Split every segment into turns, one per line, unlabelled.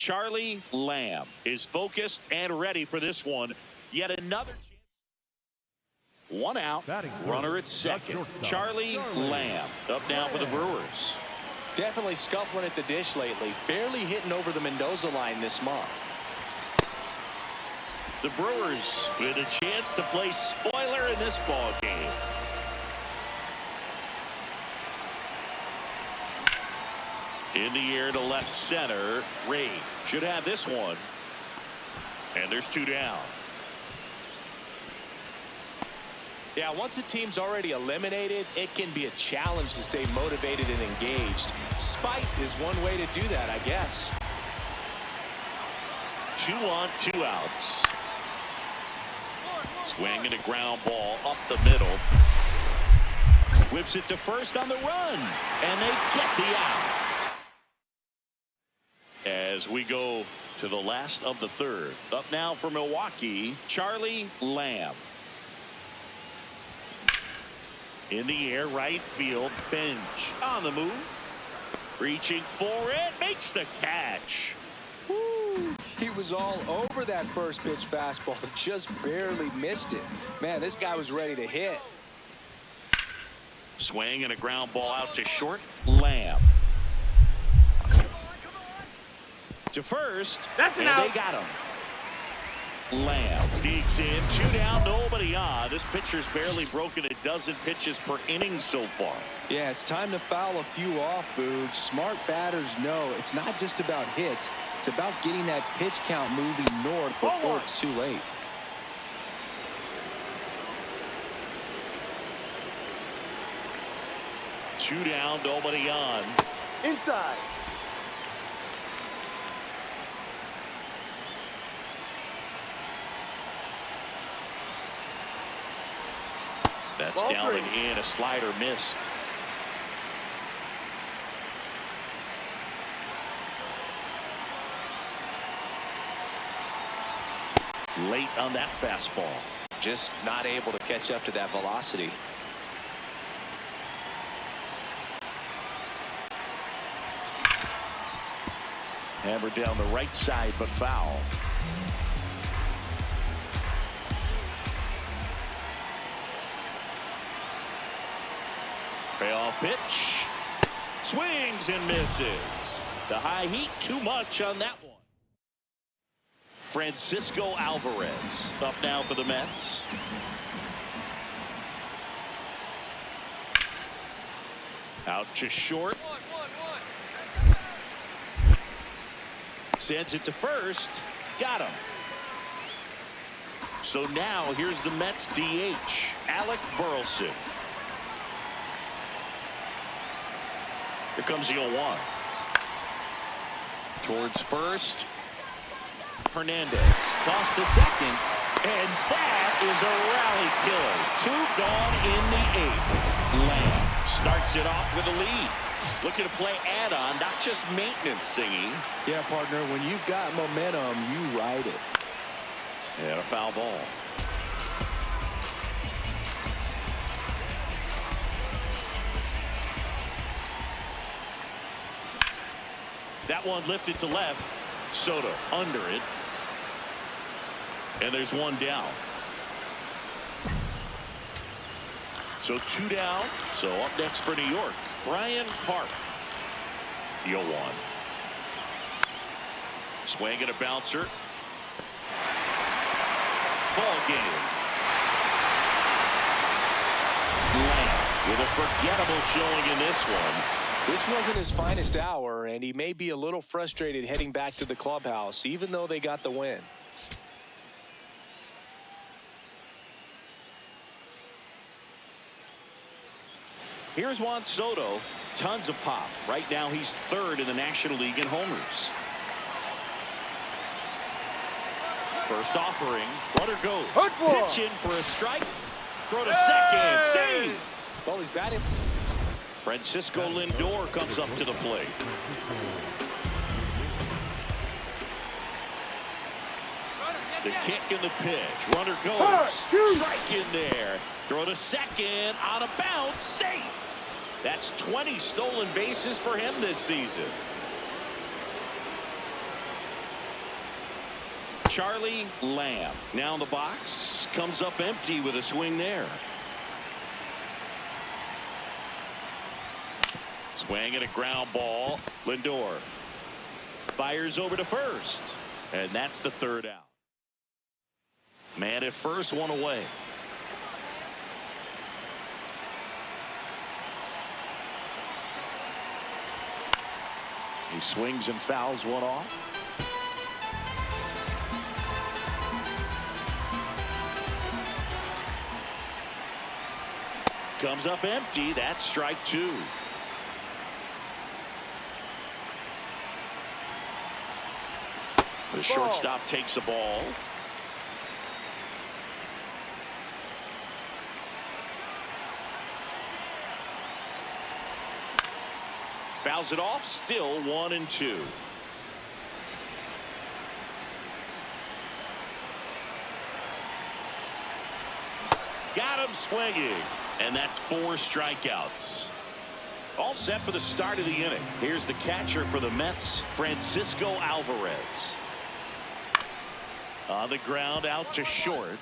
Charlie Lamb is focused and ready for this one. Yet another chance. One out, runner at second. Charlie Lamb up now for the Brewers.
Definitely scuffling at the dish lately. Barely hitting over the Mendoza line this month.
The Brewers with a chance to play spoiler in this ball game. In the air to left center. Ray should have this one. And there's two down.
Yeah, once a team's already eliminated, it can be a challenge to stay motivated and engaged. Spite is one way to do that, I guess.
2 on, 2 outs. Swinging a ground ball up the middle. Whips it to first on the run. And they get the out. As we go to the last of the third. Up now for Milwaukee, Charlie Lamb. In the air, right field. Bench on the move. Reaching for it. Makes the catch.
Woo. He was all over that first pitch fastball. Just barely missed it. Man, this guy was ready to hit.
Swing and a ground ball out to short. Lamb. To first.
That's an
and
out.
They got him. Lamb digs in. 2 down, nobody on. This pitcher's barely broken a dozen pitches per inning so far.
Yeah, it's time to foul a few off, Boog. Smart batters know it's not just about hits. It's about getting that pitch count moving north before it's too late.
Two down, nobody on.
Inside.
That's down and in. A slider missed. Late on that fastball.
Just not able to catch up to that velocity.
Hammered down the right side, but foul. Payoff pitch. Swings and misses. The high heat, too much on that one. Francisco Alvarez up now for the Mets. Out to short. Sends it to first. Got him. So now here's the Mets DH, Alec Burleson. Here comes the 0-1. Towards first. Hernandez. Toss the second. And that is a rally killer. 2 gone in the 8th. Lamb starts it off with a lead. Looking to play add-on, not just maintenance, Singy.
Yeah, partner, when you've got momentum, you ride it.
And a foul ball. That one lifted to left. Soto under it. And there's 1 down. So 2 down. So up next for New York, Brian Harp. The 0-1. Swing and a bouncer. Ball game. Lamb with a forgettable showing in this one.
This wasn't his finest hour, and he may be a little frustrated heading back to the clubhouse, even though they got the win.
Here's Juan Soto. Tons of pop. Right now he's 3rd in the National League in homers. First offering. Runner goes. Pitch in for a strike. Throw to second. Save.
Well, he's batting.
Francisco Lindor comes up to the plate. The kick and the pitch. Runner goes. Strike in there. Throw to second. On a bounce. Safe. That's 20 stolen bases for him this season. Charlie Lamb. Now in the box. Comes up empty with a swing there. Swing and a ground ball. Lindor fires over to first. And that's the third out. Man at first, one away. He swings and fouls one off. Comes up empty. That's strike two. The shortstop takes the ball. Fouls it off. Still 1-2. Got him swinging. And that's 4 strikeouts. All set for the start of the inning. Here's the catcher for the Mets, Francisco Alvarez. On the ground, out to short.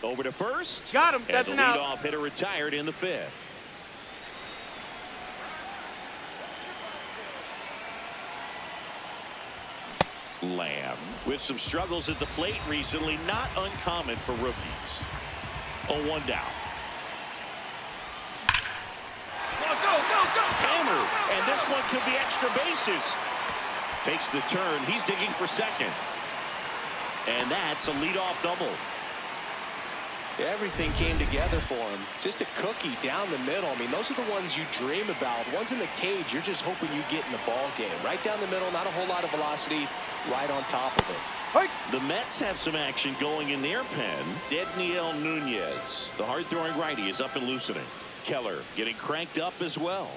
Over to first.
Got him.
And the
That's out.
leadoff hitter retired in the 5th. Lamb with some struggles at the plate recently, not uncommon for rookies. 0-1 down.
Go.
Hammer, and this one could be extra bases. Takes the turn. He's digging for second. And that's a leadoff double.
Everything came together for him. Just a cookie down the middle. I mean, those are the ones you dream about. Ones in the cage, you're just hoping you get in the ball game. Right down the middle, not a whole lot of velocity, right on top of it.
The Mets have some action going in their pen. Dedniel Nunez, the hard-throwing righty, is up and loosening. Keller getting cranked up as well.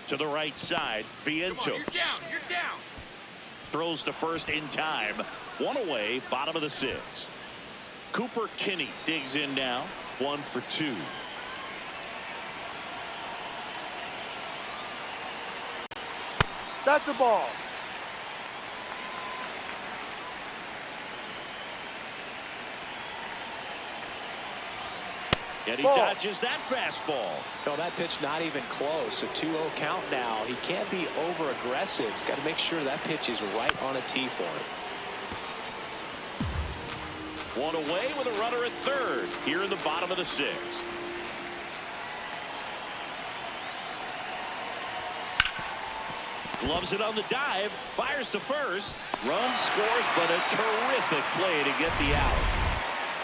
To the right side, Vientos.
You're down.
Throws to first in time. One away, bottom of the 6th. Cooper Kinney digs in now. 1 for 2.
That's the ball.
And he dodges that fastball.
No, that pitch not even close. A 2-0 count now. He can't be over-aggressive. He's got to make sure that pitch is right on a tee for him.
One away with a runner at third here in the bottom of the 6th. Gloves it on the dive. Fires to first. Run scores, but a terrific play to get the out.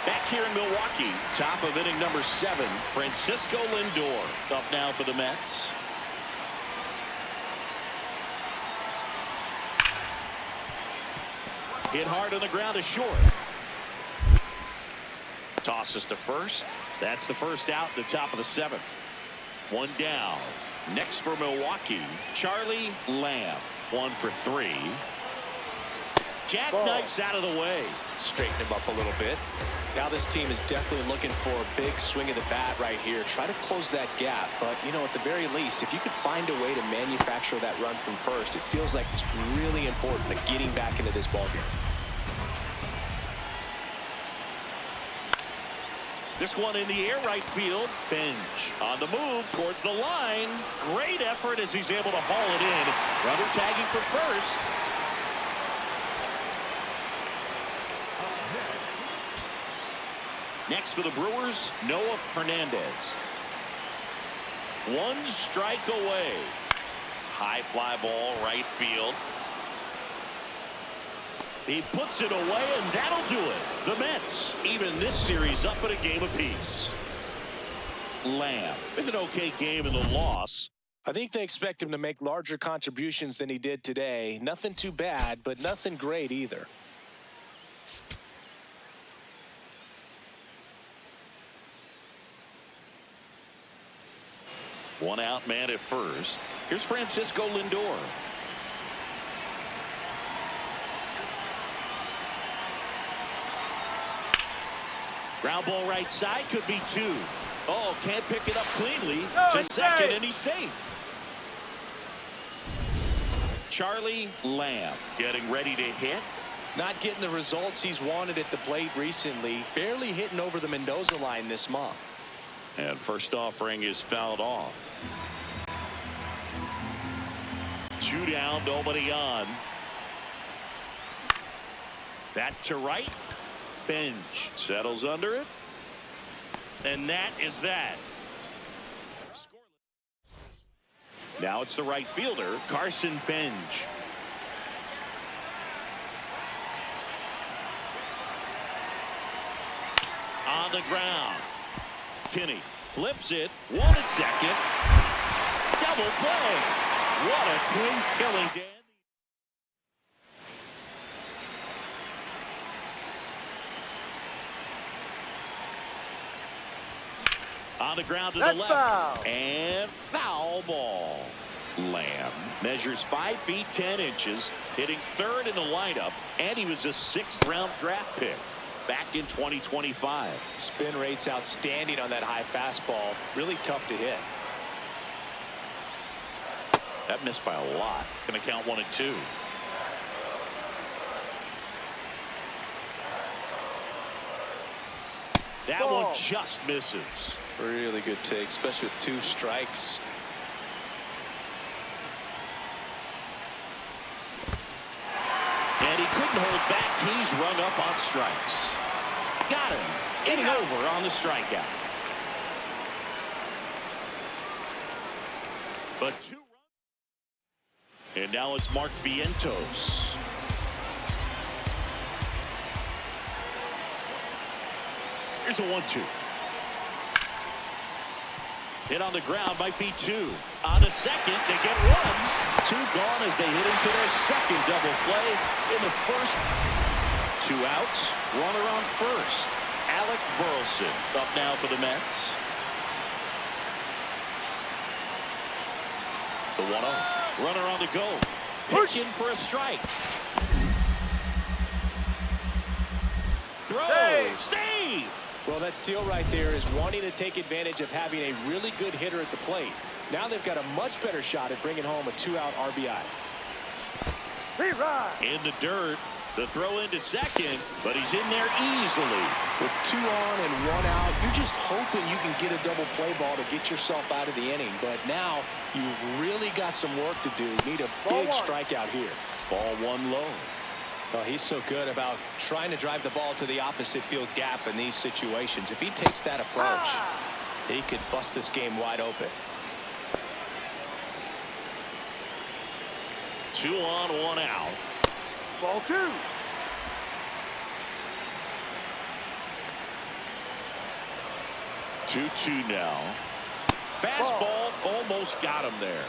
Back here in Milwaukee, top of inning number 7, Francisco Lindor up now for the Mets. Hit hard on the ground to short. Tosses to first. That's the first out at the top of the 7th. 1 down. Next for Milwaukee, Charlie Lamb. 1 for 3. Jackknifes out of the way.
Straighten him up a little bit. Now this team is definitely looking for a big swing of the bat right here. Try to close that gap. But, you know, at the very least, if you could find a way to manufacture that run from first, it feels like it's really important to getting back into this ballgame.
This one in the air, right field. Bench on the move towards the line. Great effort as he's able to haul it in. Runner tagging for first. Next for the Brewers, Noah Hernandez. 1 strike away. High fly ball, right field. He puts it away, and that'll do it. The Mets even this series up at a game apiece. Lamb with an okay game in the loss.
I think they expect him to make larger contributions than he did today. Nothing too bad, but nothing great either.
One out, man at first. Here's Francisco Lindor. Ground ball right side, could be 2. Oh, can't pick it up cleanly. To second, and he's safe. Charlie Lamb getting ready to hit.
Not getting the results he's wanted at the plate recently. Barely hitting over the Mendoza line this month.
And first offering is fouled off. 2 down, nobody on. That to right. Bench settles under it. And that is that. Now it's the right fielder, Carson Bench. On the ground. Kinney flips it. 1 at second. Double play. What a twin killing, Dan. On the ground to the left.
Foul.
And foul ball. Lamb measures 5 feet 10 inches, hitting 3rd in the lineup, and he was a 6th round draft pick back in 2025.
Spin rate's outstanding on that high fastball. Really tough to hit.
That missed by a lot. Going to count 1 and 2. That
Ball.
one just misses.
Really good take, especially with 2 strikes.
And he couldn't hold back. He's rung up on strikes. Got him. Inning over on the strikeout. But 2 runs. And now it's Mark Vientos. Here's a 1-2. Hit on the ground, might be 2. On to second, they get 1. 2 gone as they hit into their second double play in the first. 2 outs, runner on first. Alec Burleson up now for the Mets. The 1-0. Runner on the go. Pitching for a strike. Throw. Save.
Well, that steal right there is wanting to take advantage of having a really good hitter at the plate. Now they've got a much better shot at bringing home a 2-out RBI.
In the dirt. The throw into second, but he's in there easily.
With 2 on and 1 out, you're just hoping you can get a double play ball to get yourself out of the inning. But now you've really got some work to do. Need a big strikeout here.
Ball 1 low.
Well, he's so good about trying to drive the ball to the opposite field gap in these situations. If he takes that approach, he could bust this game wide open.
2 on, 1 out.
Ball 2.
Two now. Fastball almost got him there.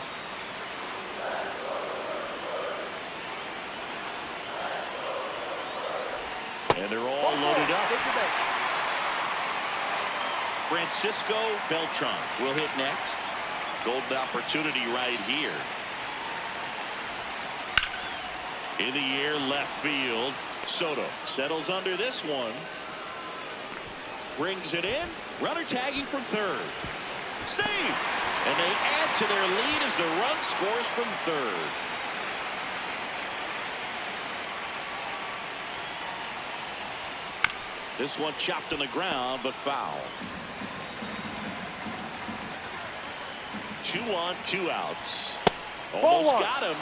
And they're all loaded up. Francisco Beltran will hit next. Golden opportunity right here. In the air, left field. Soto settles under this one. Brings it in. Runner tagging from third. Save! And they add to their lead as the run scores from third. This one chopped on the ground, but foul. 2 on, 2 outs. Almost got him.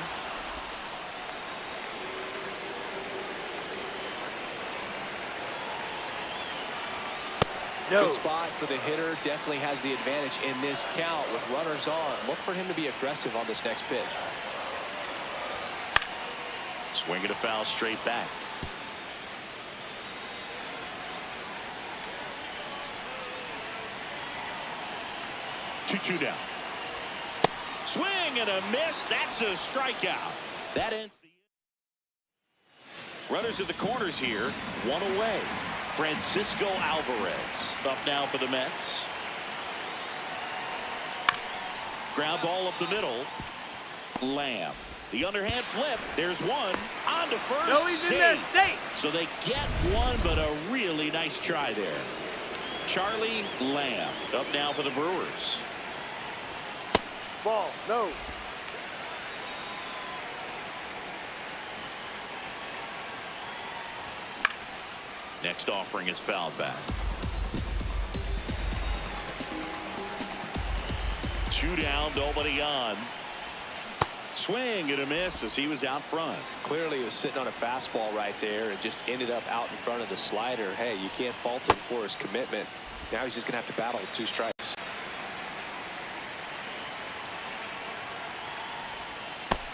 Good spot for the hitter. Definitely has the advantage in this count with runners on. Look for him to be aggressive on this next pitch.
Swinging a foul straight back. Two down. Swing and a miss. That's a strikeout. That ends the runners at the corners here. 1 away. Francisco Alvarez up now for the Mets. Ground ball up the middle. Lamb. The underhand flip. There's 1. On to first.
No, he's in there. Safe.
So they get 1, but a really nice try there. Charlie Lamb up now for the Brewers.
Ball. No.
Next offering is fouled back. 2 down, nobody on. Swing and a miss as he was out front.
Clearly he was sitting on a fastball right there and just ended up out in front of the slider. Hey, you can't fault him for his commitment. Now he's just going to have to battle with 2 strikes.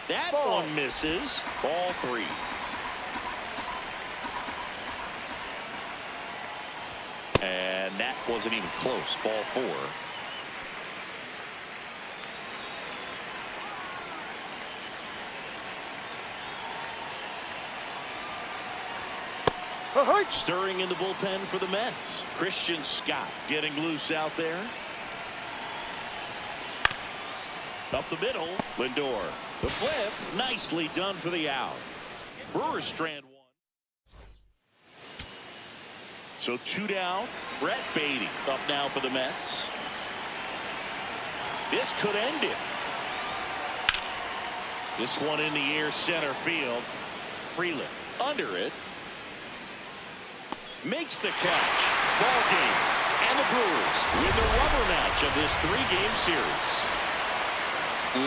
That one misses. Ball 3. And that wasn't even close. Ball 4. Stirring in the bullpen for the Mets. Christian Scott getting loose out there. Up the middle. Lindor. The flip. Nicely done for the out. Brewers strand 1. So 2 down. Brett Beatty up now for the Mets. This could end it. This one in the air, center field. Freeland under it. Makes the catch. Ball game. And the Brewers win the rubber match of this 3-game series.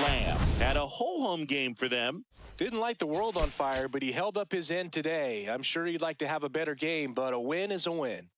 Lamb had a ho-hum game for them.
Didn't light the world on fire, but he held up his end today. I'm sure he'd like to have a better game, but a win is a win.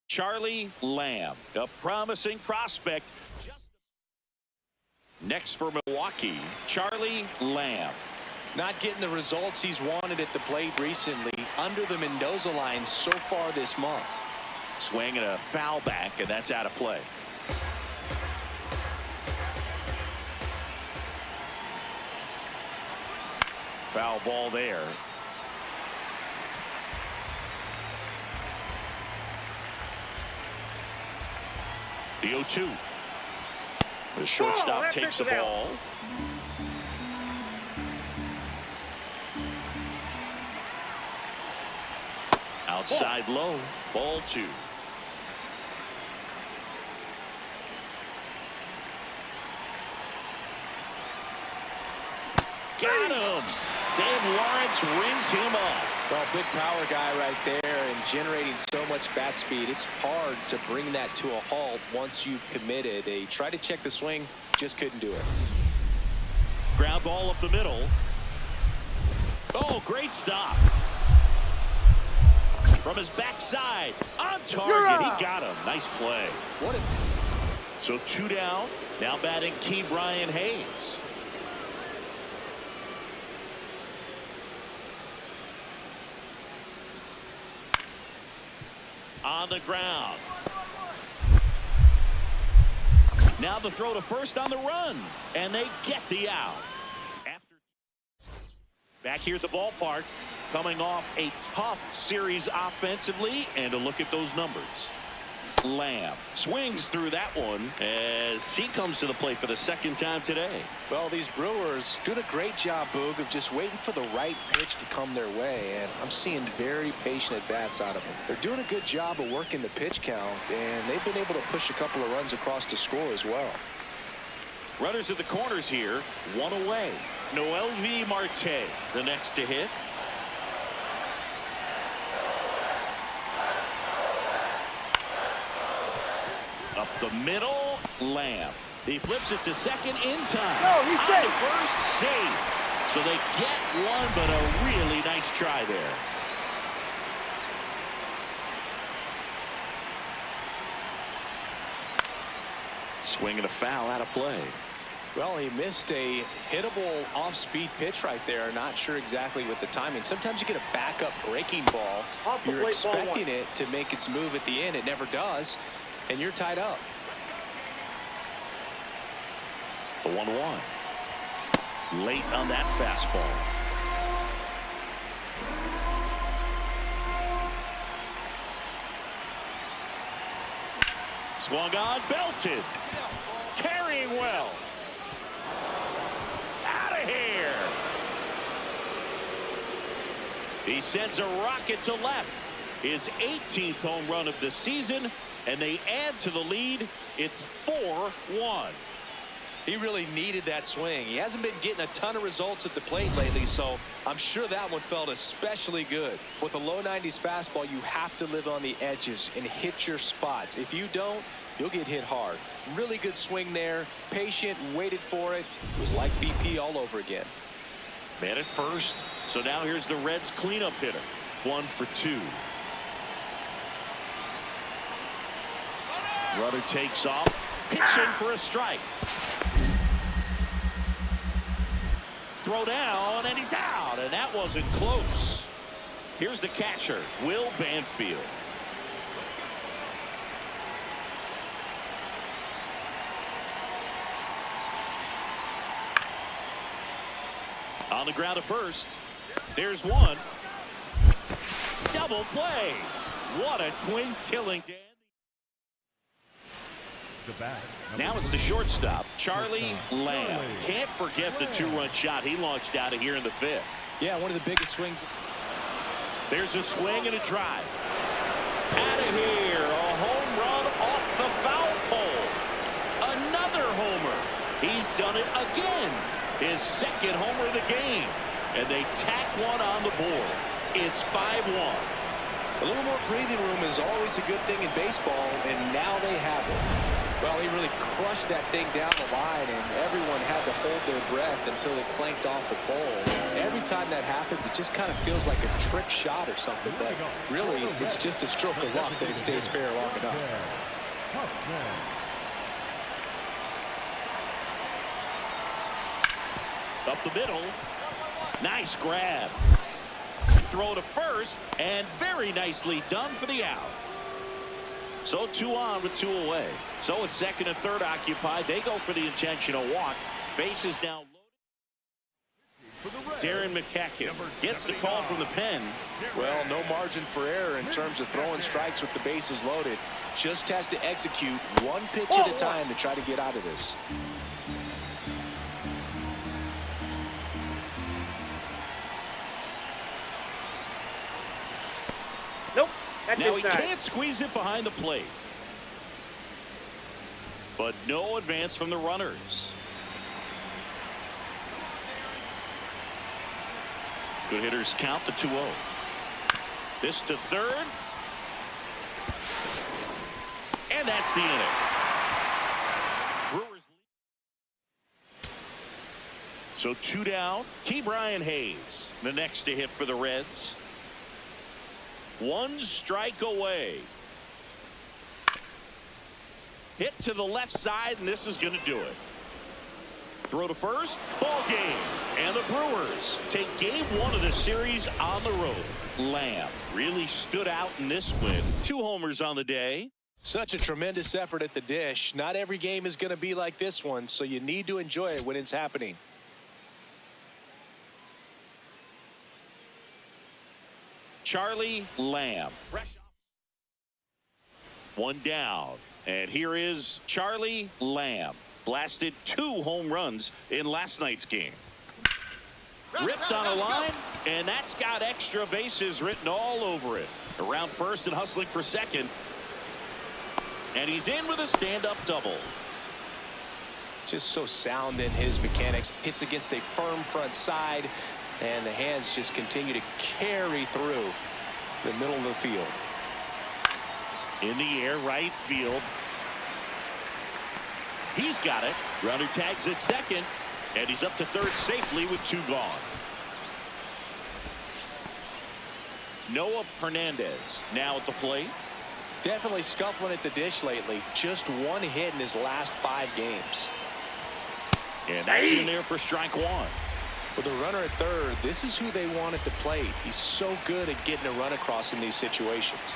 Charlie Lamb, a promising prospect. Next for Milwaukee, Charlie Lamb.
Not getting the results he's wanted at the plate recently under the Mendoza line so far this month.
Swing and a foul back, and that's out of play. Foul ball there. The 0-2. The shortstop takes the ball. Outside low. Ball 2. Got him. Dan Lawrence rings him up.
Well, big power guy right there and generating so much bat speed. It's hard to bring that to a halt once you've committed. They tried to check the swing, just couldn't do it.
Ground ball up the middle. Oh, great stop. From his backside. On target. He got him. Nice play.
What a...
So 2 down. Now batting Key Brian Hayes. On the ground. Now the throw to first on the run. And they get the out. Back here at the ballpark, coming off a tough series offensively, and a look at those numbers. Lamb swings through that one as he comes to the plate for the second time today.
Well, these Brewers doing a great job, Boog, of just waiting for the right pitch to come their way, and I'm seeing very patient at-bats out of them. They're doing a good job of working the pitch count, and they've been able to push a couple of runs across the score as well.
Runners at the corners here, one away. Noelvi Marte, the next to hit. Up the middle, Lamb. He flips it to second in time.
No, he's
On
safe.
to first, safe. So they get one, but a really nice try there. Swing and a foul out of play.
Well, he missed a hittable off-speed pitch right there. Not sure exactly with the timing. Sometimes you get a backup breaking ball.
Off the
You're
plate, ball
expecting
one.
it to make its move at the end. It never does, and you're tied up.
The 1-1. Late on that fastball. Swung on, belted. Carrying well. Out of here. He sends a rocket to left. His 18th home run of the season, and they add to the lead. It's 4-1.
He really needed that swing. He hasn't been getting a ton of results at the plate lately, so I'm sure that one felt especially good. With a low 90s fastball, you have to live on the edges and hit your spots. If you don't, you'll get hit hard. Really good swing there. Patient, waited for it. It was like BP all over again.
Man at first. So now here's the Reds cleanup hitter. 1 for 2. Runner takes off. Pitching for a strike. Throw down, and he's out, and that wasn't close. Here's the catcher, Will Banfield. On the ground to first. There's one. Double play. What a twin killing, Dan. Now it's the shortstop, Charlie Lamb. Can't forget the 2-run shot he launched out of here in the 5th.
Yeah, one of the biggest swings.
There's a swing and a drive. Out of here, a home run off the foul pole. Another homer. He's done it again. His second homer of the game. And they tack one on the board. It's 5-1.
A little more breathing room is always a good thing in baseball, and now they have it. Well, he really crushed that thing down the line, and everyone had to hold their breath until it clanked off the pole. Every time that happens, it just kind of feels like a trick shot or something, but really, it's just a stroke of luck that it stays fair long enough.
Up the middle. Nice grab. Throw to first, and very nicely done for the out. So 2 on with 2 away. So it's second and third occupied. They go for the intentional walk. Bases now loaded. Darren McCacken gets the call from the pen.
Well, no margin for error in terms of throwing strikes with the bases loaded. Just has to execute one pitch at a time to try to get out of this.
Nope. That's
Now
inside.
he can't squeeze it behind the plate. But no advance from the runners. Good hitters count the 2-0. This to third. And that's the inning. Brewers lead. So 2 down. Key Brian Hayes, the next to hit for the Reds. 1 strike away. Hit to the left side, and this is going to do it. Throw to first, ball game. And the Brewers take game 1 of the series on the road. Lamb really stood out in this win. 2 homers on the day.
Such a tremendous effort at the dish. Not every game is going to be like this one, so you need to enjoy it when it's happening.
Charlie Lamb. One down. And here is Charlie Lamb. Blasted 2 home runs in last night's game. Ripped on a line, and that's got extra bases written all over it. Around first and hustling for second. And he's in with a stand-up double.
Just so sound in his mechanics. Hits against a firm front side, and the hands just continue to carry through the middle of the field.
In the air, right field. He's got it. Runner tags at second, and he's up to third safely with 2 gone. Noah Hernandez now at the plate.
Definitely scuffling at the dish lately. Just 1 hit in his last 5 games.
And that's in there for strike 1.
With a runner at third, this is who they want at the plate. He's so good at getting a run across in these situations.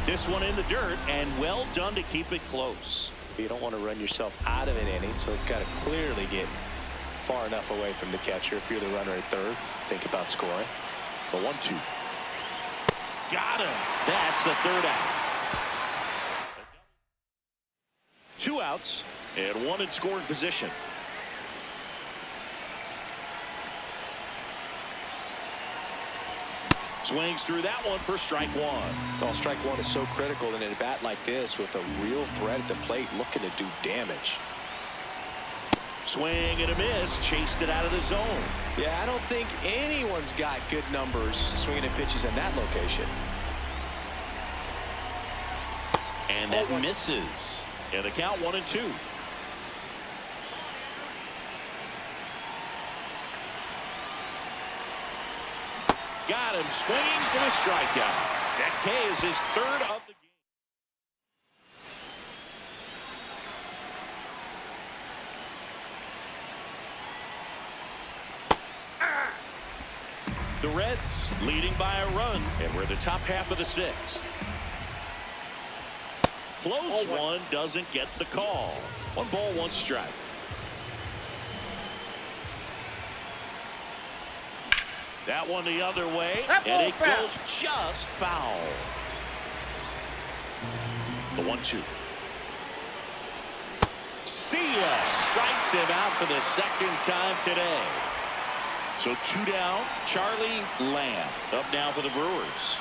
This one in the dirt, and well done to keep it close.
You don't want to run yourself out of an inning, so it's got to clearly get far enough away from the catcher. If you're the runner at third, think about scoring.
The 1-2. Got him. That's the 3rd out. 2 outs and 1 in scoring position. Swings through that one for strike 1.
Well, strike 1 is so critical in a bat like this with a real threat at the plate looking to do damage.
Swing and a miss. Chased it out of the zone.
Yeah, I don't think anyone's got good numbers swinging at pitches in that location.
And that misses. And the count 1-2. Got him swinging for the strikeout. That K is his 3rd of the game. The Reds leading by a run, and we're the top half of the 6th. Close one, doesn't get the call. 1 ball, 1 strike. That one the other way, and it goes just foul. The 1-2. See ya. Strikes him out for the 2nd time today. So 2 down. Charlie Lamb up now for the Brewers.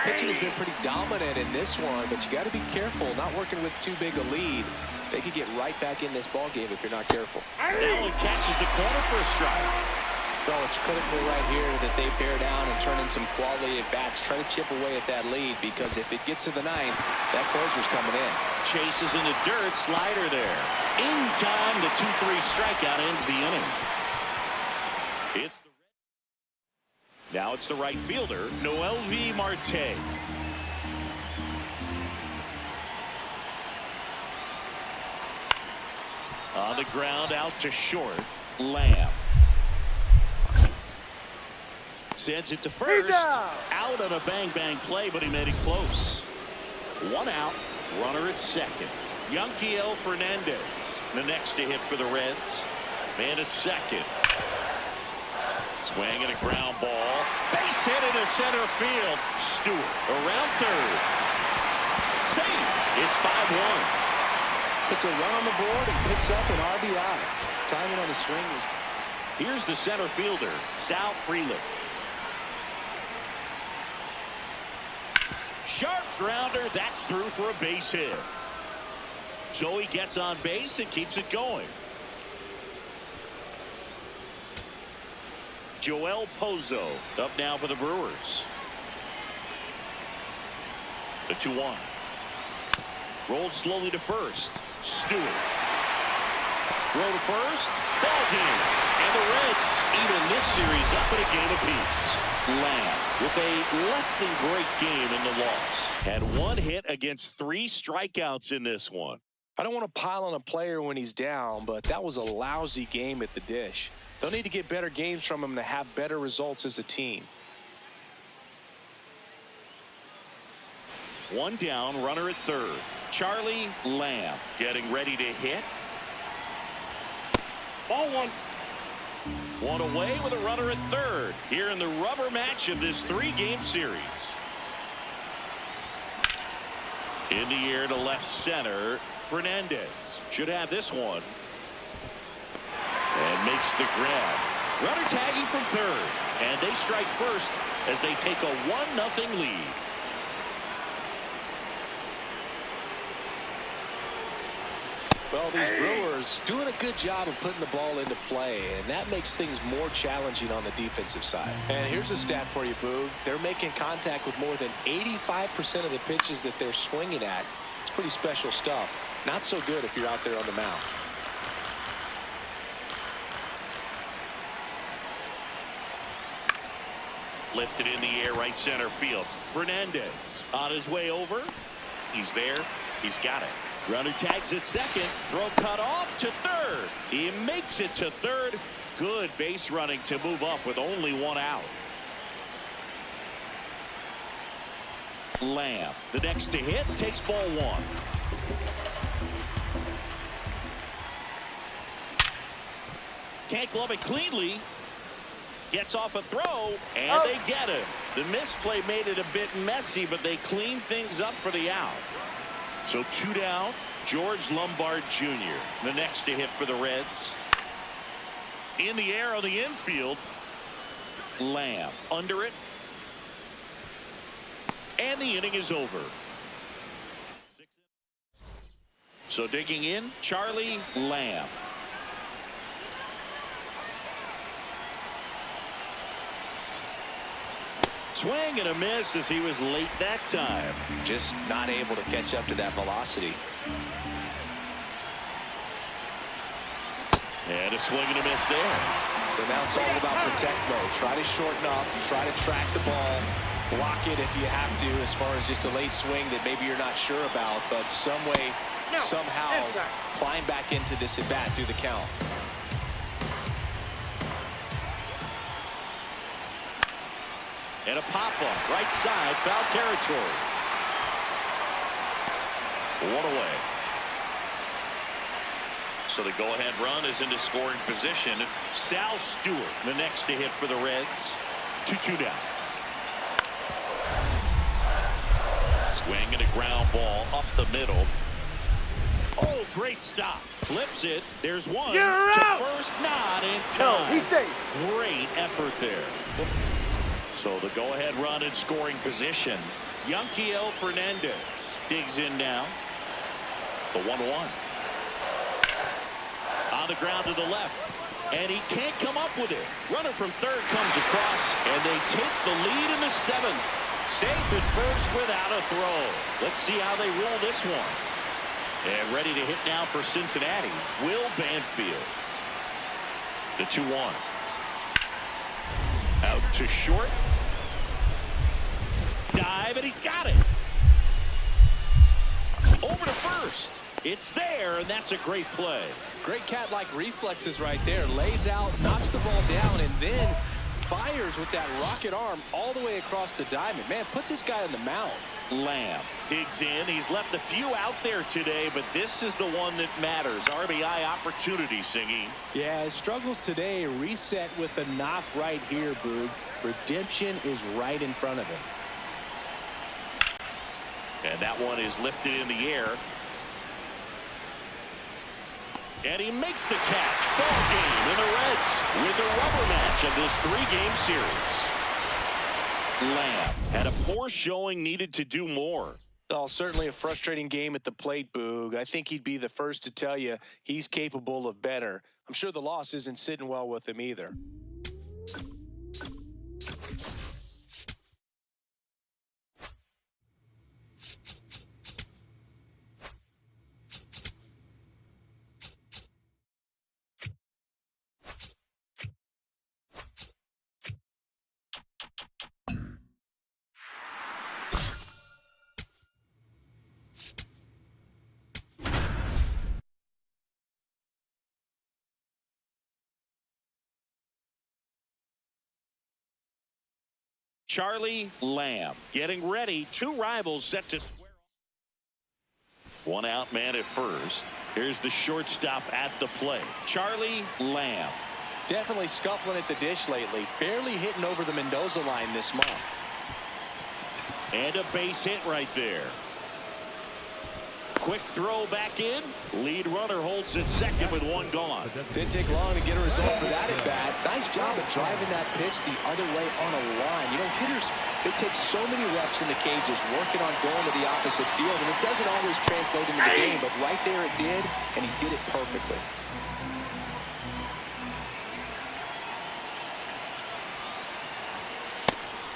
Pitching has been pretty dominant in this one, but you got to be careful not working with too big a lead. They could get right back in this ball game if you're not careful.
That one catches the corner for a strike.
So it's critical right here that they bear down and turn in some quality at bats. Try to chip away at that lead, because if it gets to the 9th, that closer's coming in.
Chases in the dirt. Slider there. In time, the 2-3 strikeout ends the inning. Now it's the right fielder, Noel V. Marte. On the ground, out to short. Lamb sends it to first. Out on a bang-bang play, but he made it close. 1 out. Runner at second. Yanquiel Fernandez, the next to hit for the Reds. Man at second. Swing and a ground ball. Base hit into center field. Stewart around third. Safe. It's 5-1.
Puts a run on the board and picks up an RBI. Timing on the swing.
Here's the center fielder, Sal Frelick. Sharp grounder. That's through for a base hit. So he gets on base and keeps it going. Joel Pozo up now for the Brewers. The 2-1. Rolled slowly to first. Stewart. Throw to first. Ball game. And the Reds even this series up in a game apiece. Lamb with a less than great game in the loss. Had 1 hit against 3 strikeouts in this one.
I don't want to pile on a player when he's down, but that was a lousy game at the dish. They'll need to get better games from him to have better results as a team.
1 down, runner at third. Charlie Lamb getting ready to hit.
Ball one.
One away with a runner at third here in the rubber match of this 3-game series. In the air to left center. Fernandez should have this one. And makes the grab. Runner tagging from third. And they strike first as they take a 1-0 lead.
Well, these Brewers doing a good job of putting the ball into play, and that makes things more challenging on the defensive side. And here's a stat for you, Boog. They're making contact with more than 85% of the pitches that they're swinging at. It's pretty special stuff. Not so good if you're out there on the mound.
Lifted in the air, right center field. Fernandez on his way over. He's there. He's got it. Runner tags at second. Throw cut off to third. He makes it to third. Good base running to move up with only one out. Lamb, the next to hit, takes ball one. Can't glove it cleanly. Gets off a throw, and they get it. The misplay made it a bit messy, but they cleaned things up for the out. So 2 down. George Lombard Jr. the next to hit for the Reds. In the air on the infield. Lamb under it. And the inning is over. So digging in, Charlie Lamb. Swing and a miss as he was late that time.
Just not able to catch up to that velocity.
And a swing and a miss there.
So now it's all about protect mode. Try to shorten up, try to track the ball, block it if you have to, as far as just a late swing that maybe you're not sure about, but some way, somehow climb back into this at bat through the count.
And a pop-up, right side, foul territory. One away. So the go-ahead run is into scoring position. Sal Stewart, the next to hit for the Reds. 2-2 down. Swing and a ground ball up the middle. Oh, great stop. Flips it. There's one.
You're
to
out.
first, not in
No,
time.
he's safe.
Great effort there. So the go-ahead run in scoring position. Yanquiel Fernandez digs in now. The 1-1. On the ground to the left. And he can't come up with it. Runner from third comes across, and they take the lead in the 7th. Safe at first without a throw. Let's see how they roll this one. And ready to hit now for Cincinnati, Will Banfield. The 2-1. Out to short. Dive, and he's got it. Over to first. It's there, and that's a great play.
Great cat-like reflexes right there. Lays out, knocks the ball down, and then fires with that rocket arm all the way across the diamond. Man, put this guy on the mound.
Lamb digs in. He's left a few out there today, but this is the one that matters. RBI opportunity, Singy.
Yeah, his struggles today reset with a knock right here, Boog. Redemption is right in front of him.
And that one is lifted in the air. And he makes the catch. Ball game, and the Reds with the rubber match of this 3-game series. Lamb had a poor showing, needed to do more.
Well, certainly a frustrating game at the plate, Boog. I think he'd be the first to tell you he's capable of better. I'm sure the loss isn't sitting well with him either.
Charlie Lamb getting ready. Two rivals set to square. One out man at first. Here's the shortstop at the plate, Charlie Lamb.
Definitely scuffling at the dish lately. Barely hitting over the Mendoza line this month.
And a base hit right there. Quick throw back in. Lead runner holds at second with one gone.
Didn't take long to get a result for that at bat. Nice job of driving that pitch the other way on a line. You know, hitters, they take so many reps in the cages working on going to the opposite field, and it doesn't always translate into the game, but right there it did, and he did it perfectly.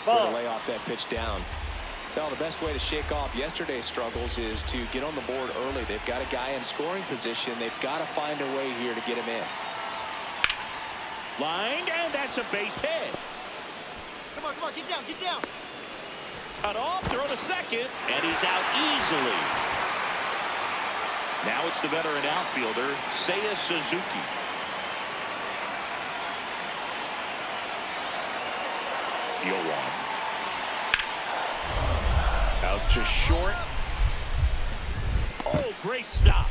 Way to lay off that pitch down. Well, the best way to shake off yesterday's struggles is to get on the board early. They've got a guy in scoring position. They've got to find a way here to get him in.
Lined, and that's a base hit.
Come on, get down, get down.
Cut off, throw to second, and he's out easily. Now it's the veteran outfielder, Seiya Suzuki. The 0-1. Out to short. Oh, great stop.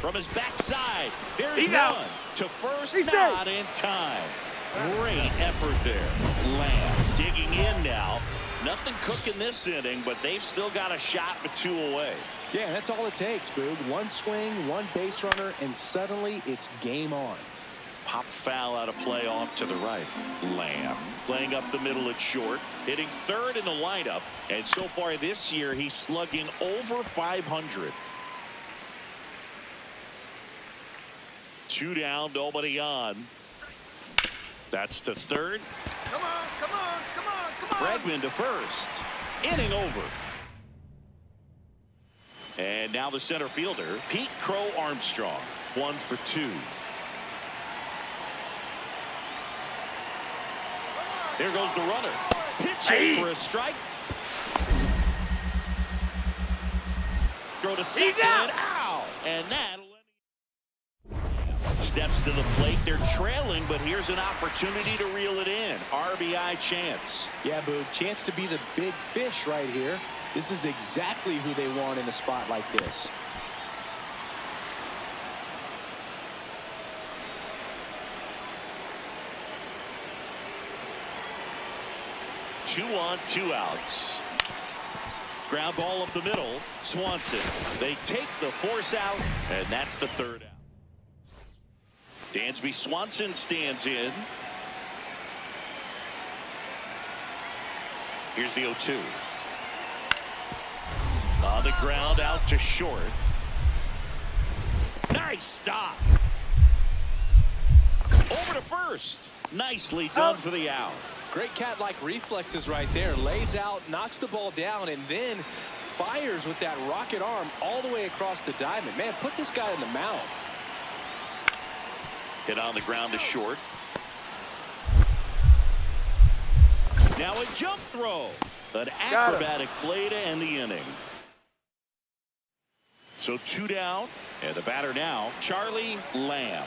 From his backside, there's
He's
one.
out.
To first,
He's
not
safe.
in time. Great effort there. Lamb digging in now. Nothing cooking this inning, but they've still got a shot with two away.
Yeah, that's all it takes, Boog. One swing, one base runner, and suddenly it's game on.
Pop foul out of play off to the right. Lamb playing up the middle at short, hitting third in the lineup, and so far this year he's slugging over 500. Two down, nobody on. That's to third.
Come on, come on, come on, come on.
Bregman to first. Inning over. And now the center fielder, Pete Crow Armstrong. 1 for 2. There goes the runner. Pitching for a strike. Throw to second. Ow! And that steps to the plate. They're trailing, but here's an opportunity to reel it in. RBI chance.
Yeah, Boog, chance to be the big fish right here. This is exactly who they want in a spot like this.
Two on, 2 outs. Ground ball up the middle. Swanson. They take the force out, and that's the third out. Dansby Swanson stands in. Here's the 0-2. On the ground, out to short. Nice stop. Over to first. Nicely done for the out.
Great cat-like reflexes right there. Lays out, knocks the ball down, and then fires with that rocket arm all the way across the diamond. Man, put this guy in the mound.
Hit on the ground to short. Now a jump throw. An acrobatic play to end the inning. So 2 down, and the batter now, Charlie Lamb.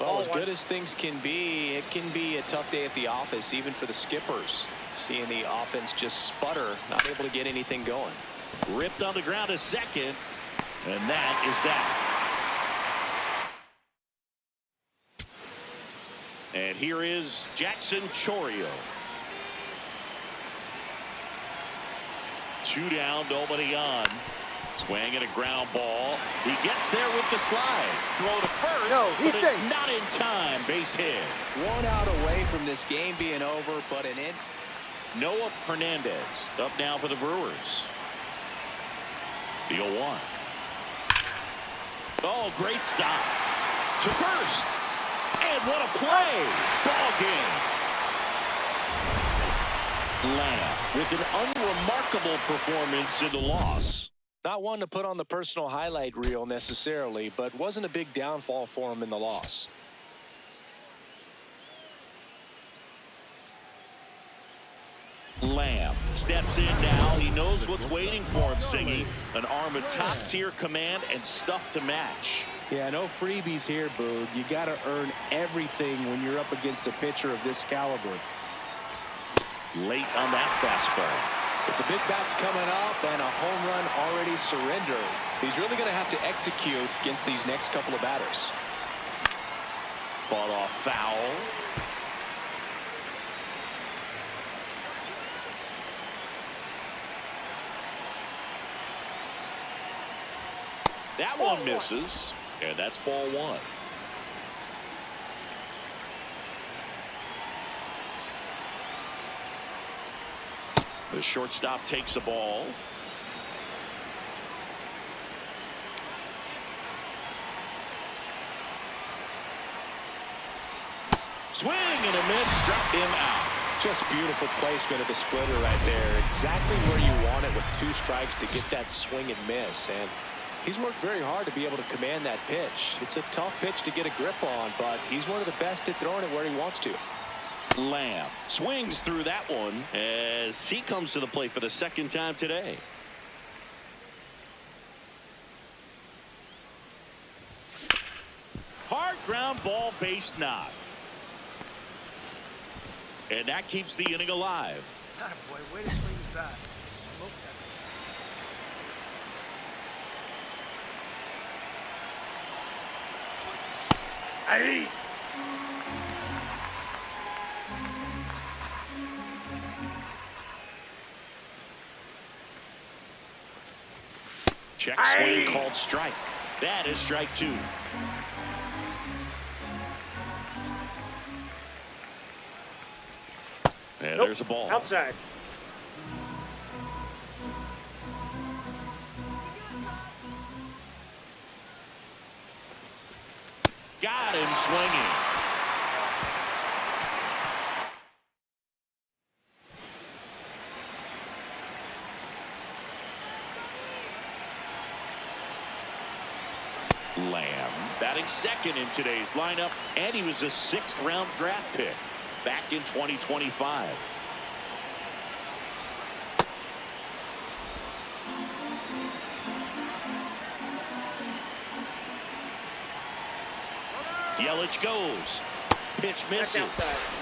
Well, as good as things can be, it can be a tough day at the office, even for the skippers. Seeing the offense just sputter, not able to get anything going.
Ripped on the ground to second, and that is that. And here is Jackson Chourio. 2 down, nobody on. Swing and a ground ball. He gets there with the slide. Throw to first, but it's not in time. Base hit.
1 out away from this game being over, but an in.
Noah Hernandez up now for the Brewers. The 0-1. Oh, great stop. To first. And what a play. Ball game. Lamb with an unremarkable performance in the loss.
Not one to put on the personal highlight reel necessarily, but wasn't a big downfall for him in the loss.
Lamb steps in now. He knows what's waiting for him, Singy. An arm of top-tier command and stuff to match.
Yeah, no freebies here, Boog. You got to earn everything when you're up against a pitcher of this caliber.
Late on that fastball.
With the big bats coming up and a home run already surrendered, he's really going to have to execute against these next couple of batters.
Fought off foul. That one misses, and that's ball one. The shortstop takes the ball. Swing and a miss, struck him out.
Just beautiful placement of the splitter right there. Exactly where you want it with 2 strikes to get that swing and miss. And he's worked very hard to be able to command that pitch. It's a tough pitch to get a grip on, but he's one of the best at throwing it where he wants to.
Lamb swings through that one as he comes to the plate for the second time today. Hard ground ball, base knock. And that keeps the inning alive.
Attaboy, way to swing the bat. Smoke that.
Hey.
Check swing called strike. That is strike 2. And
Nope.
there's a ball.
Outside.
Got him swinging. Lamb batting second in today's lineup, and he was a 6th-round draft pick back in 2025. Yelich goes. Pitch
That's
misses.
outside.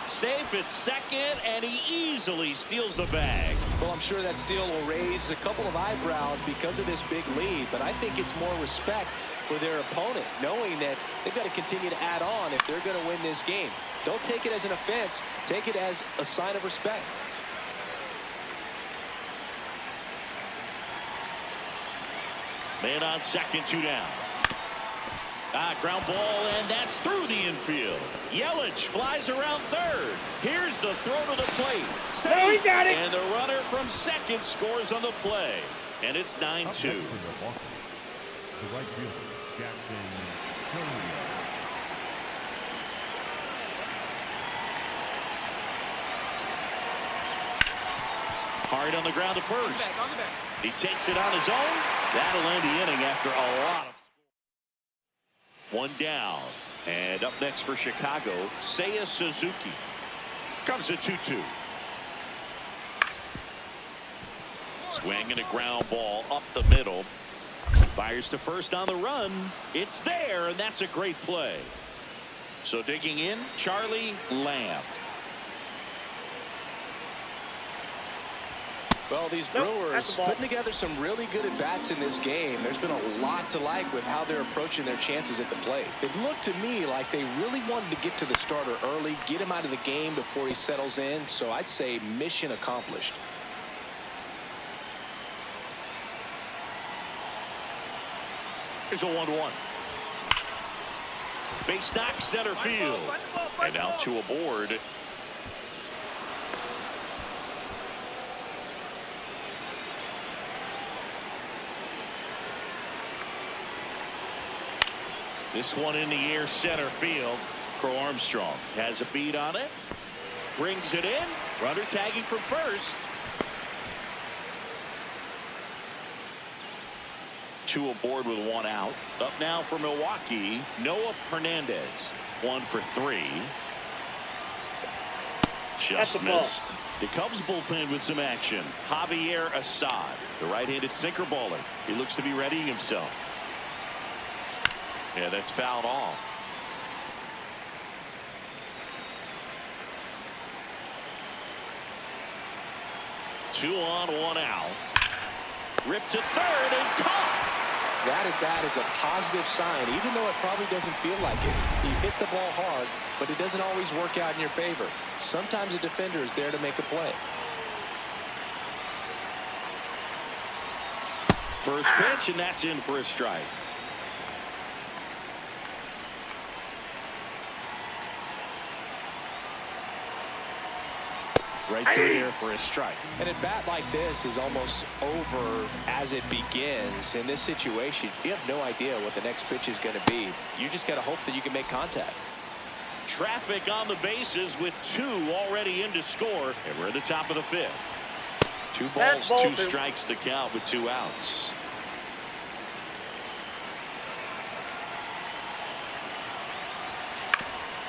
Safe at second, and he easily steals the bag.
Well, I'm sure that steal will raise a couple of eyebrows because of this big lead, but I think it's more respect for their opponent, knowing that they've got to continue to add on if they're going to win this game. Don't take it as an offense. Take it as a sign of respect.
Man on second, 2 down. Ground ball, and that's through the infield. Yelich flies around third. Here's the throw to the plate. Safe.
Oh, he got it.
And the runner from second scores on the play. And it's 9-2. Hard on the ground to first.
On the back.
He takes it on his own. That'll end the inning after a lot of. 1 down. And up next for Chicago, Seiya Suzuki. Comes a 2-2. Swing and a ground ball up the middle. Fires to first on the run. It's there, and that's a great play. So digging in, Charlie Lamb.
Well, these
Nope,
Brewers
that's the ball.
putting together some really good at-bats in this game. There's been a lot to like with how they're approaching their chances at the plate. It looked to me like they really wanted to get to the starter early, get him out of the game before he settles in. So I'd say mission accomplished.
Here's a 1-1. Base knock center field. And out to a board. This one in the air center field. Crow Armstrong has a beat on it. Brings it in. Runner tagging from first. 2 aboard with 1 out. Up now for Milwaukee, Noah Hernandez. 1 for 3.
That's
Just
the ball.
missed. The Cubs bullpen with some action. Javier Assad, the right-handed sinker baller. He looks to be readying himself. Yeah, that's fouled off. 2 on, 1 out. Ripped to third and caught.
That at bat is a positive sign, even though it probably doesn't feel like it. He hit the ball hard, but it doesn't always work out in your favor. Sometimes a defender is there to make a play.
First pitch, and that's in for a strike. Right through here for a strike.
An at bat like this is almost over as it begins. In this situation, you have no idea what the next pitch is going to be. You just got to hope that you can make contact.
Traffic on the bases with 2 already in to score, and we're at the top of the 5th. 2 balls, 2 strikes to count with 2 outs.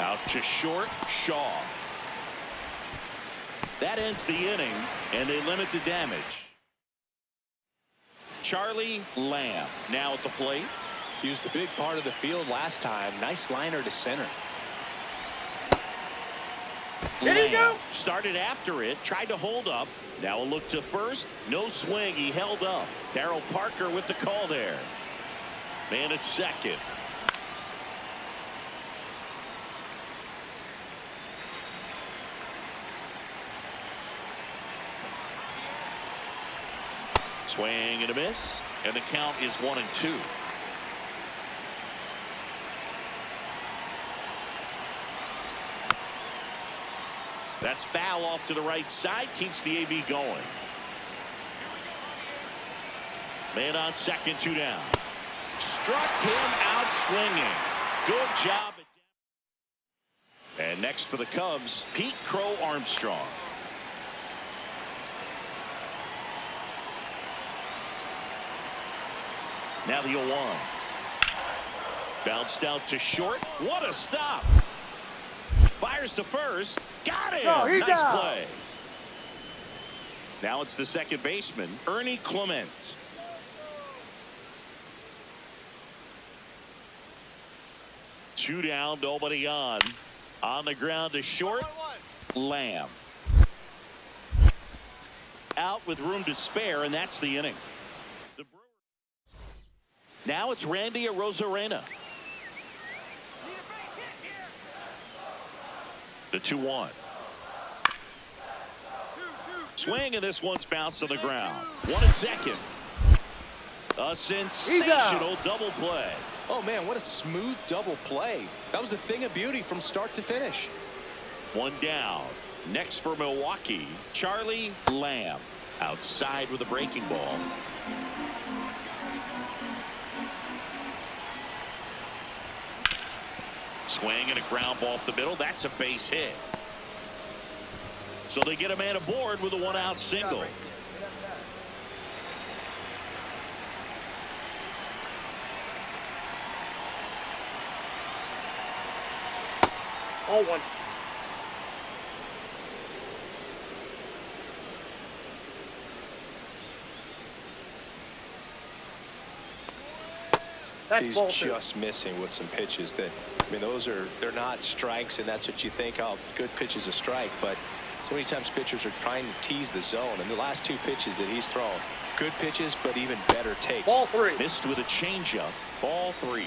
Out to short, Shaw. That ends the inning, and they limit the damage. Charlie Lamb now at the plate.
He was the big part of the field last time. Nice liner to center.
There you go.
Started after it, tried to hold up. Now a look to first. No swing. He held up. Darryl Parker with the call there. Man at second. Swing and a miss, and the count is 1-2. That's foul off to the right side, keeps the AB going. Man on second, 2 down. Struck him out swinging. Good job. And next for the Cubs, Pete Crow Armstrong. Now the 0-1. Bounced out to short. What a stop. Fires to first. Got him.
No, he's
nice
out.
play. Now it's the second baseman, Ernie Clement. Two down, nobody on. On the ground to short. Lamb. Out with room to spare, and that's the inning. Now it's Randy Arozarena. The 2-1. Swing, and this one's bounced to the ground. 1 and second. A sensational double play.
Oh, man, what a smooth double play. That was a thing of beauty from start to finish.
1 down. Next for Milwaukee, Charlie Lamb. Outside with a breaking ball. Swing and a ground ball up the middle. That's a base hit. So they get a man aboard with a 1-out single.
0-1. That's
He's
ball
just missing with some pitches that, I mean, they're not strikes, and that's what you think, oh, good pitch is a strike. But so many times pitchers are trying to tease the zone, and the last 2 pitches that he's thrown, good pitches, but even better takes.
Ball 3.
Missed with a changeup. Ball 3.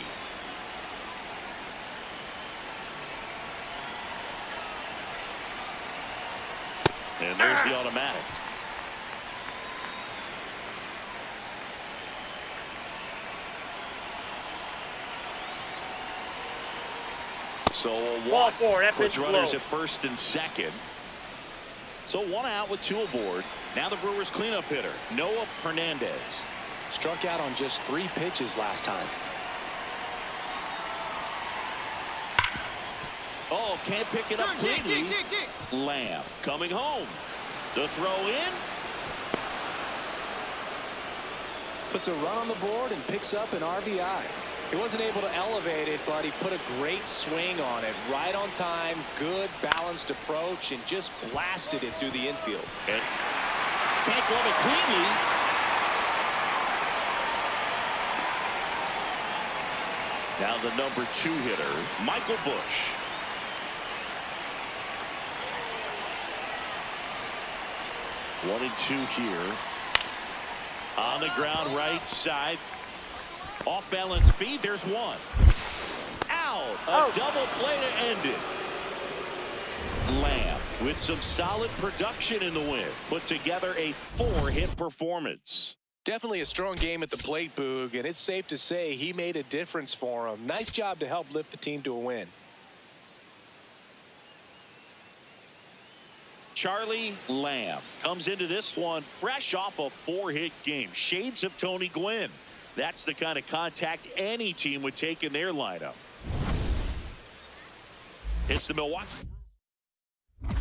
And there's the automatic. So a
Ball
walk
4. That
puts
pitch
runners
low.
at first and second. So 1 out with 2 aboard. Now the Brewers cleanup hitter, Noah Hernandez.
Struck out on just 3 pitches last time.
Oh, can't pick it up cleanly. Lamb coming home. The throw in.
Puts a run on the board and picks up an RBI. He wasn't able to elevate it, but he put a great swing on it. Right on time, good balanced approach, and just blasted it through the infield.
And can't glove it cleanly. Now the number 2 hitter, Michael Busch. 1-2 here. On the ground, right side. Off balance feed. There's one. Out. A double play to end it. Lamb with some solid production in the win. Put together a 4-hit performance.
Definitely a strong game at the plate, Boog, and it's safe to say he made a difference for him. Nice job to help lift the team to a win.
Charlie Lamb comes into this one fresh off a 4-hit game. Shades of Tony Gwynn. That's the kind of contact any team would take in their lineup. It's the Milwaukee.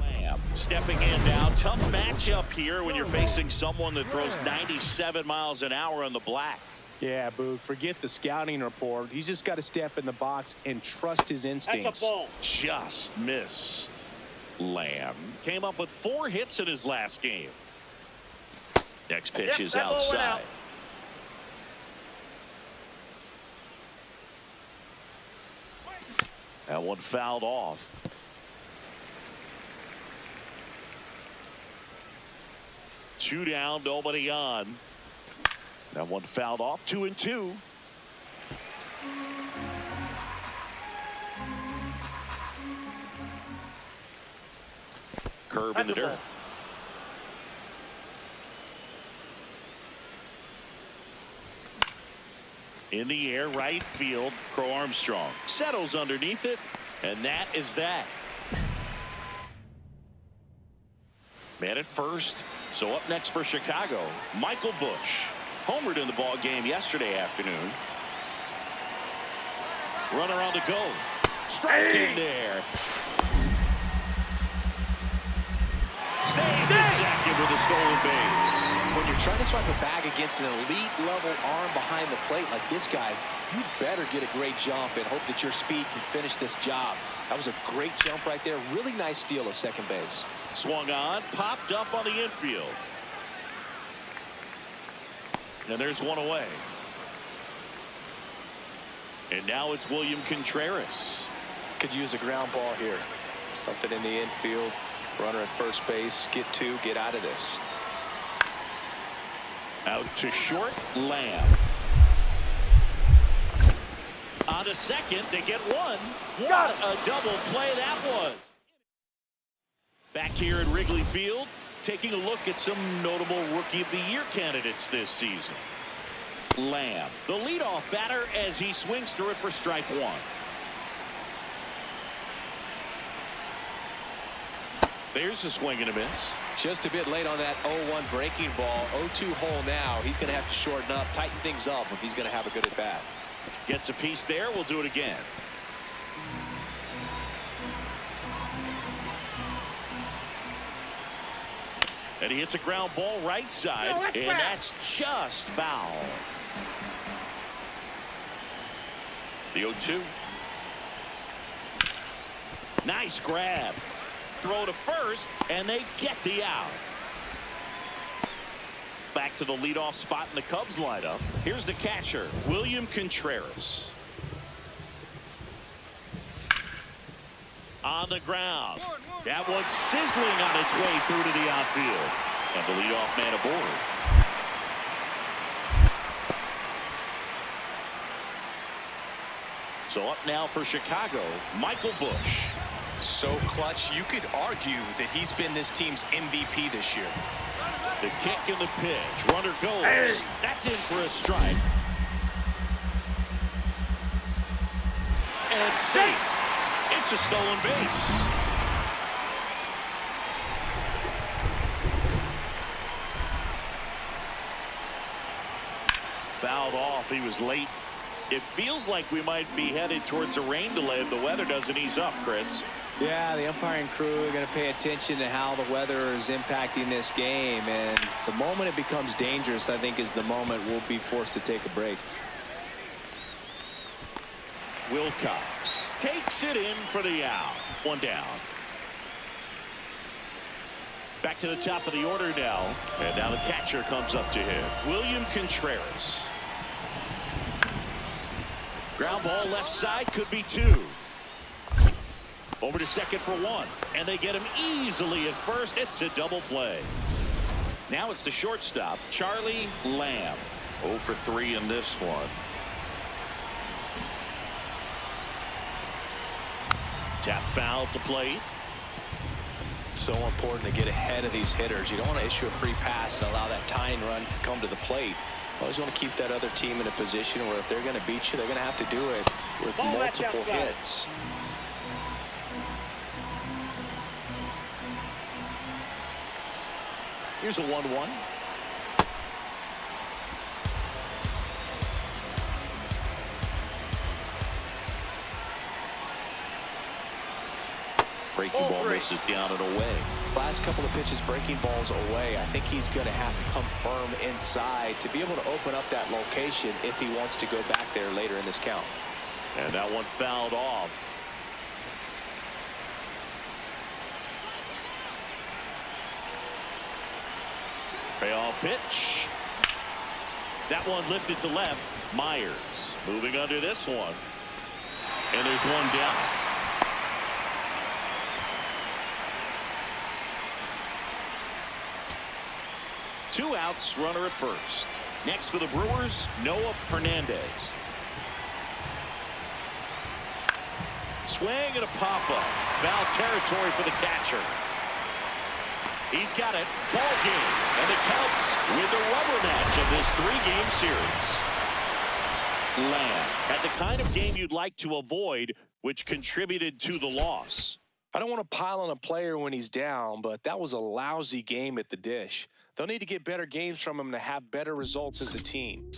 Lamb stepping in now. Tough matchup here when you're facing someone that throws 97 miles an hour on the black.
Yeah, Boog, forget the scouting report. He's just got to step in the box and trust his instincts.
That's a ball.
Just missed. Lamb came up with 4 hits in his last game. Next pitch is
that ball went out.
outside. That one fouled off. Two down, nobody on. That one fouled off. 2-2. Curve in the dirt. In the air, right field. Crow Armstrong settles underneath it, and that is that. Man at first. So up next for Chicago, Michael Busch. Homered in the ball game yesterday afternoon. Runner on the go. Strike in there. Saved in second with a stolen base.
When you're trying to swipe a bag against an elite level arm behind the plate like this guy, you better get a great jump and hope that your speed can finish this job. That was a great jump right there. Really nice steal of second base.
Swung on, popped up on the infield. And there's one away. And now it's William Contreras.
Could use a ground ball here. Something in the infield. Runner at first base. Get 2. Get out of this.
Out to short. Lamb. On to second. They get one. What a double play that was. Back here at Wrigley Field, taking a look at some notable Rookie of the Year candidates this season. Lamb, the leadoff batter, as he swings through it for strike one. There's a swing and a miss.
Just a bit late on that 0-1 breaking ball. 0-2 hole now. He's going to have to shorten up, tighten things up if he's going to have a good at bat.
Gets a piece there. We'll do it again. And he hits a ground ball right side, and that's just foul. The 0-2. Nice grab. Throw to first, and they get the out. Back to the leadoff spot in the Cubs lineup. Here's the catcher, William Contreras. On the ground. That one's sizzling on its way through to the outfield. And the leadoff man aboard. So up now for Chicago, Michael Busch.
So clutch, you could argue that he's been this team's MVP this year.
The kick and the pitch. Runner goes. That's in for a strike. And safe. It's a stolen base. Fouled off. He was late. It feels like we might be headed towards a rain delay if the weather doesn't ease up, Chris.
Yeah, the umpiring crew are going to pay attention to how the weather is impacting this game. And the moment it becomes dangerous, I think, is the moment we'll be forced to take a break.
Wilcox takes it in for the out. One down. Back to the top of the order now. And now the catcher comes up to him. William Contreras. Ground ball left side, could be 2. Over to second for 1. And they get him easily at first. It's a double play. Now it's the shortstop, Charlie Lamb. 0 for 3 in this one. Tap foul at the plate.
So important to get ahead of these hitters. You don't want to issue a free pass and allow that tying run to come to the plate. You always want to keep that other team in a position where if they're going to beat you, they're going to have to do it with multiple hits.
Here's a 1-1. Breaking ball misses down and away.
Last couple of pitches breaking balls away. I think he's going to have to come firm inside to be able to open up that location if he wants to go back there later in this count.
And that one fouled off. Payoff pitch. That one lifted to left. Myers moving under this one. And there's one down. Two outs, runner at first. Next for the Brewers, Noah Hernandez. Swing and a pop-up. Foul territory for the catcher. He's got it. Ball game. And it counts with the rubber match of this 3-game series. Lamb had the kind of game you'd like to avoid, which contributed to the loss.
I don't want to pile on a player when he's down, but that was a lousy game at the dish. They'll need to get better games from him to have better results as a team.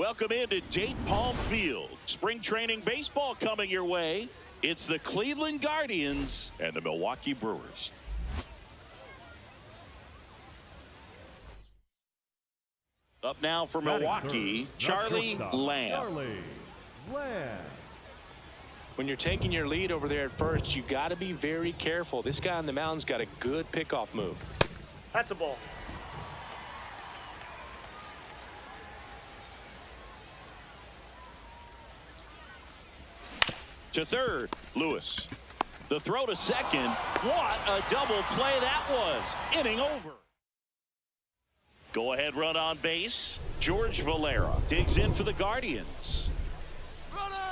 Welcome into Dayton Palm Field. Spring training baseball coming your way. It's the Cleveland Guardians and the Milwaukee Brewers. Up now for Milwaukee, Charlie Lamb.
When you're taking your lead over there at first, you got to be very careful. This guy on the mound's got a good pickoff move.
That's a ball.
To third, Lewis. The throw to second. What a double play that was. Inning over. Go ahead run on base. George Valera digs in for the Guardians.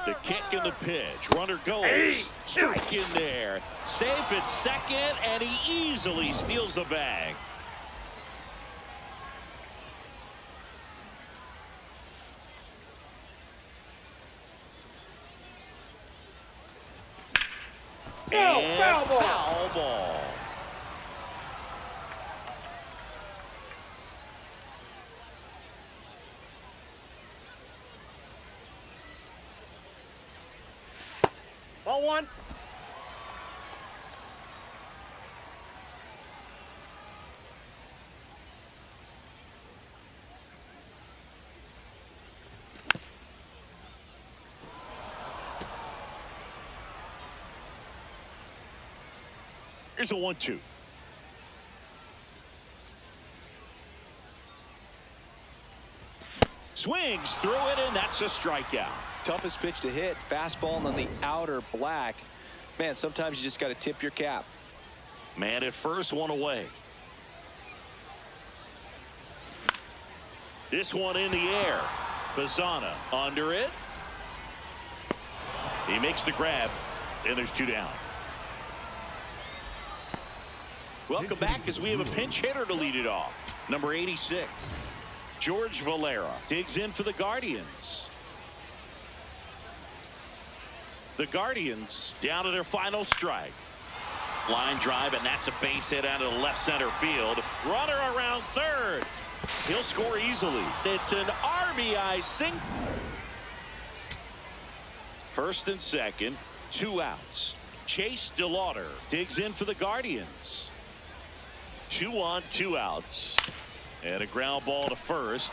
The kick and the pitch. Runner goes. Strike in there. Safe at second, and he easily steals the bag. And
foul ball.
Foul ball.
Ball one.
Here's a 1-2. Swings through it, and that's a strikeout.
Toughest pitch to hit, fastball on the outer black. Man, sometimes you just got to tip your cap.
Man at first, one away. This one in the air. Bazana under it. He makes the grab, and there's two down. Welcome back as we have a pinch hitter to lead it off. Number 86. George Valera digs in for the Guardians. The Guardians down to their final strike. Line drive, and that's a base hit out of the left center field. Runner around third. He'll score easily. It's an RBI single. First and second, 2 outs. Chase DeLauder digs in for the Guardians. 2 on, 2 outs. And a ground ball to first.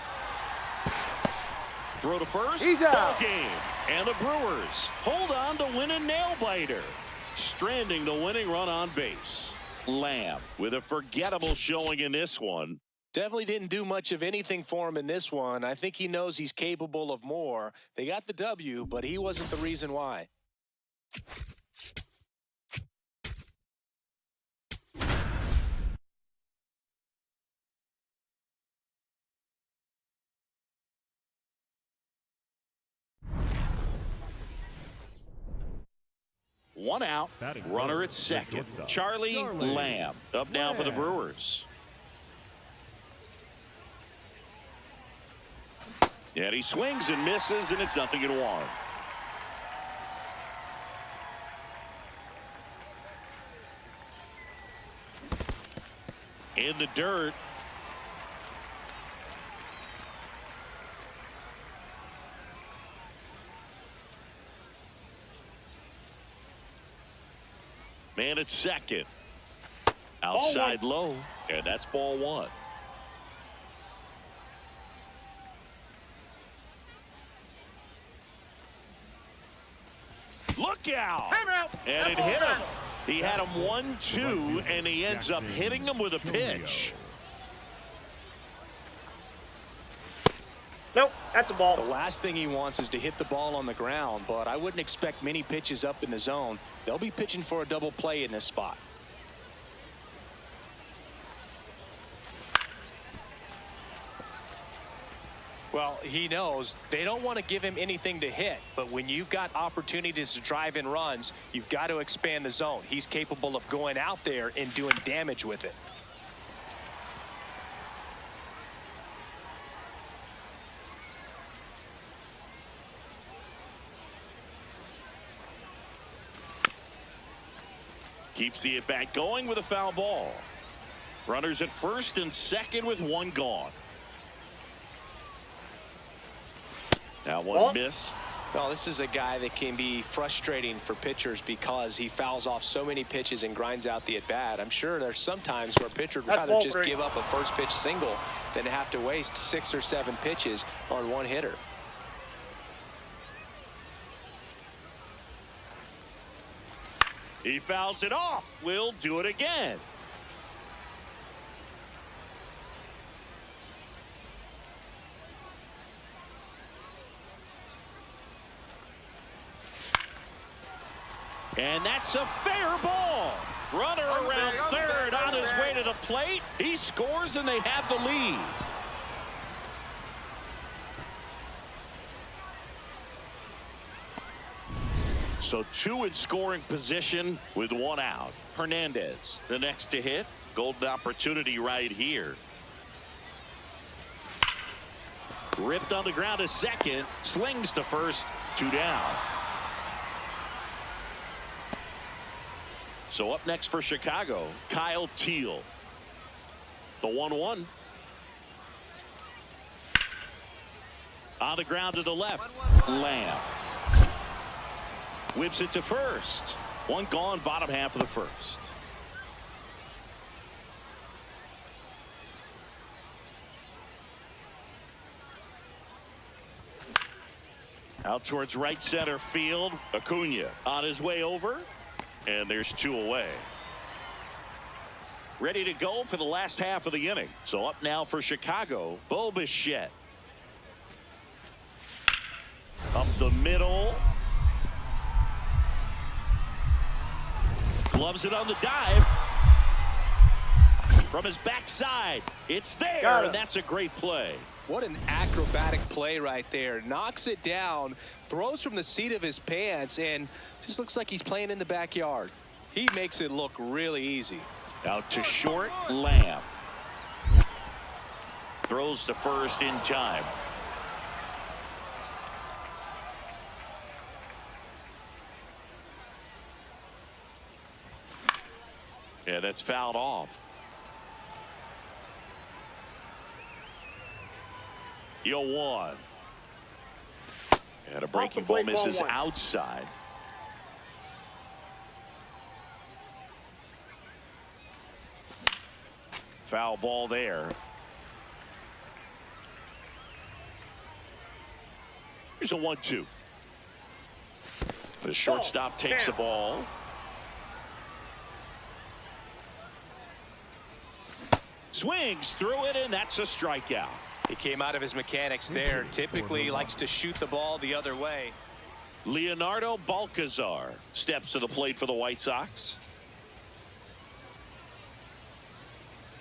Throw to first.
He's out.
Ball game. And the Brewers hold on to win a nail-biter, stranding the winning run on base. Lamb with a forgettable showing in this one.
Definitely didn't do much of anything for him in this one. I think he knows he's capable of more. They got the W, but he wasn't the reason why.
One out, runner at second. Charlie Lamb up now for the Brewers. And he swings and misses, and it's 0-1. In the dirt. Man at second. Outside low. And that's ball one. Look out. And it hit him. He had him 1-2, and he ends up hitting him with a pitch.
Nope, that's a ball.
The last thing he wants is to hit the ball on the ground, but I wouldn't expect many pitches up in the zone. They'll be pitching for a double play in this spot. Well, he knows they don't want to give him anything to hit, but when you've got opportunities to drive in runs, you've got to expand the zone. He's capable of going out there and doing damage with it.
Keeps the at-bat going with a foul ball. Runners at first and second with one gone. That one missed.
Well, this is a guy that can be frustrating for pitchers because he fouls off so many pitches and grinds out the at-bat. I'm sure there's some times where a pitcher would rather just give up a first pitch single than to have to waste 6 or 7 pitches on one hitter.
He fouls it off. We'll do it again. And that's a fair ball. Runner around third on his way to the plate. He scores and they have the lead. So 2 in scoring position with 1 out. Hernandez, the next to hit. Golden opportunity right here. Ripped on the ground to second. Slings to first. 2 down. So up next for Chicago, Kyle Teal. The 1-1. On the ground to the left. Lamb. Whips it to first. 1 gone, bottom half of the first. Out towards right center field. Acuna on his way over. And there's 2 away. Ready to go for the last half of the inning. So up now for Chicago, Bo Bichette. Up the middle. Gloves it on the dive. From his backside. It's there, and that's a great play.
What an acrobatic play right there. Knocks it down, throws from the seat of his pants, and just looks like he's playing in the backyard. He makes it look really easy.
Out to short, Lamb. Throws to first in time. Yeah, that's fouled off. 0-1. And a breaking ball misses outside. Foul ball there. Here's a 1-2. The shortstop takes the ball. Swings through it, and that's a strikeout.
He came out of his mechanics there. Typically likes to shoot the ball the other way.
Leonardo Balcazar steps to the plate for the White Sox.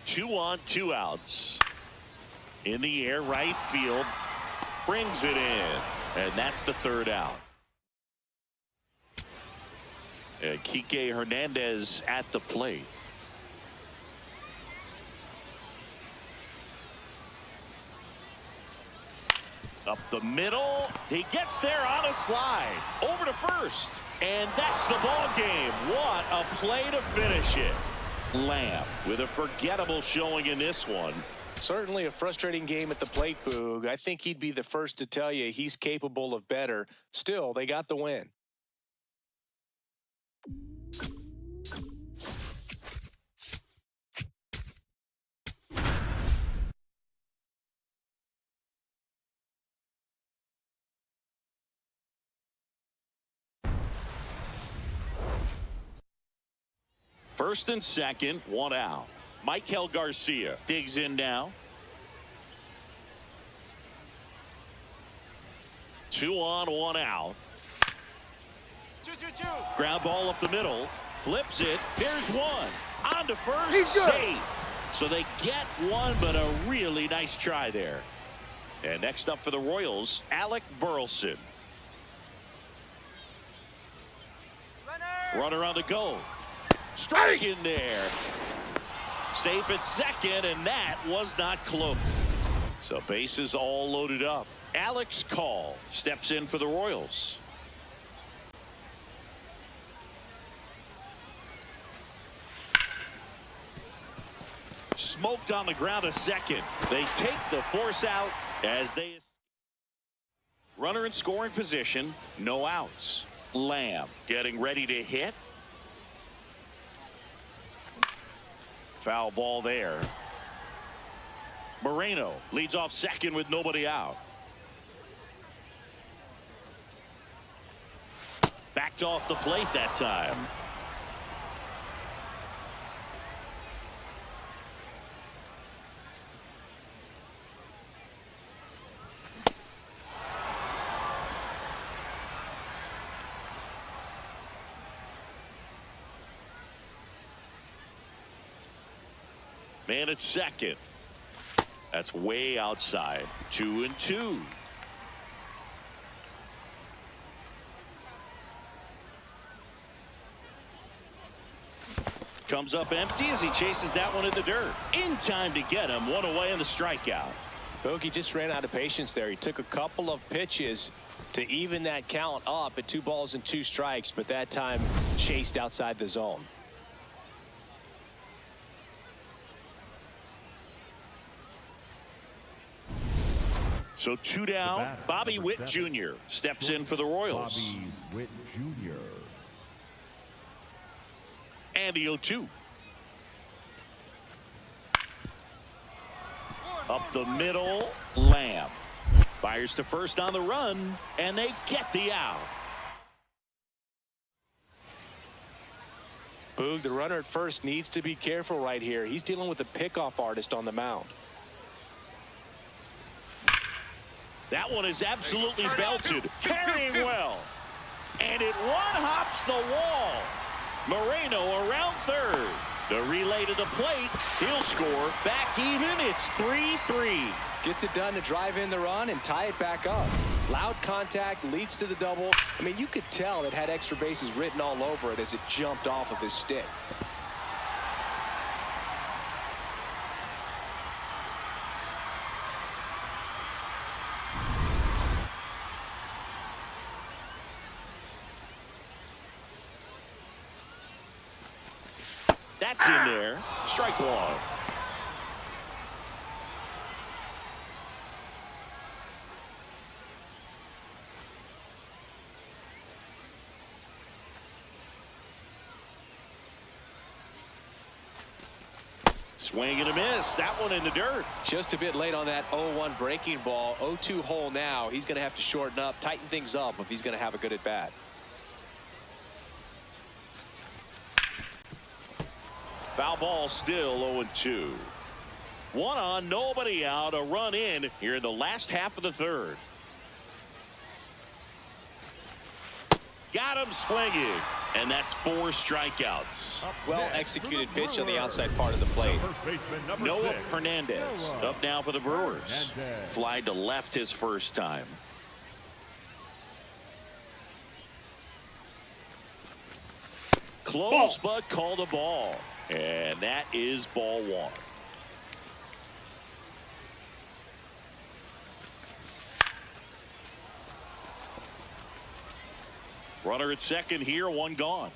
2 on, 2 outs. In the air, right field. Brings it in. And that's the 3rd out. And Kike Hernandez at the plate. Up the middle. He gets there on a slide. Over to first. And that's the ball game. What a play to finish it. Lamb with a forgettable showing in this one.
Certainly a frustrating game at the plate, Boog. I think he'd be the first to tell you he's capable of better. Still, they got the win.
First and second, 1 out. Michael Garcia digs in now. 2 on, 1 out. Ground ball up the middle. Flips it. There's 1. On to first. Safe. So they get 1, but a really nice try there. And next up for the Royals, Alec Burleson. Runner on the go. Strike in there. Safe at second, and that was not close. So bases all loaded up. Alex Call steps in for the Royals. Smoked on the ground a second. They take the force out as they Runner in scoring position, no outs. Lamb getting ready to hit. Foul ball there. Moreno leads off second with nobody out. Backed off the plate that time. Man at second. That's way outside. 2-2. Comes up empty as he chases that one in the dirt. In time to get him. One away in the strikeout.
Bogey just ran out of patience there. He took a couple of pitches to even that count up at 2 balls and 2 strikes, but that time chased outside the zone.
So 2 down. Bobby Witt Jr. steps in for the Royals.
Bobby Witt Jr.
And the 0-2. Up the middle, Lamb fires to first on the run, and they get the out.
Boog, the runner at first needs to be careful right here. He's dealing with a pickoff artist on the mound.
That one is absolutely belted. Parrying well. And it one-hops the wall. Moreno around third. The relay to the plate. He'll score. Back even. It's 3-3.
Gets it done to drive in the run and tie it back up. Loud contact leads to the double. I mean, you could tell it had extra bases written all over it as it jumped off of his stick.
That's in there. Strike one. Swing and a miss. That one in the dirt.
Just a bit late on that 0-1 breaking ball. 0-2 hole now. He's going to have to shorten up, tighten things up if he's going to have a good at bat.
Foul ball still 0-2. 1 on, nobody out. A run in here in the last half of the third. Got him swinging. And that's 4 strikeouts.
Well executed pitch on the outside part of the plate.
Noah Hernandez up now for the Brewers. Fly to left his first time. Close, but called a ball. And that is ball 1. Runner at second here, 1 gone.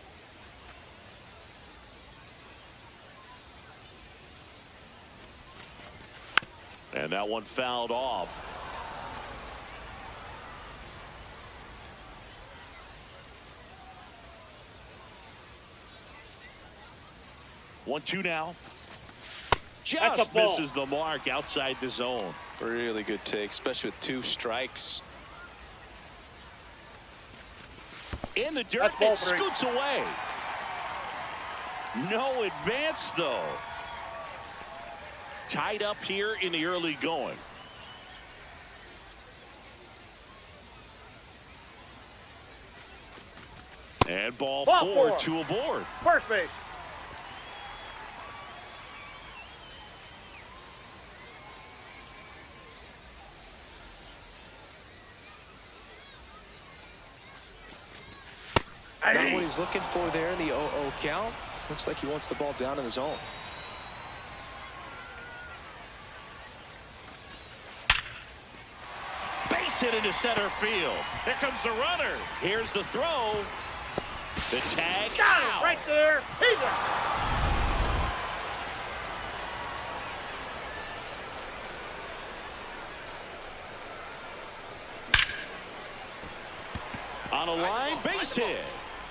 And that one fouled off. One, 2 now. Just misses the mark outside the zone.
Really good take, especially with 2 strikes.
In the dirt, it scoots away. No advance, though. Tied up here in the early going. And ball 4, 2 aboard.
First base.
Not what he's looking for there in the 0-0 count. Looks like he wants the ball down in the zone.
Base hit into center field. Here comes the runner. Here's the throw. The tag.
Got him right there. He's out.
On a line base hit.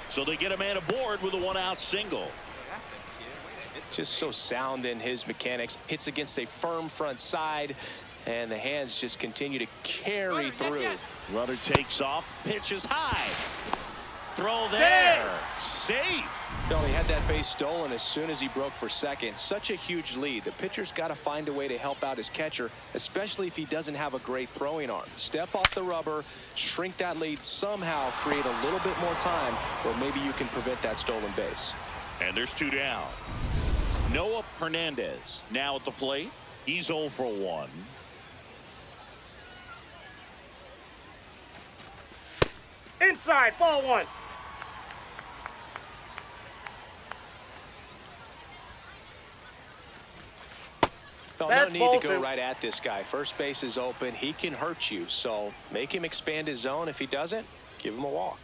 So they get a man aboard with a one-out single.
Just so sound in his mechanics. Hits against a firm front side, and the hands just continue to carry through.
Runner takes off, pitches high. Throw there. Safe.
He had that base stolen as soon as he broke for second. Such a huge lead. The pitcher's got to find a way to help out his catcher, especially if he doesn't have a great throwing arm. Step off the rubber, shrink that lead, somehow create a little bit more time where maybe you can prevent that stolen base.
And there's two down. Noah Hernandez now at the plate. He's 0 for 1.
Inside, ball one.
No
That's
need
ball
to go
two.
right at this guy. First base is open. He can hurt you. So make him expand his zone. If he doesn't, give him a walk.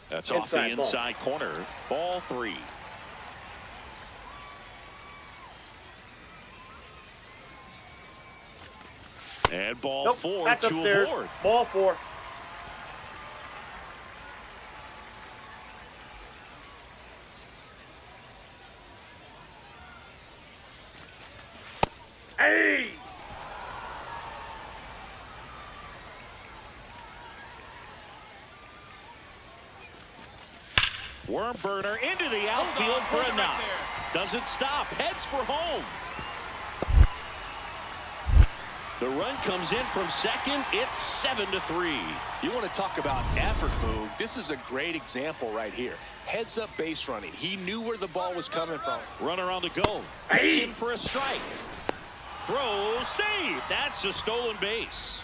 That's off the inside corner. Ball 3. And ball 4
That's
to
upstairs.
aboard.
Ball 4. Hey!
Worm burner into the outfield for a knock. Doesn't stop. Heads for home. The run comes in from second. It's 7-3.
You want to talk about effort, Boog. This is a great example right here. Heads up base running. He knew where the ball was coming from.
Runner on the go. Pitch in for a strike. Throw, save. That's a stolen base.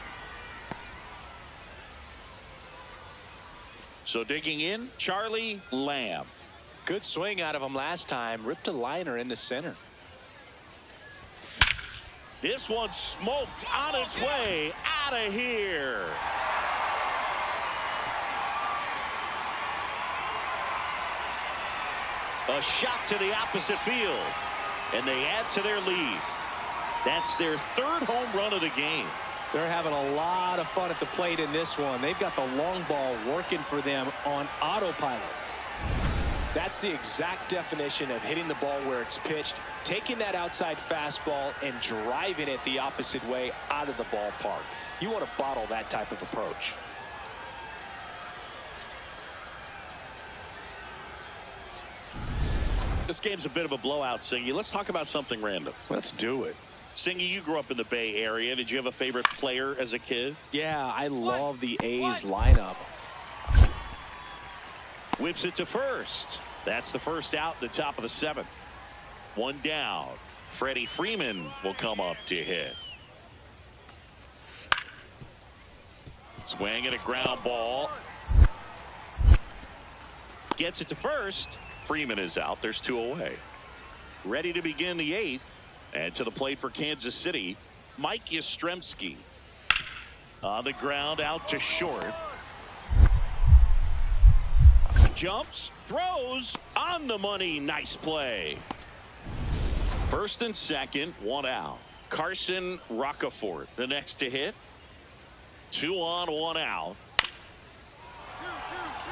So digging in, Charlie Lamb.
Good swing out of him last time. Ripped a liner into center.
This one smoked on its way out of here. A shot to the opposite field. And they add to their lead. That's their 3rd home run of the game.
They're having a lot of fun at the plate in this one. They've got the long ball working for them on autopilot. That's the exact definition of hitting the ball where it's pitched, taking that outside fastball and driving it the opposite way out of the ballpark. You want to bottle that type of approach.
This game's a bit of a blowout, Singy. Let's talk about something random.
Let's do it.
Singy, you grew up in the Bay Area. Did you have a favorite player as a kid?
Yeah, I love the A's lineup.
Whips it to first. That's the first out, the top of the 7th. 1 down. Freddie Freeman will come up to hit. Swing and a ground ball. Gets it to first. Freeman is out. There's 2 away. Ready to begin the 8th. And to the plate for Kansas City, Mike Yastrzemski. On the ground, out to short. Jumps, throws, on the money. Nice play. First and second, 1 out. Carson Rocafort, the next to hit. 2 on, 1 out.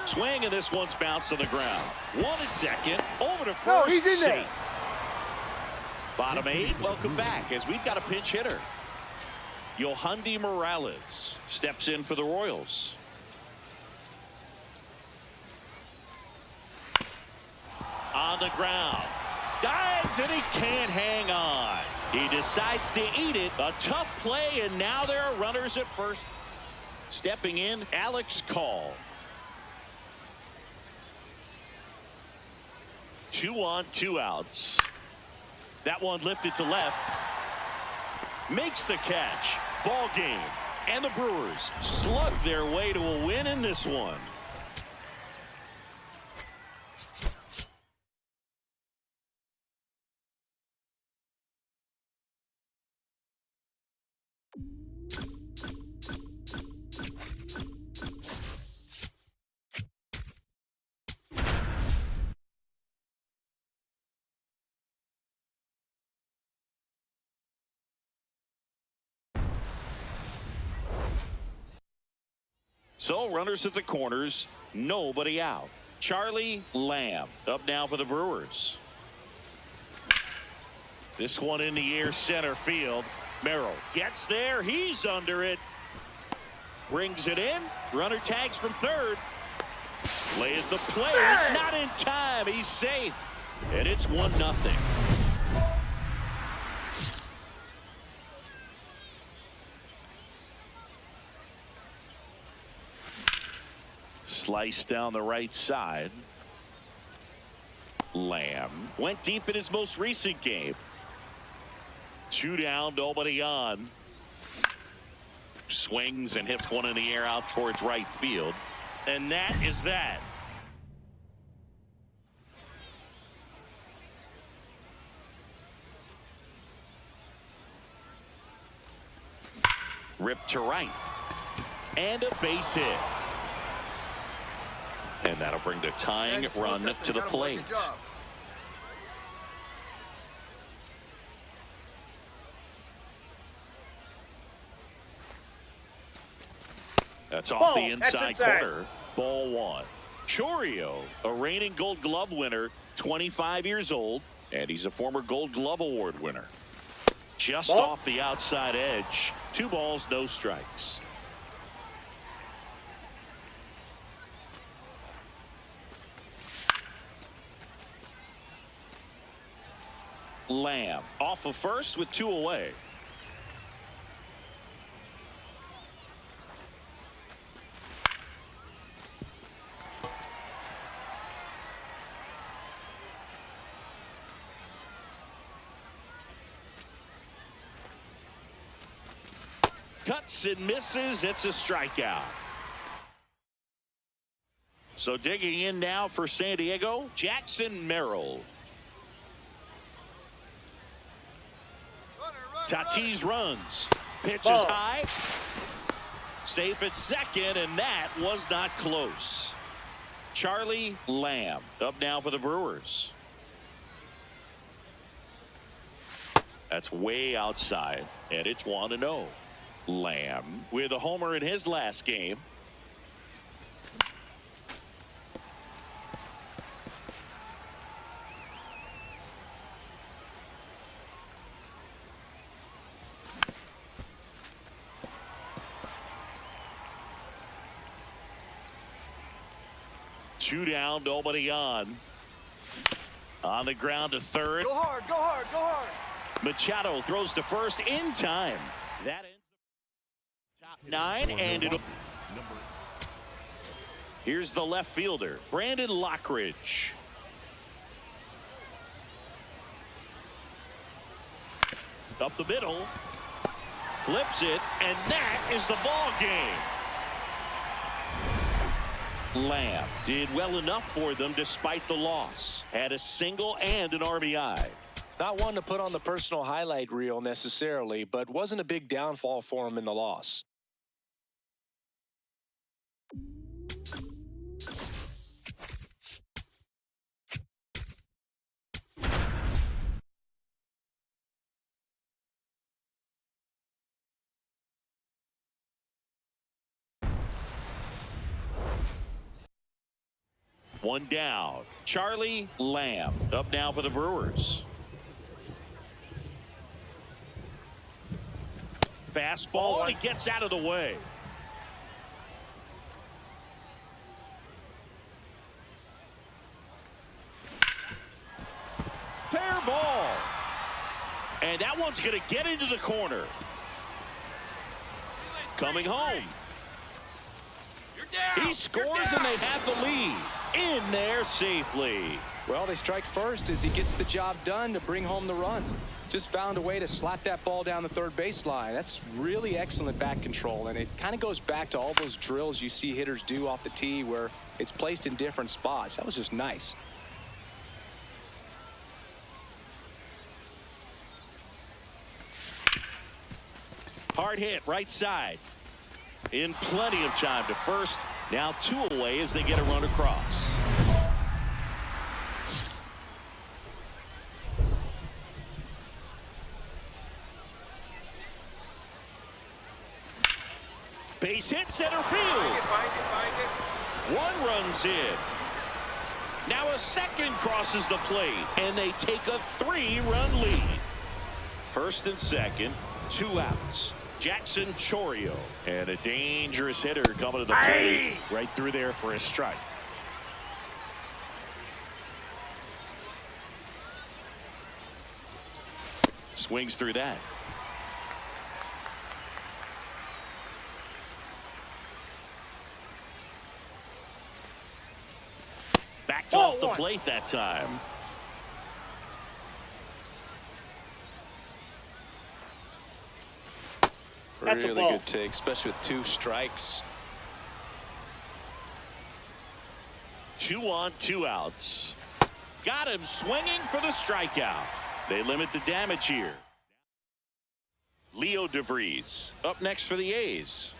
Swing, and this one's bounced on the ground. 1 at second, over to first.
he's in there.
Safe. Bottom 8, welcome back as we've got a pinch hitter. Yohandy Morales steps in for the Royals. On the ground. Dives and he can't hang on. He decides to eat it. A tough play, and now there are runners at first. Stepping in, Alex Call. 2 on, 2 outs. That one lifted to left. Makes the catch. Ball game. And the Brewers slug their way to a win in this one. So runners at the corners, nobody out. Charlie Lamb up now for the Brewers. This one in the air, center field. Merrill gets there. He's under it. Brings it in. Runner tags from third. Lays the play. Not in time. He's safe. And it's 1-0. Slice down the right side. Lamb went deep in his most recent game. 2 down, nobody on. Swings and hits one in the air out towards right field. And that is that. Ripped to right. And a base hit. And that'll bring the tying run to the plate. That's off the inside corner. Ball 1. Chourio, a reigning Gold Glove winner, 25 years old, and he's a former Gold Glove Award winner. Just off the outside edge. 2 balls, no strikes. Lamb off of first with 2 away. Cuts and misses. It's a strikeout. So digging in now for San Diego, Jackson Merrill. Tatis runs. Pitch is high. Safe at second, and that was not close. Charlie Lamb up now for the Brewers. That's way outside, and it's 1-0. Lamb with a homer in his last game. Two down, nobody on. On the ground to third.
Go hard, go hard, go hard.
Machado throws to first in time. That ends the top 9, and it'll. Here's the left fielder, Brandon Lockridge. Up the middle. Flips it, and that is the ball game. Lamb did well enough for them despite the loss. Had a single and an RBI.
Not one to put on the personal highlight reel necessarily, but wasn't a big downfall for him in the loss.
One down. Charlie Lamb up now for the Brewers. Fastball, and he gets out of the way. Fair ball. And that one's going to get into the corner. Coming home. He scores, and they have the lead. In there safely.
Well, they strike first as he gets the job done to bring home the run. Just found a way to slap that ball down the third baseline. That's really excellent bat control, and it kind of goes back to all those drills you see hitters do off the tee where it's placed in different spots. That was just nice.
Hard hit right side. In plenty of time to first. Now 2 away as they get a run across. Base hit center field. One runs in. Now a second crosses the plate, and they take a 3-run lead. First and second, 2 outs. Jackson Chourio, and a dangerous hitter coming to the plate.
Right through there for a strike.
Swings through that. Backed off the plate that time.
That's a
Really
ball.
good take, especially with 2 strikes.
2 on, 2 outs. Got him swinging for the strikeout. They limit the damage here. Leo DeVries up next for the A's.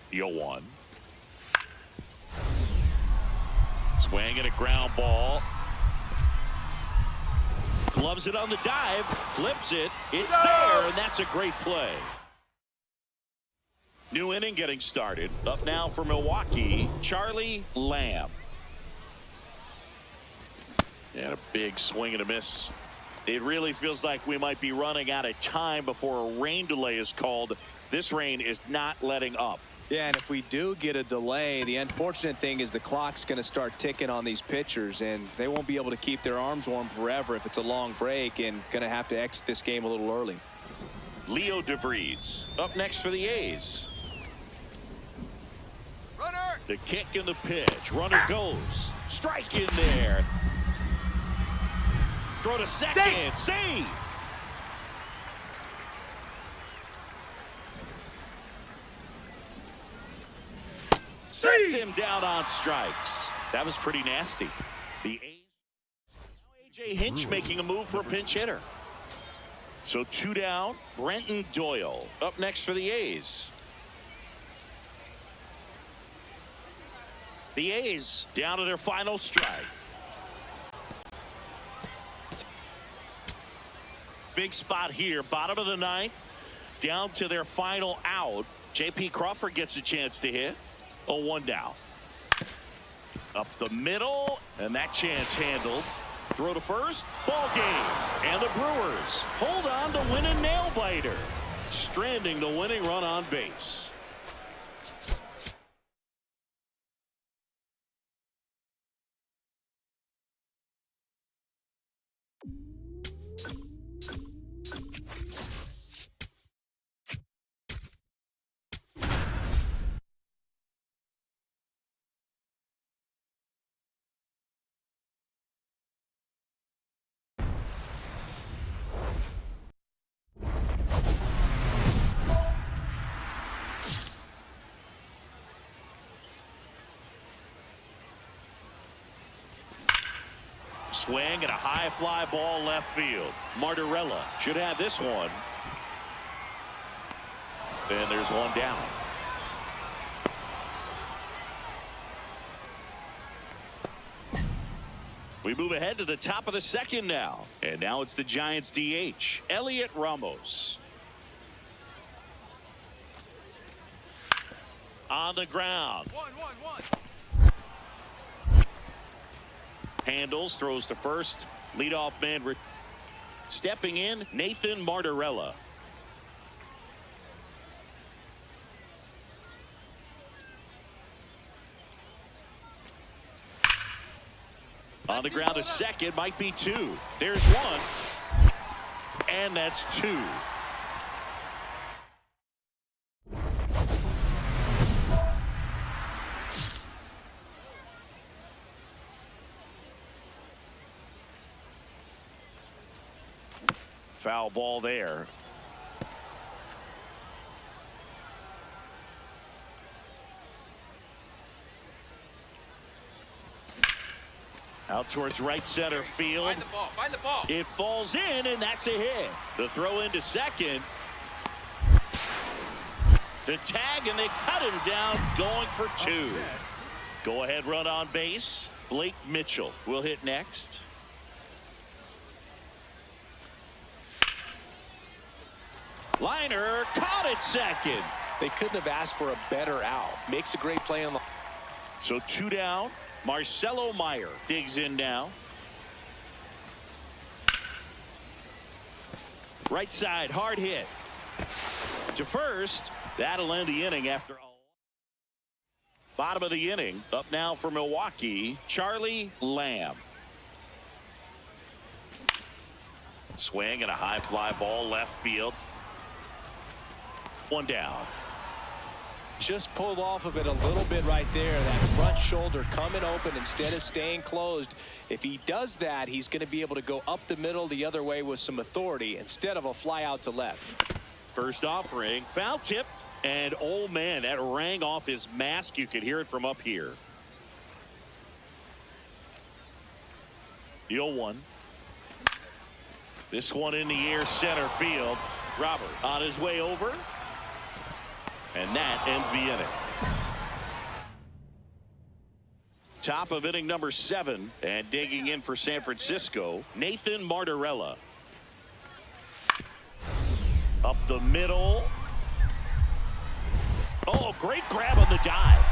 The 0-1. Swing and a ground ball. Gloves it on the dive, flips it, it's there, and that's a great play. New inning getting started. Up now for Milwaukee, Charlie Lamb. And a big swing and a miss. It really feels like we might be running out of time before a rain delay is called. This rain is not letting up.
Yeah, and if we do get a delay, the unfortunate thing is the clock's going to start ticking on these pitchers, and they won't be able to keep their arms warm forever if it's a long break, and going to have to exit this game a little early.
Leo DeVries up next for the A's.
Runner!
The kick and the pitch. Runner goes. Strike in there. Throw to second. Save. Sets him down on strikes. That was pretty nasty. The A's. Now A.J. Hinch making a move for a pinch hitter. So 2 down. Brenton Doyle up next for the A's. The A's down to their final strike. Big spot here. Bottom of the 9th. Down to their final out. J.P. Crawford gets a chance to hit. 0-1 down. Up the middle, and that chance handled. Throw to first, ball game. And the Brewers hold on to win a nail biter, stranding the winning run on base. Swing and a high fly ball left field. Martorella should have this one. And there's one down. We move ahead to the top of the 2nd now. And now it's the Giants DH, Elliot Ramos. On the ground.
One.
Handles, throws to first. Leadoff man stepping in, Nathan Martorella. On the ground to second, might be 2. There's 1. And that's 2. Foul ball there. Out towards right center field.
Find the ball.
It falls in, and that's a hit. The throw into second. The tag, and they cut him down, going for 2. Go ahead run on base. Blake Mitchell will hit next. Liner caught at second.
They couldn't have asked for a better out. Makes a great play on the...
So 2 down. Marcelo Meyer digs in now. Right side, hard hit. To first. That'll end the inning after all. Bottom of the inning. Up now for Milwaukee, Charlie Lamb. Swing and a high fly ball left field. 1 down.
Just pulled off of it a little bit right there. That front shoulder coming open instead of staying closed. If he does that, he's going to be able to go up the middle the other way with some authority instead of a fly out to left.
First offering, foul tipped, and oh man, that rang off his mask. You could hear it from up here. The 0-1. This one in the air, center field. Robert on his way over. And that ends the inning. Top of inning number 7, and digging in for San Francisco, Nathan Martorella. Up the middle. Oh, great grab on the dive.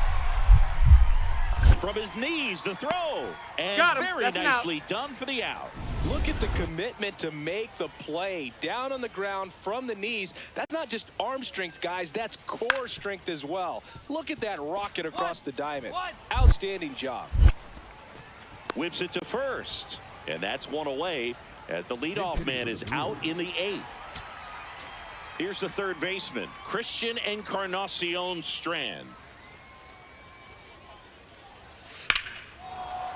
From his knees, the throw. And very nicely done for the out.
Look at the commitment to make the play down on the ground from the knees. That's not just arm strength, guys. That's core strength as well. Look at that rocket across the diamond. Outstanding job.
Whips it to first. And that's one away as the leadoff man is out in the 8th. Here's the third baseman, Christian Encarnacion Strand.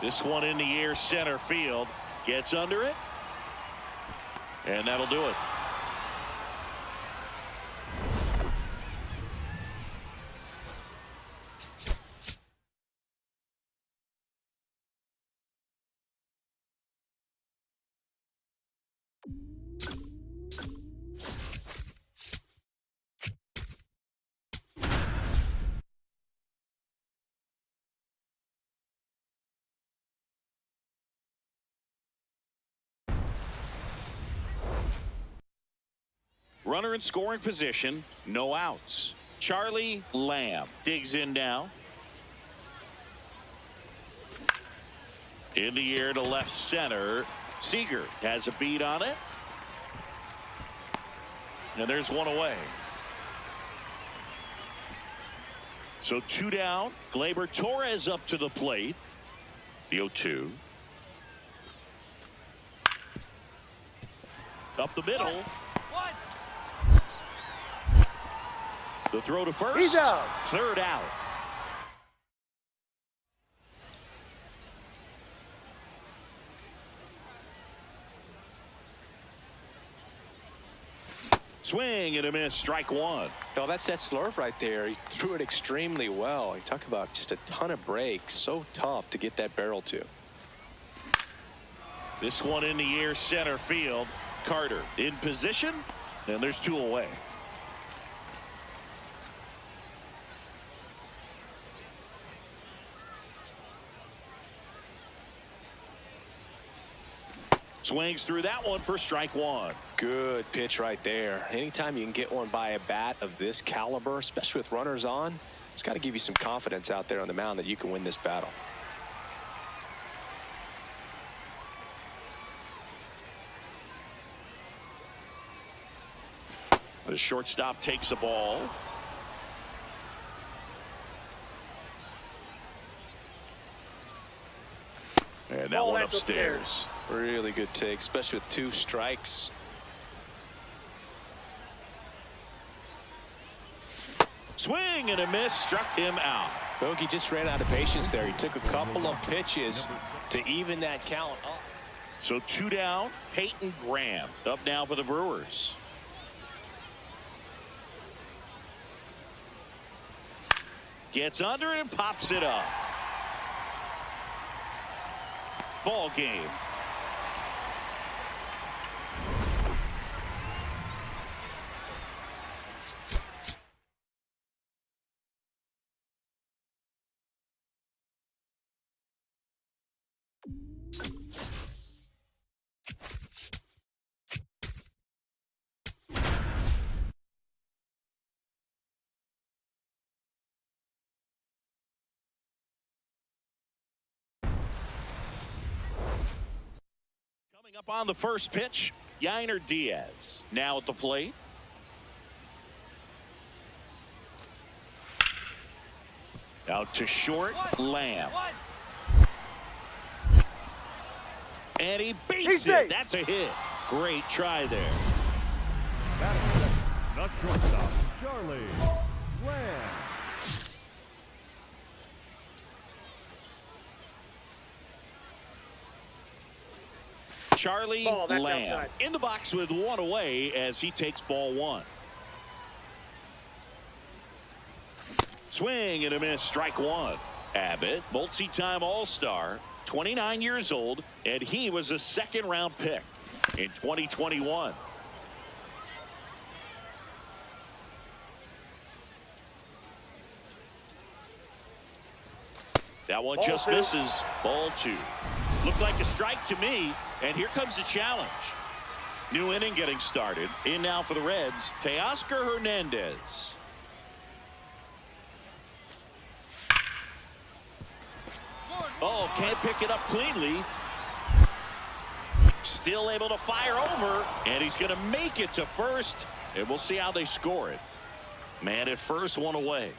This one in the air, center field. Gets under it. And that'll do it. Runner in scoring position, no outs. Charlie Lamb digs in now. In the air to left center. Seager has a beat on it. And there's one away. So 2 down. Gleyber Torres up to the plate. The 0-2. Up the middle. The throw to first.
He's out.
Third out. Swing and a miss. Strike 1.
Oh, that's that slurve right there. He threw it extremely well. You talk about just a ton of breaks. So tough to get that barrel to.
This one in the air, center field. Carter in position, and there's 2 away. Swings through that one for strike 1.
Good pitch right there. Anytime you can get one by a bat of this caliber, especially with runners on, it's got to give you some confidence out there on the mound that you can win this battle.
The shortstop takes the ball. And that one upstairs.
Really good take, especially with 2 strikes.
Swing and a miss, struck him out.
Bogey just ran out of patience there. He took a couple of pitches to even that count up.
So 2 down. Peyton Graham up now for the Brewers. Gets under it and pops it up. Ball game. Up on the first pitch, Yainer Diaz now at the plate. Out to short, Lamb. And he beats it. That's a hit. Great try there.
Not shortstop, Charlie Lamb.
Charlie Lamb in the box with one away as he takes ball one. Swing and a miss, strike one. Abbott, multi-time All-Star, 29 years old, and he was a second-round pick in 2021. That one just misses. Ball two. Looked like a strike to me, and here comes the challenge. New inning getting started. In now for the Reds, Teoscar Hernandez. Oh, can't pick it up cleanly. Still able to fire over, and he's going to make it to first, and we'll see how they score it. Man at first, one away.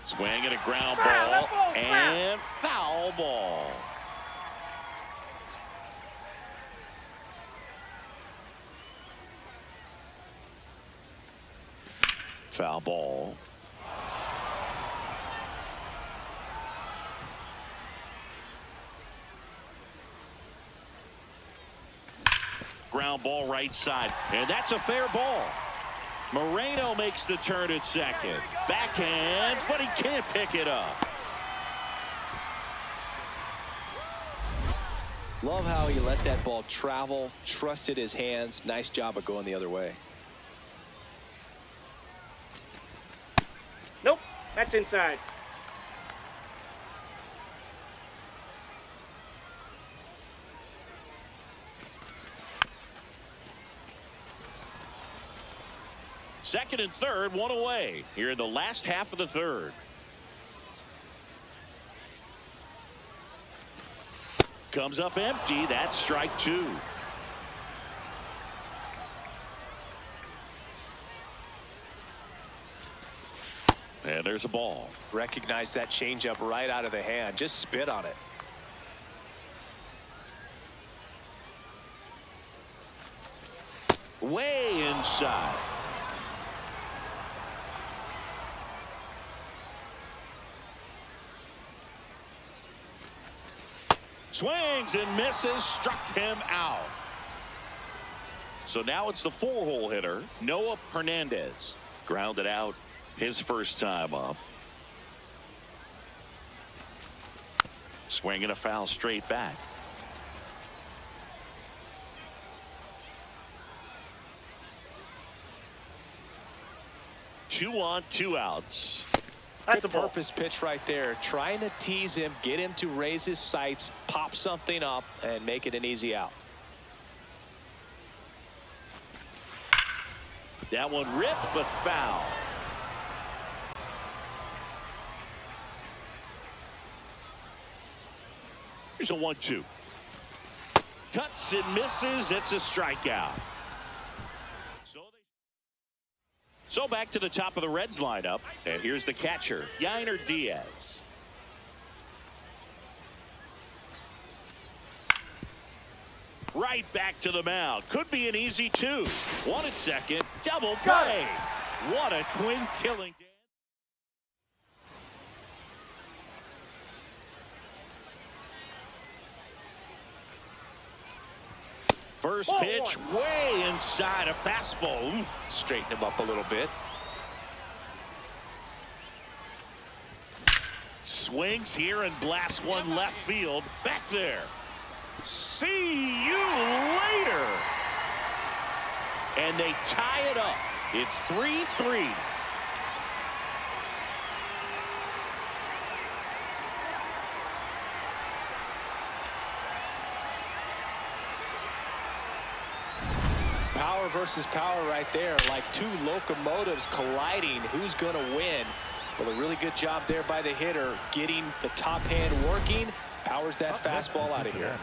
Swing and a ground ball, and foul ball. Foul ball. Ground ball right side, and that's a fair ball. Moreno makes the turn at second. Backhands, but he can't pick it up.
Love how he let that ball travel, trusted his hands. Nice job of going the other way.
Nope, that's inside.
Second and third, one away here in the last half of the third. Comes up empty. That's strike two. And there's a ball.
Recognize that changeup right out of the hand. Just spit on it.
Way inside. Swings and misses, struck him out. So now it's the four-hole hitter, Noah Hernandez. Grounded out his first time up. Swinging a foul straight back. Two on, two outs.
That's a purpose pitch right there. Trying to tease him, get him to raise his sights, pop something up, and make it an easy out.
That one ripped, but foul. Here's a 1-2. Cuts and misses. It's a strikeout. So back to the top of the Reds lineup, and here's the catcher, Yainer Diaz. Right back to the mound. Could be an easy two. One at second. Double play. What a twin killing. First pitch way inside, a fastball.
Straighten him up a little bit.
Swings here and blasts one left field. Back there. See you later. And they tie it up. It's 3-3.
Power versus power right there, like two locomotives colliding. Who's going to win? Well, a really good job there by the hitter, getting the top hand working, powers that fastball out of here.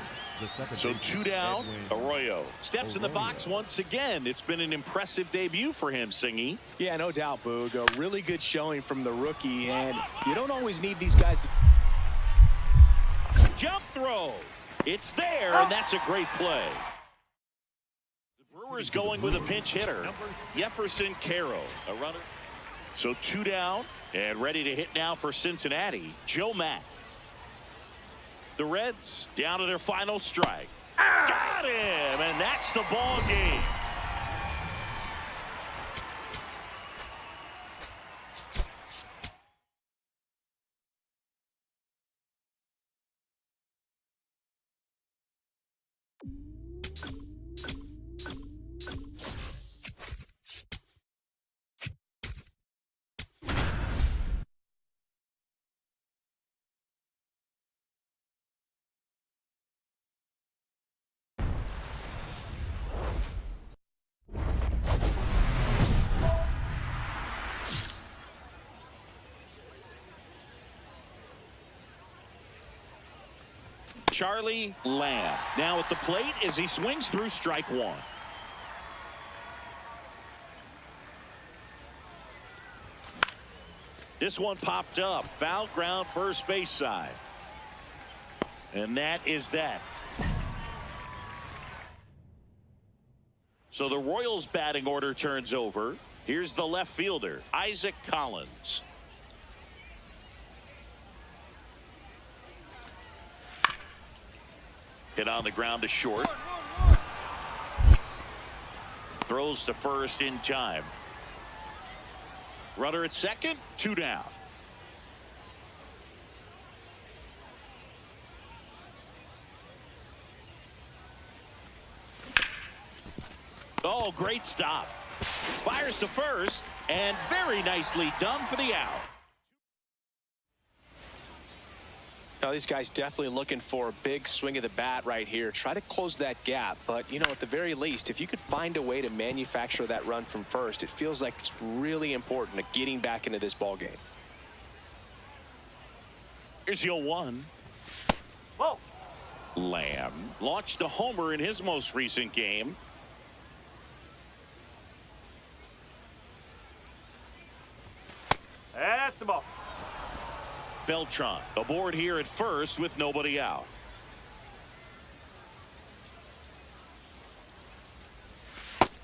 So 2 down. Arroyo steps in the box once again. It's been an impressive debut for him, Singy.
Yeah, no doubt, Boog. A really good showing from the rookie, and you don't always need these guys to...
Jump throw. It's there, and that's a great play. The Brewers going with a pinch hitter, Jefferson Caro, a runner. So 2 down, and ready to hit now for Cincinnati, Joe Mack. The Reds down to their final strike. Got him, and that's the ball game. Charlie Lamb now at the plate as he swings through strike 1. This one popped up, foul ground, first base side, and that is that. So the Royals batting order turns over. Here's the left fielder, Isaac Collins. Hit on the ground to short. Throws to first in time. Runner at second, 2 down. Oh, great stop. Fires to first, and very nicely done for the out.
Now, these guys definitely looking for a big swing of the bat right here. Try to close that gap. But, you know, at the very least, if you could find a way to manufacture that run from first, it feels like it's really important to getting back into this ball game.
Here's your 1.
Whoa.
Lamb launched a homer in his most recent game.
That's the ball.
Beltran aboard here at first with nobody out.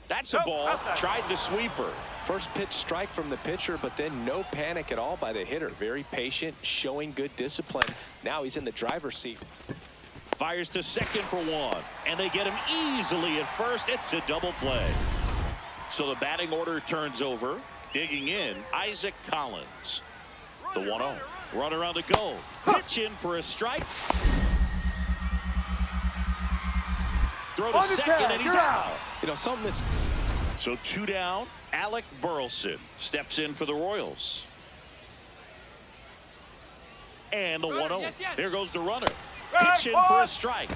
That's a ball. Tried the sweeper.
First pitch strike from the pitcher, but then no panic at all by the hitter. Very patient, showing good discipline. Now he's in the driver's seat.
Fires to second for 1, and they get him easily at first. It's a double play. So the batting order turns over. Digging in, Isaac Collins. The 1-0. Runner on the go. Pitch in for a strike. Throw to second, and he's out.
You know, something that's...
So 2 down. Alec Burleson steps in for the Royals. And the 1-0.
Yes, yes.
There goes the runner. Pitch in for a strike.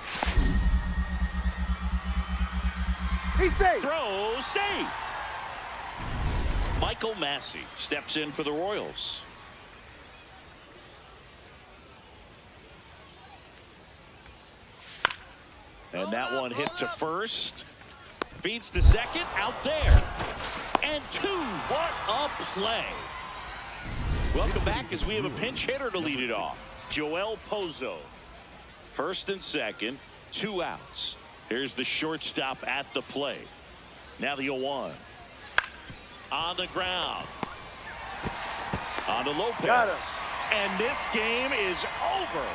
He's safe.
Throw safe. Michael Massey steps in for the Royals. And that one hit to first. Feeds to second. Out there. And 2. What a play. Welcome back as we have a pinch hitter to lead it off. Joel Pozo. First and second. 2 outs. Here's the shortstop at the plate. Now the 0-1. On the ground. On to Lopez.
Got him.
And this game is over.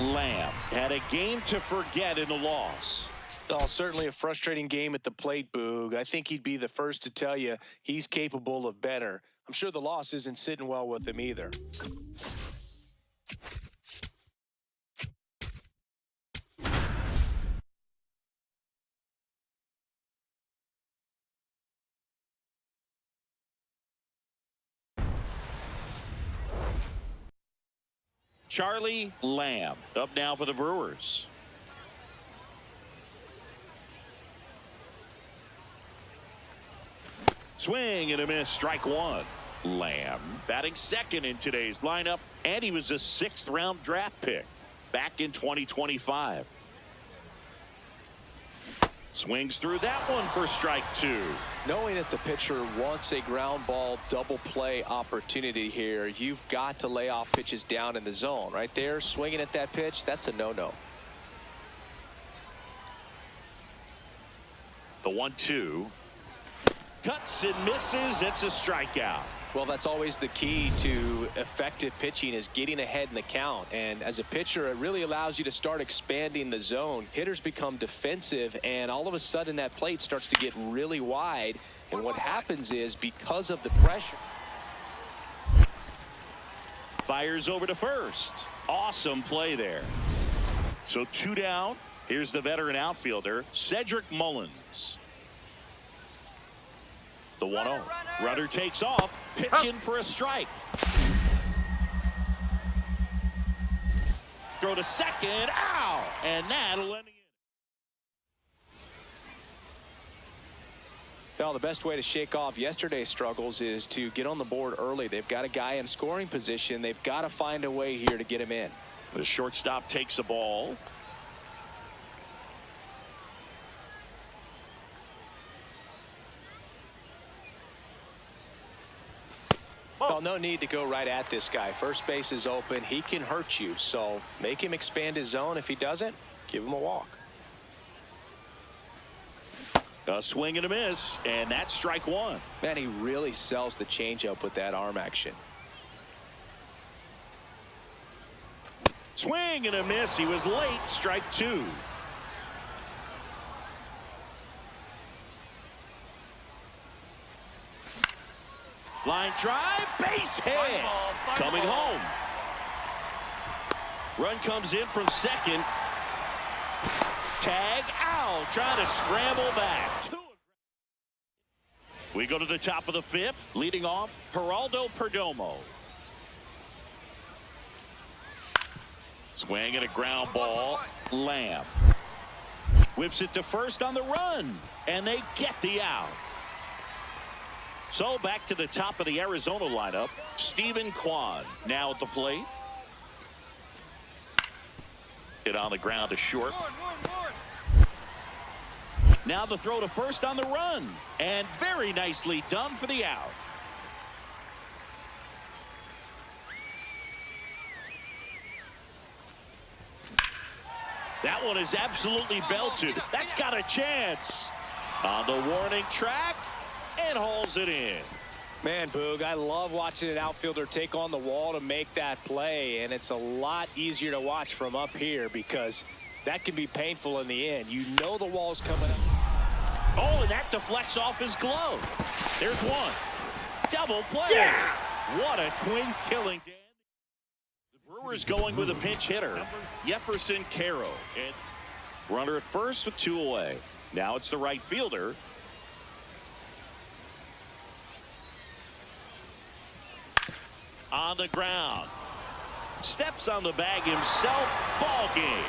Lamb had a game to forget in the loss.
Oh, certainly a frustrating game at the plate, Boog. I think he'd be the first to tell you he's capable of better. I'm sure the loss isn't sitting well with him either.
Charlie Lamb up now for the Brewers. Swing and a miss, strike 1. Lamb batting second in today's lineup, and he was a 6th-round draft pick back in 2025. Swings through that one for strike 2.
Knowing that the pitcher wants a ground ball double play opportunity here, you've got to lay off pitches down in the zone. Right there, swinging at that pitch, that's a no-no.
The 1-2. Cuts and misses. It's a strikeout.
Well, that's always the key to effective pitching, is getting ahead in the count. And as a pitcher, it really allows you to start expanding the zone. Hitters become defensive, and all of a sudden that plate starts to get really wide. And what happens is, because of the pressure,
Fires over to first. Awesome play there. So 2 down. Here's the veteran outfielder, Cedric Mullins. The 1-0. Runner takes off. Pitch in for a strike. Throw to second. Ow! And that'll end it.
well, the best way to shake off yesterday's struggles is to get on the board early. They've got a guy in scoring position. They've got to find a way here to get him in.
The shortstop takes the ball.
Well, no need to go right at this guy. First base is open. He can hurt you, so make him expand his zone. If he doesn't, give him a walk.
A swing and a miss, and that's strike 1.
Man, he really sells the changeup with that arm action.
Swing and a miss. He was late. Strike 2. Line drive, base hit. Coming home. Run comes in from second. Tag out. Trying to scramble back. We go to the top of the 5th. Leading off, Geraldo Perdomo. Swing and a ground ball. Lamb whips it to first on the run, and they get the out. So back to the top of the Arizona lineup. Stephen Kwan now at the plate. Hit on the ground to short. Now the throw to first on the run, and very nicely done for the out. That one is absolutely belted. That's got a chance. On the warning track, and hauls it in.
Man, Boog, I love watching an outfielder take on the wall to make that play, and it's a lot easier to watch from up here because that can be painful in the end. You know the wall's coming up.
Oh, and that deflects off his glove. There's one. Double play. Yeah! What a twin killing, Dan. The Brewers going with a pinch hitter, Jefferson Caro. And runner at first with 2 away. Now it's the right fielder. On the ground. Steps on the bag himself. Ball game.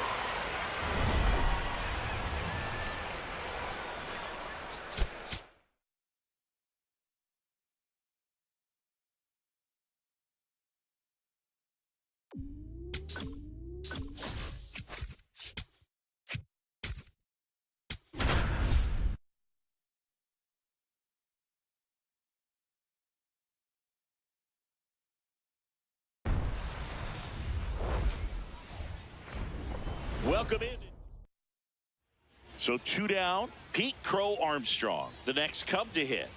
Welcome in. So 2 down. Pete Crow Armstrong, the next Cub to hit.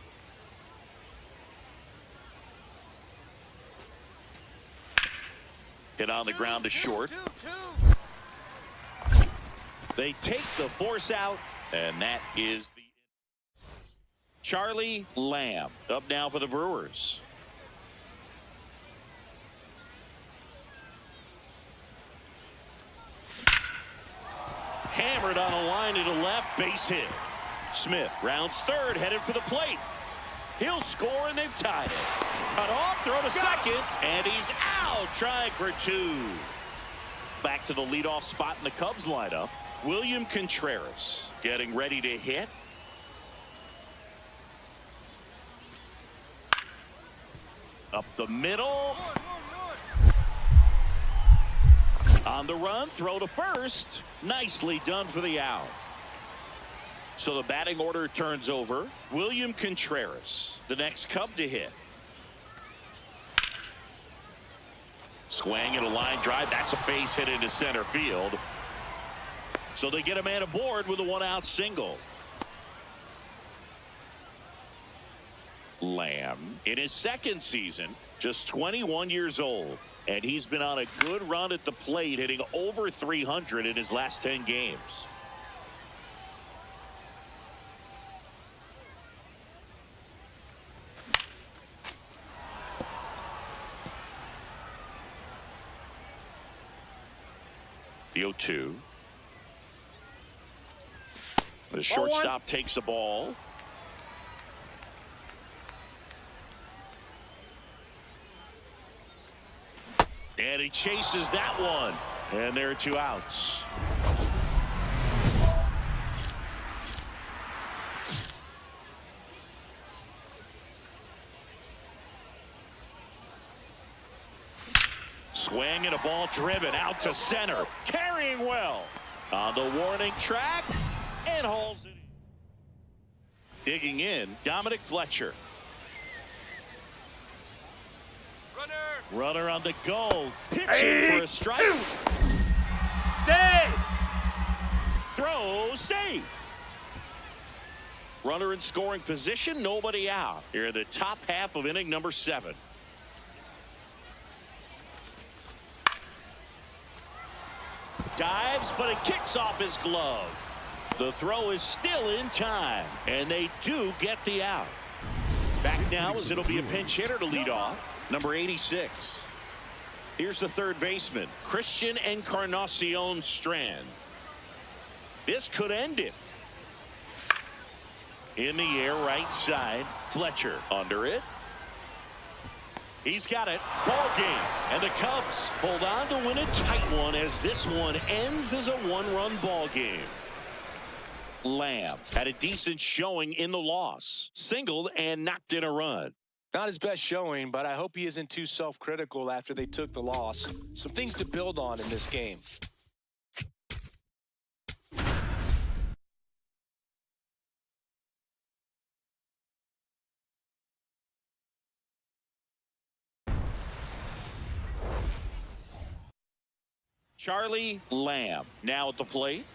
Hit on the ground to short. They take the force out, and that is the Charlie Lamb up now for the Brewers. Hammered on a line to the left, base hit. Smith rounds third, headed for the plate. He'll score, and they've tied it. Cut off, throw to second, and he's out, trying for 2. Back to the leadoff spot in the Cubs lineup. William Contreras getting ready to hit. Up the middle. On the run, throw to first. Nicely done for the out. So the batting order turns over. William Contreras, the next Cub to hit. Swing and a line drive. That's a base hit into center field. So they get a man aboard with a one-out single. Lamb in his second season, just 21 years old. And he's been on a good run at the plate, hitting over 300 in his last 10 games. The 0-2. The shortstop takes the ball. And he chases that one. And there are two outs. Swing and a ball driven out to center. Carrying well. On the warning track. And holds it in. Digging in, Dominic Fletcher. Runner on the go. Pitching for a strike.
Stay.
Throw safe. Runner in scoring position. Nobody out. Here in the top half of inning number 7. Dives, but it kicks off his glove. The throw is still in time. And they do get the out. Back now as it'll be a pinch hitter to lead off. Number 86. Here's the third baseman, Christian Encarnacion Strand. This could end it. In the air, right side. Fletcher under it. He's got it. Ball game. And the Cubs hold on to win a tight one as this one ends as a one-run ball game. Lamb had a decent showing in the loss. Singled and knocked in a run.
Not his best showing, but I hope he isn't too self-critical after they took the loss. Some things to build on in this game.
Charlie Lamb now at the plate.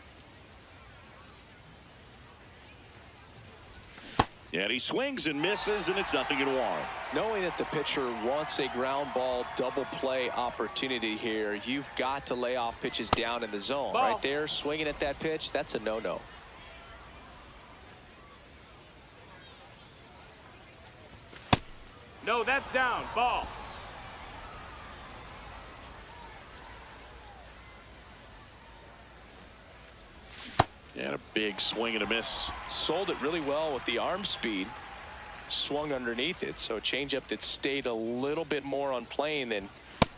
And he swings and misses, and it's 0-1.
Knowing that the pitcher wants a ground ball double play opportunity here, you've got to lay off pitches down in the zone.
Ball.
Right there, swinging at that pitch, that's a no-no.
No, that's down. Ball.
And a big swing and a miss.
Sold it really well with the arm speed. Swung underneath it. So a changeup that stayed a little bit more on plane than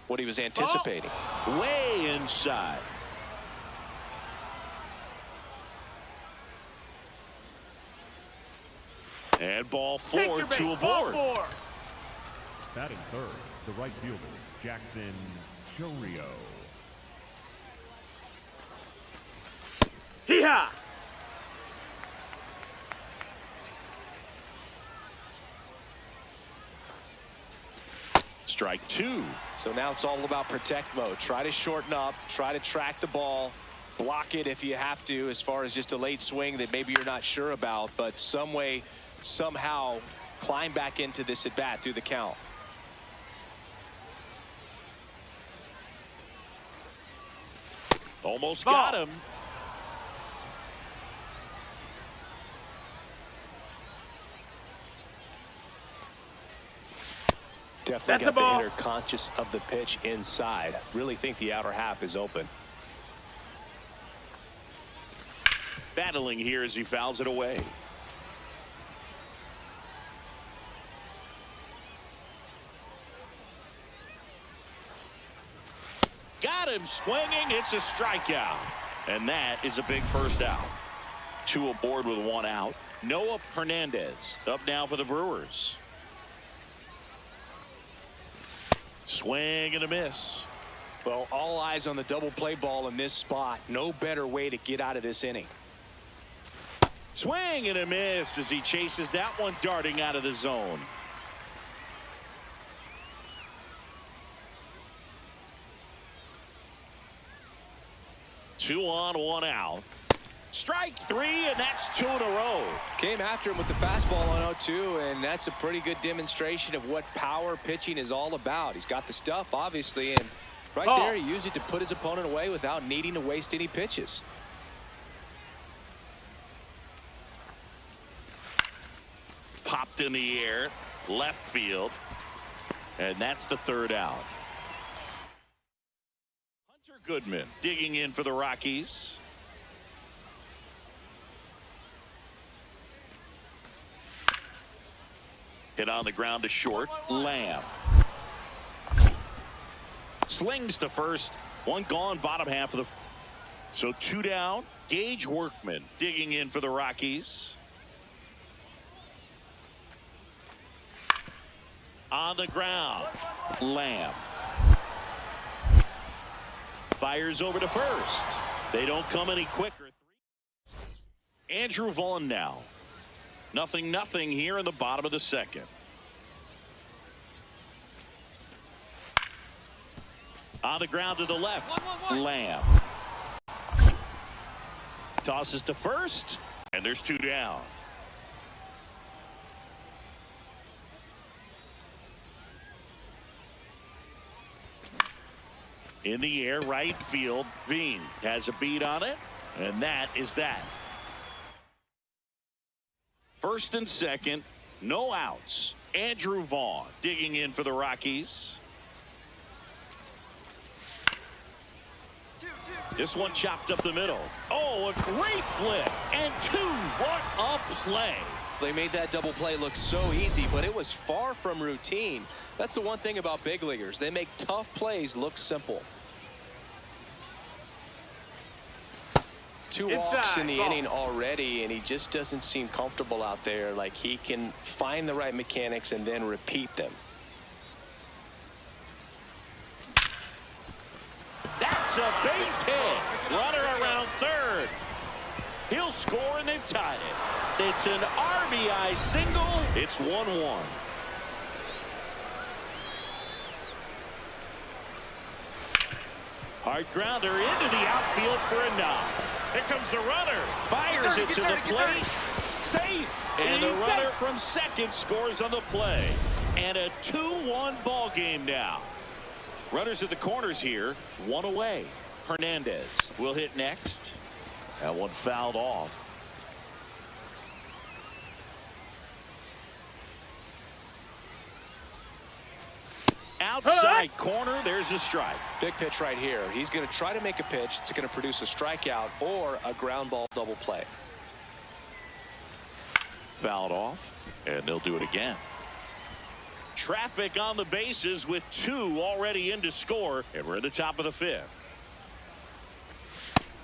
what he was anticipating.
Way inside. And ball 4, 2 aboard.
Batting third, the right fielder, Jackson Chourio.
Hee-haw.
Strike 2.
So now it's all about protect mode. Try to shorten up, try to track the ball, block it if you have to, as far as just a late swing that maybe you're not sure about, but some way, somehow climb back into this at bat through the count.
Almost
Ball.
got him.
Definitely
That's
got
a ball.
the hitter conscious of the pitch inside. Really think the outer half is open.
Battling here as he fouls it away. Got him swinging. It's a strikeout. And that is a big first out. 2 aboard with 1 out. Noah Hernandez up now for the Brewers. Swing and a miss.
Well, all eyes on the double play ball in this spot. No better way to get out of this inning.
Swing and a miss as he chases that one darting out of the zone. Two on, one out. Strike three, and that's two in a row.
Came after him with the fastball on 0-2, and that's a pretty good demonstration of what power pitching is all about. He's got the stuff, obviously, and right there he used it to put his opponent away without needing to waste any pitches.
Popped in the air, left field, and that's the third out. Hunter Goodman digging in for the Rockies. Hit on the ground to short. Lamb slings to first. One gone, bottom half of the. So two down. Gage Workman digging in for the Rockies. On the ground. Lamb fires over to first. They don't come any quicker. Andrew Vaughn now. 0-0 here in the bottom of the second. On the ground to the left. Lamb tosses to first, and there's two down. In the air, right field. Veen has a beat on it, and that is that. First and second, no outs. Andrew Vaughn digging in for the Rockies. This one chopped up the middle. Oh, a great flip. And two. What a play.
They made that double play look so easy, but it was far from routine. That's the one thing about big leaguers. They make tough plays look simple. Two walks in the inning already, and he just doesn't seem comfortable out there. Like he can find the right mechanics and then repeat them.
That's a base hit. Runner around third. He'll score, and they've tied it. It's an RBI single. It's 1-1. Hard grounder into the outfield for a knock. Here comes the runner. Fires it to the plate. Safe. And the runner from second scores on the play. And a 2-1 ball game now. Runners at the corners here. One away. Hernandez will hit next. That one fouled off. Outside corner, there's a strike.
Big pitch right here. He's going to try to make a pitch that's going to produce a strikeout or a ground ball double play.
Fouled off, and they'll do it again. Traffic on the bases with two already in to score, and we're at the top of the fifth.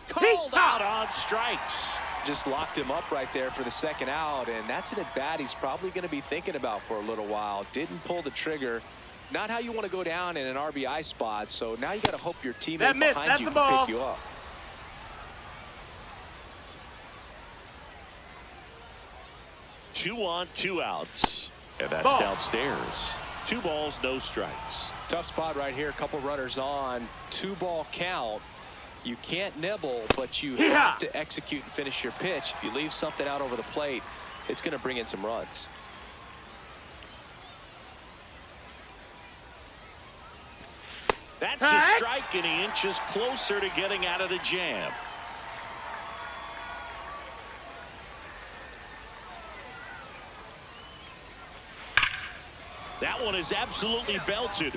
Called out on strikes.
Just locked him up right there for the second out, and that's an at-bat he's probably going to be thinking about for a little while. Didn't pull the trigger. Not how you want to go down in an RBI spot, so now you got to hope your teammate behind you can pick you up.
Two on, two outs, and that's downstairs. 2 balls, no strikes.
Tough spot right here. A couple runners on. 2-ball count. You can't nibble, but you have to execute and finish your pitch. If you leave something out over the plate, it's going to bring in some runs.
That's a strike, and he inches closer to getting out of the jam. That one is absolutely belted.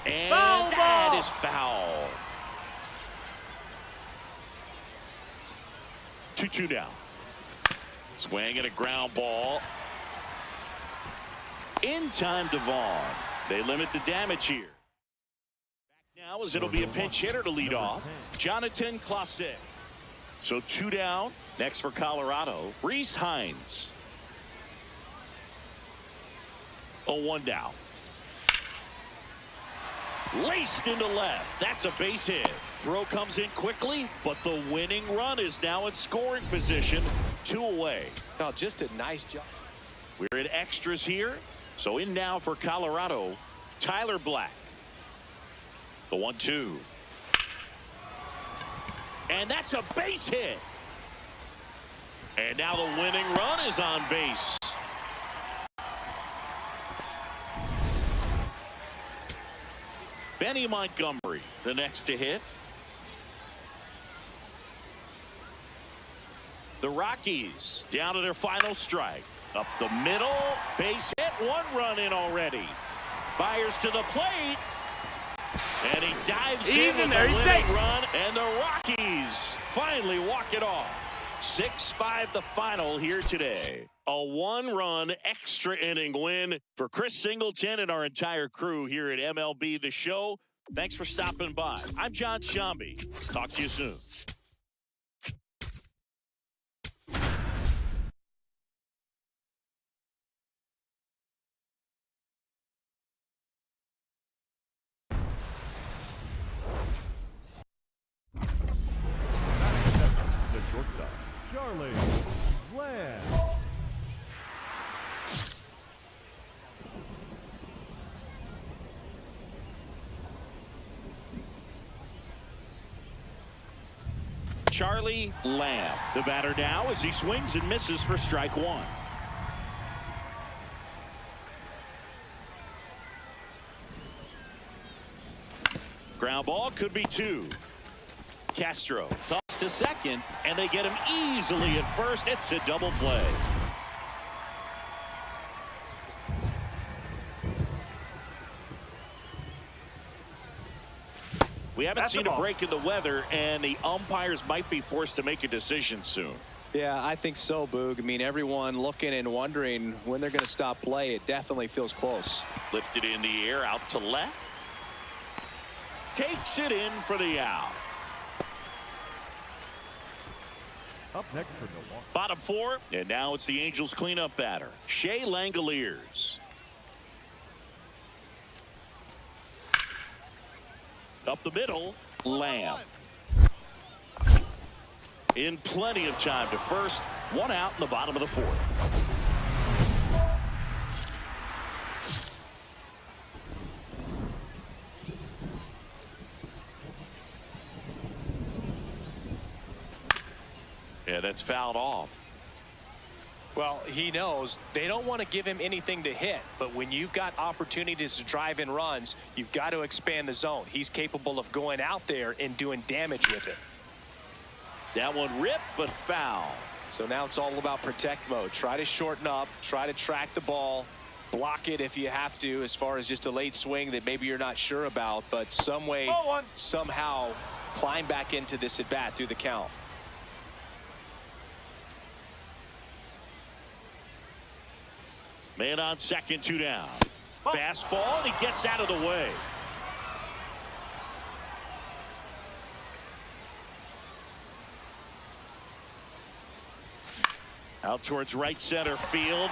And that is foul. 2-2 now. Swing and a ground ball. In time to Vaughn. They limit the damage here. Now as it'll be a pinch hitter to lead off, Jonathan Clase. So 2 down. Next for Colorado, Reese Hines. 0-1 down. Laced into left. That's a base hit. Throw comes in quickly, but the winning run is now in scoring position. 2 away.
Now, just a nice job.
We're in extras here. So in now for Colorado, Tyler Black. The 1-2. And that's a base hit. And now the winning run is on base. Benny Montgomery, the next to hit. The Rockies down to their final strike. Up the middle, base hit, 1 run in already. Byers to the plate. And he dives in with the winning run. And the Rockies finally walk it off. 6-5 the final here today. A 1-run extra inning win for Chris Singleton and our entire crew here at MLB The Show. Thanks for stopping by. I'm John Shambi. Talk to you soon.
The shortstop, Charlie Lamb.
Charlie Lamb, the batter now as he swings and misses for strike 1. Ground ball could be 2. Castro toss to second, and they get him easily at first. It's a double play. We haven't seen a break in the weather, and the umpires might be forced to make a decision soon.
Yeah, I think so, Boog. I mean, everyone looking and wondering when they're going to stop play. It definitely feels close.
Lifted in the air, out to left. Takes it in for the out.
Up next for Milwaukee.
Bottom 4, and now it's the Angels cleanup batter, Shea Langoliers. Up the middle, Lamb. In plenty of time to first. 1 out in the bottom of the 4th. Yeah, that's fouled off.
Well, he knows they don't want to give him anything to hit, but when you've got opportunities to drive in runs, you've got to expand the zone. He's capable of going out there and doing damage with it.
That one ripped, but foul.
So now it's all about protect mode. Try to shorten up, try to track the ball, block it if you have to, as far as just a late swing that maybe you're not sure about, but some way, somehow climb back into this at bat through the count.
Man on second, 2 down. Fastball, and he gets out of the way. Out towards right center field.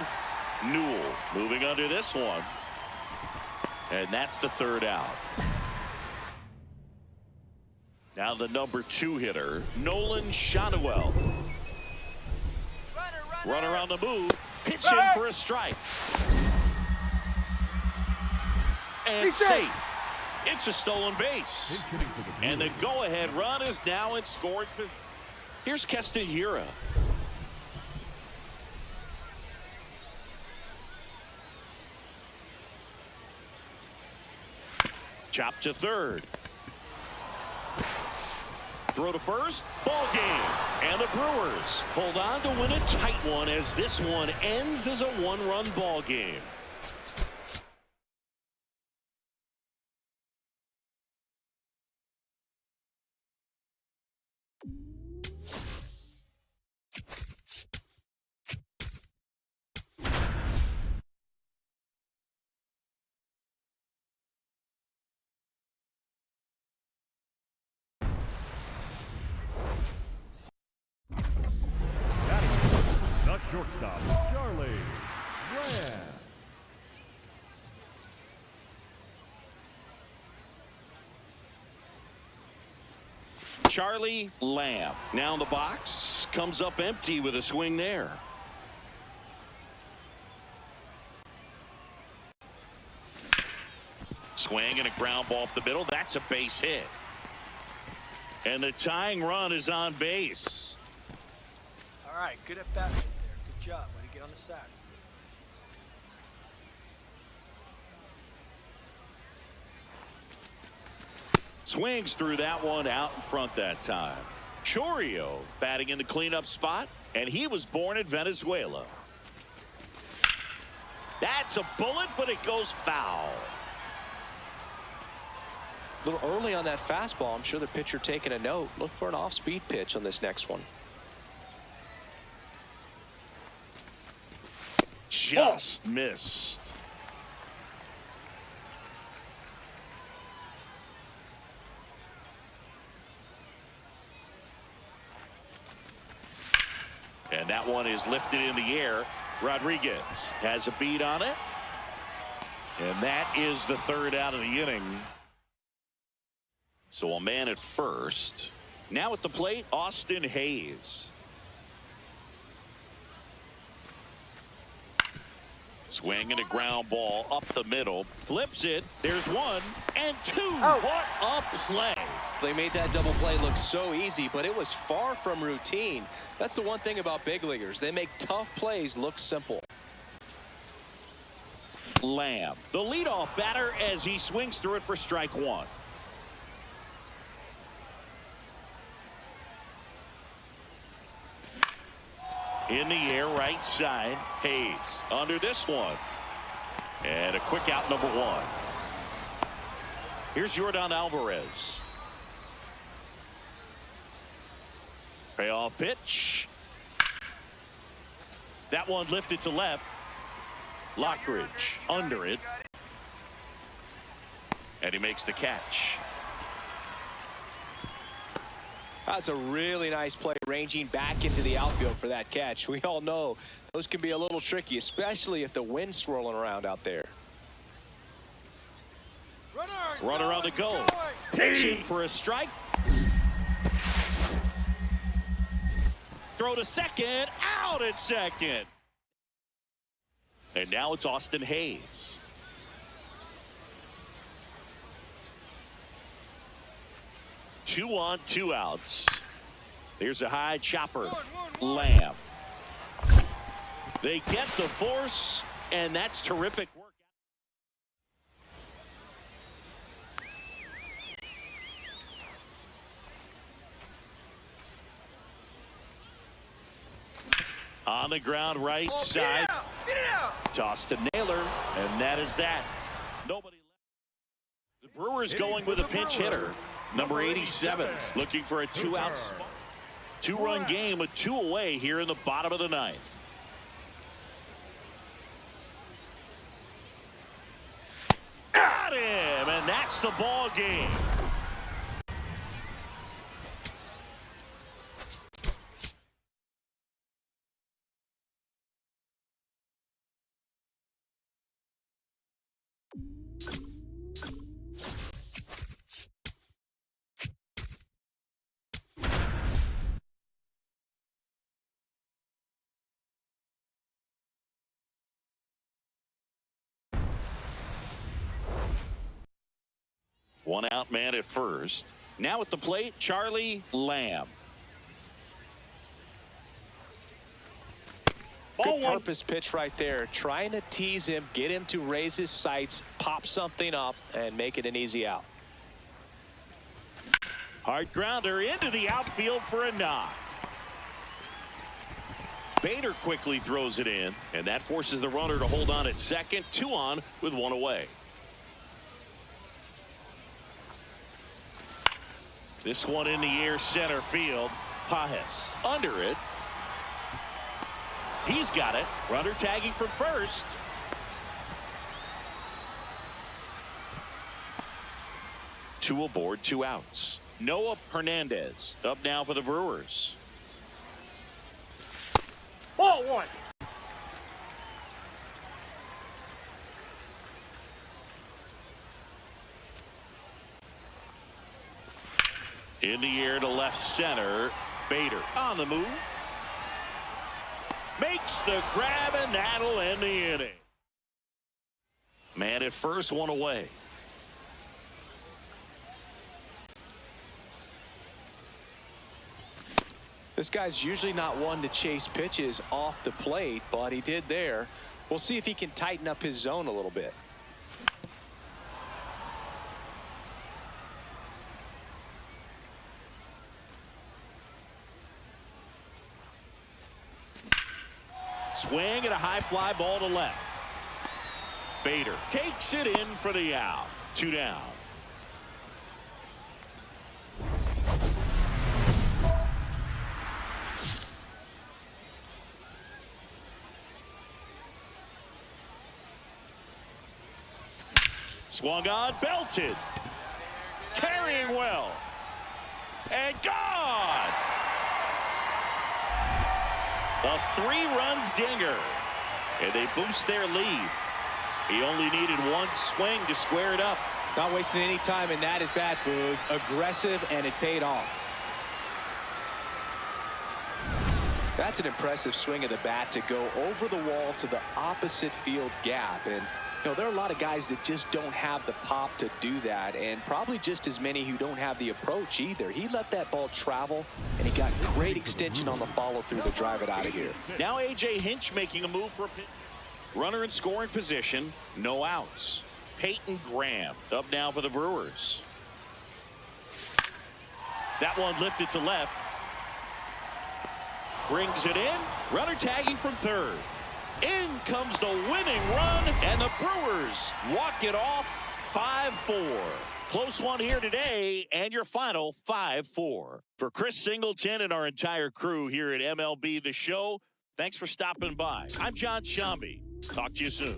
Newell moving under this one. And that's the 3rd out. Now the number 2 hitter, Nolan Shotwell. Runner on the move. Pitch in for a strike. And safe. It's a stolen base. And the go-ahead run is now in scoring position. Here's Keston Hiura. Chop to third. Throw to first. Ball game. And the Brewers hold on to win a tight one as this one ends as a 1-run ball game.
Shortstop, Charlie Lamb.
Charlie Lamb. Now in the box, comes up empty with a swing there. Swing and a ground ball up the middle. That's a base hit. And the tying run is on base.
All right, good at bat right there. Good job. Way to get on the sack.
Swings through that one out in front that time. Chorio batting in the cleanup spot, and he was born in Venezuela. That's a bullet, but it goes foul.
A little early on that fastball. I'm sure the pitcher taking a note. Look for an off-speed pitch on this next one.
Just missed. And that one is lifted in the air. Rodriguez has a beat on it. And that is the third out of the inning. So a man at first. Now at the plate, Austin Hayes. Swing and a ground ball up the middle. Flips it. There's one and two.
Oh.
What a play.
They made that double play look so easy, but it was far from routine. That's the one thing about big leaguers. They make tough plays look simple.
Lamb, the leadoff batter, as he swings through it for strike one. In the air, right side. Hayes under this one. And a quick out, number one. Here's Yordan Alvarez. Payoff pitch. That one lifted to left. Lockridge under it. And he makes the catch.
That's a really nice play, ranging back into the outfield for that catch. We all know those can be a little tricky, especially if the wind's swirling around out there.
Runner on the go. Pitching for a strike. Throw to second. Out at second. And now it's Austin Hayes. Two on, two outs. There's a high chopper. Lamb. They get the force, and that's terrific work. On the ground, right side.
Get it out.
Toss to Naylor, and that is that. Nobody left. The Brewers going with a pinch hitter. Number 87, looking for a two-out spot. Two-run game with two away here in the bottom of the ninth. Got him, and that's the ball game. One out man at first. Now at the plate, Charlie Lamb.
Good purpose pitch right there. Trying to tease him, get him to raise his sights, pop something up, and make it an easy out.
Hard grounder into the outfield for a knock. Bader quickly throws it in, and that forces the runner to hold on at second. Two on with one away. This one in the air, center field. Pajes under it. He's got it. Runner tagging from first. Two aboard, two outs. Noah Hernandez up now for the Brewers.
Ball one.
In the air to left center. Bader on the move. Makes the grab, and that'll end the inning. Man at first, one away.
This guy's usually not one to chase pitches off the plate, but he did there. We'll see if he can tighten up his zone a little bit.
Swing and a high fly ball to left. Bader takes it in for the out. 2 down. Swung on, belted. Carrying well. And gone. A 3-run dinger. And they boost their lead. He only needed one swing to square it up.
Not wasting any time in that at bat, Boog. Aggressive, and it paid off. That's an impressive swing of the bat to go over the wall to the opposite field gap. And you know, there are a lot of guys that just don't have the pop to do that, and probably just as many who don't have the approach either. He let that ball travel, and he got great extension on the follow-through to drive it out of here.
Now A.J. Hinch making a move for a pitch. Runner in scoring position, no outs. Peyton Graham up now for the Brewers. That one lifted to left. Brings it in. Runner tagging from third. In comes the winning run, and the Brewers walk it off 5-4. Close one here today, and your final 5-4. For Chris Singleton and our entire crew here at MLB The Show, thanks for stopping by. I'm John Shambi. Talk to you soon.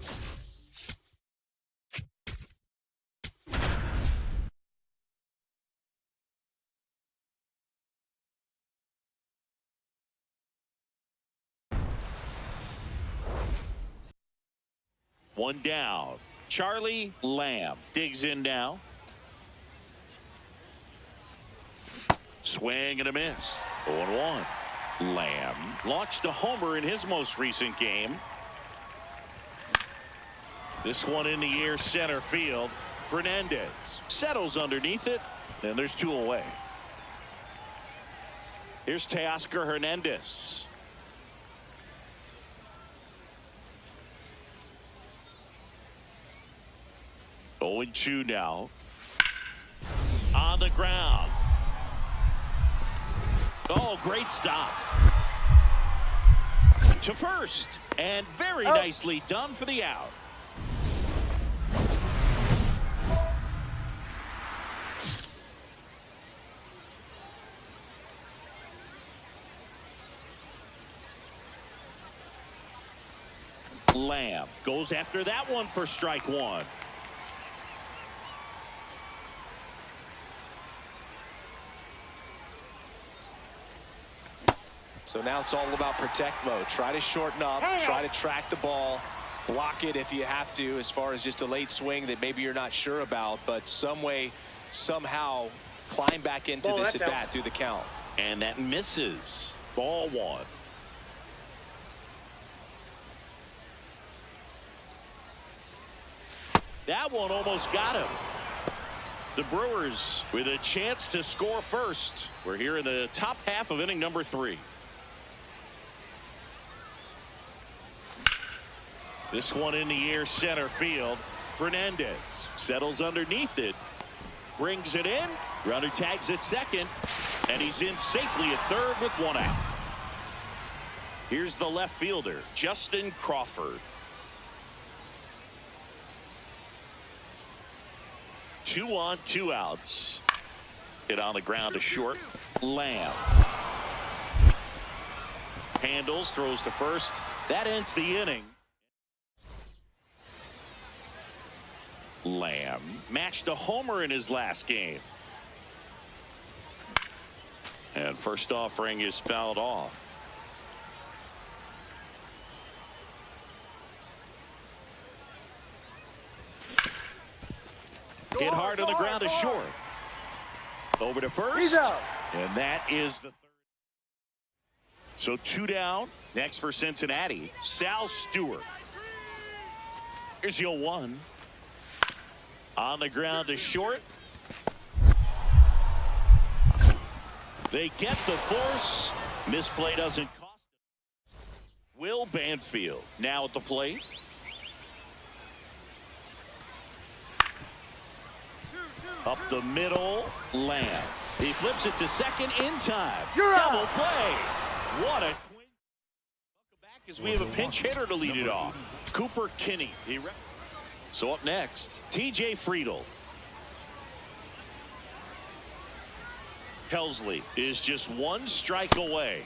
One down. Charlie Lamb digs in now. Swing and a miss. 0-1. Lamb launched a homer in his most recent game. This one in the air center field. Fernandez settles underneath it. And there's 2 away. Here's Teoscar Hernandez. Oh, 0-2 now. On the ground. Oh, great stop. To first. And very nicely done for the out. Lamb goes after that one for strike 1.
So now it's all about protect mode. Try to shorten up, try to track the ball, block it if you have to, as far as just a late swing that maybe you're not sure about, but some way, somehow climb back into this at bat through the count.
And that misses. Ball 1. That one almost got him. The Brewers with a chance to score first. We're here in the top half of inning number 3. This one in the air center field. Fernandez settles underneath it. Brings it in. Runner tags at second. And he's in safely at third with 1 out. Here's the left fielder, Justin Crawford. 2 on, 2 outs. Hit on the ground to short. Lamb handles, throws to first. That ends the inning. Lamb matched a homer in his last game. And first offering is fouled off. Hit hard on the ground to short. Over to first.
He's out.
And that is the third. So 2 down. Next for Cincinnati, Sal Stewart. Here's the 0-1. On the ground to short. They get the force. Misplay doesn't cost. Will Banfield now at the plate. Up the middle, Lamb. He flips it to second in time. Double play. What a twin. Welcome back as we have a pinch hitter to lead it off. Cooper Kinney. So up next, TJ Friedel. Helsley is just 1 strike away.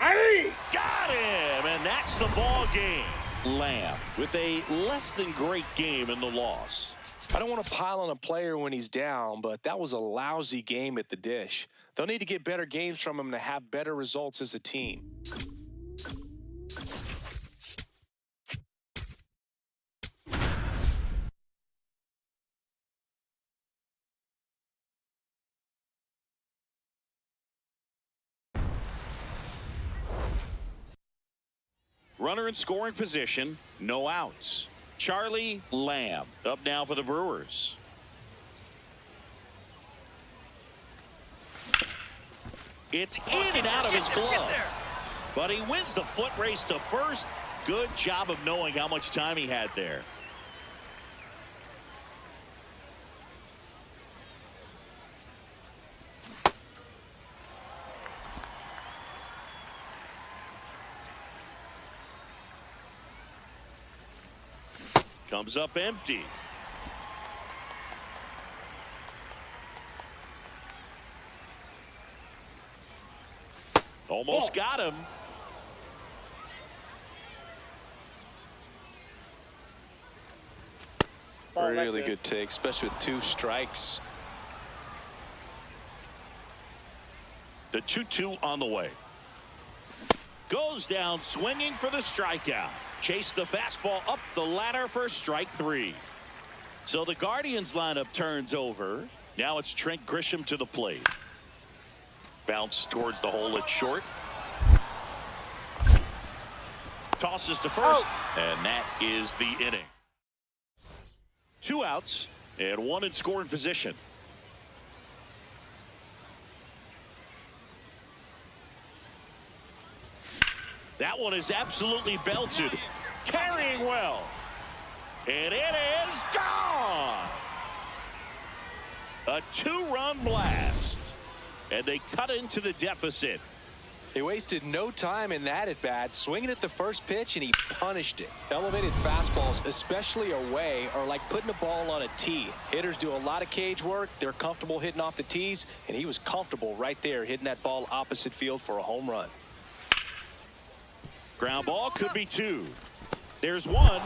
Got him, and that's the ball game. Lamb with a less than great game in the loss.
I don't want to pile on a player when he's down, but that was a lousy game at the dish. They'll need to get better games from him to have better results as a team.
Runner in scoring position, no outs. Charlie Lamb up now for the Brewers. It's in and out of his glove. But he wins the foot race to first. Good job of knowing how much time he had there. Comes up empty. Almost got him.
Really good take, especially with 2 strikes.
The 2-2 on the way. Goes down swinging for the strikeout. Chase the fastball up the ladder for strike 3. So the Guardians lineup turns over. Now it's Trent Grisham to the plate. Bounce towards the hole at short. Tosses to first, and that is the inning. 2 outs and 1 in scoring position. That one is absolutely belted. Carrying well. And it is gone. A 2-run blast. And they cut into the deficit.
They wasted no time in that at bat, swinging at the first pitch, and he punished it. Elevated fastballs, especially away, are like putting a ball on a tee. Hitters do a lot of cage work. They're comfortable hitting off the tees, and he was comfortable right there hitting that ball opposite field for a home run.
Ground ball could be 2. There's 1.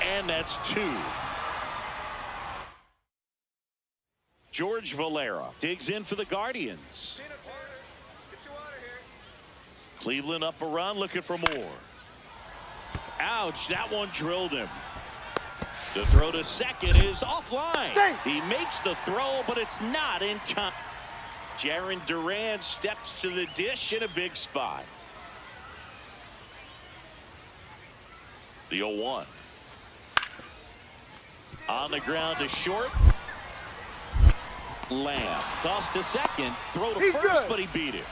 And that's 2. George Valera digs in for the Guardians. Cleveland up a run, looking for more. Ouch, that one drilled him. The throw to second is offline. He makes the throw, but it's not in time. Jarren Duran steps to the dish in a big spot. The 0-1. On the ground to short. Lamb toss to second, throw to first, but he beat it.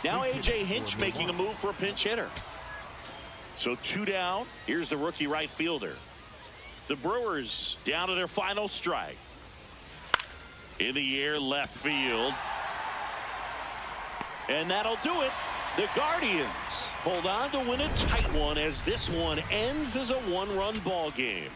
Now A.J. Hinch making a move for a pinch hitter. So 2 down. Here's the rookie right fielder. The Brewers down to their final strike. In the air, left field. And that'll do it. The Guardians hold on to win a tight one as this one ends as a 1-run ball game.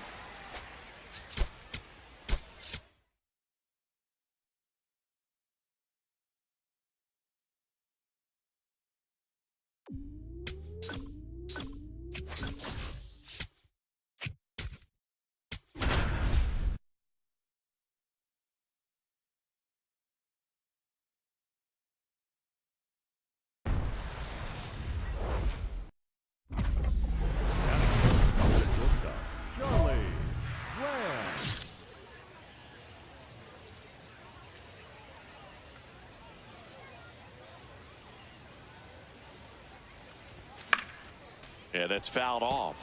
Yeah, that's fouled off.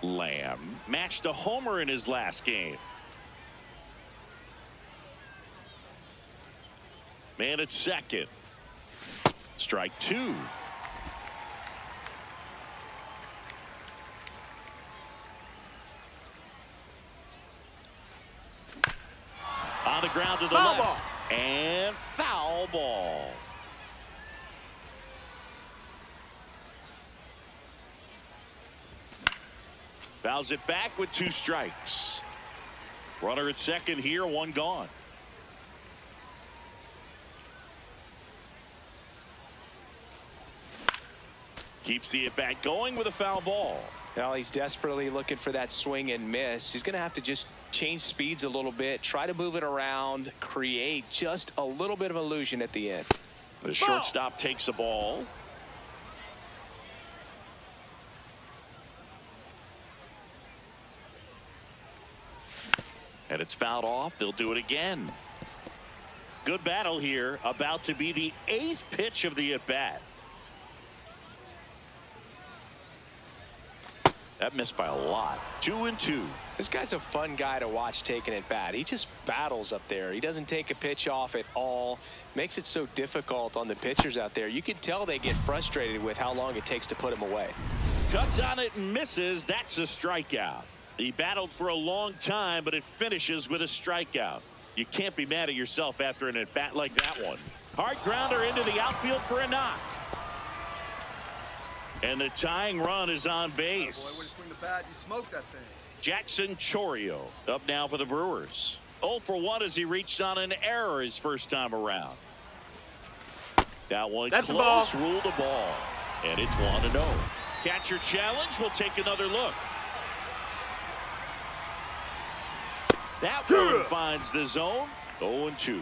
Lamb matched a homer in his last game. Man at second. Strike two. On the ground to the
Foul
left.
ball.
And foul ball. Fouls it back with 2 strikes. Runner at second here, 1 gone. Keeps the at-bat going with a foul ball.
Well, he's desperately looking for that swing and miss. He's going to have to just change speeds a little bit, try to move it around, create just a little bit of illusion at the end.
The shortstop takes the ball. And it's fouled off. They'll do it again. Good battle here. About to be the 8th pitch of the at-bat. That missed by a lot. 2-2.
This guy's a fun guy to watch taking at bat. He just battles up there. He doesn't take a pitch off at all. Makes it so difficult on the pitchers out there. You can tell they get frustrated with how long it takes to put him away.
Cuts on it and misses. That's a strikeout. He battled for a long time, but it finishes with a strikeout. You can't be mad at yourself after an at-bat like that one. Hard grounder into the outfield for a knock. And the tying run is on base.
Boy, when you swing the bat, you smoke that thing.
Jackson Chourio up now for the Brewers. 0 for 1 as he reached on an error his first time around. That one
That's
close,
the ball.
ruled a ball. And it's 1-0. Catcher challenge. We'll take another look. That one finds the zone. 0-2.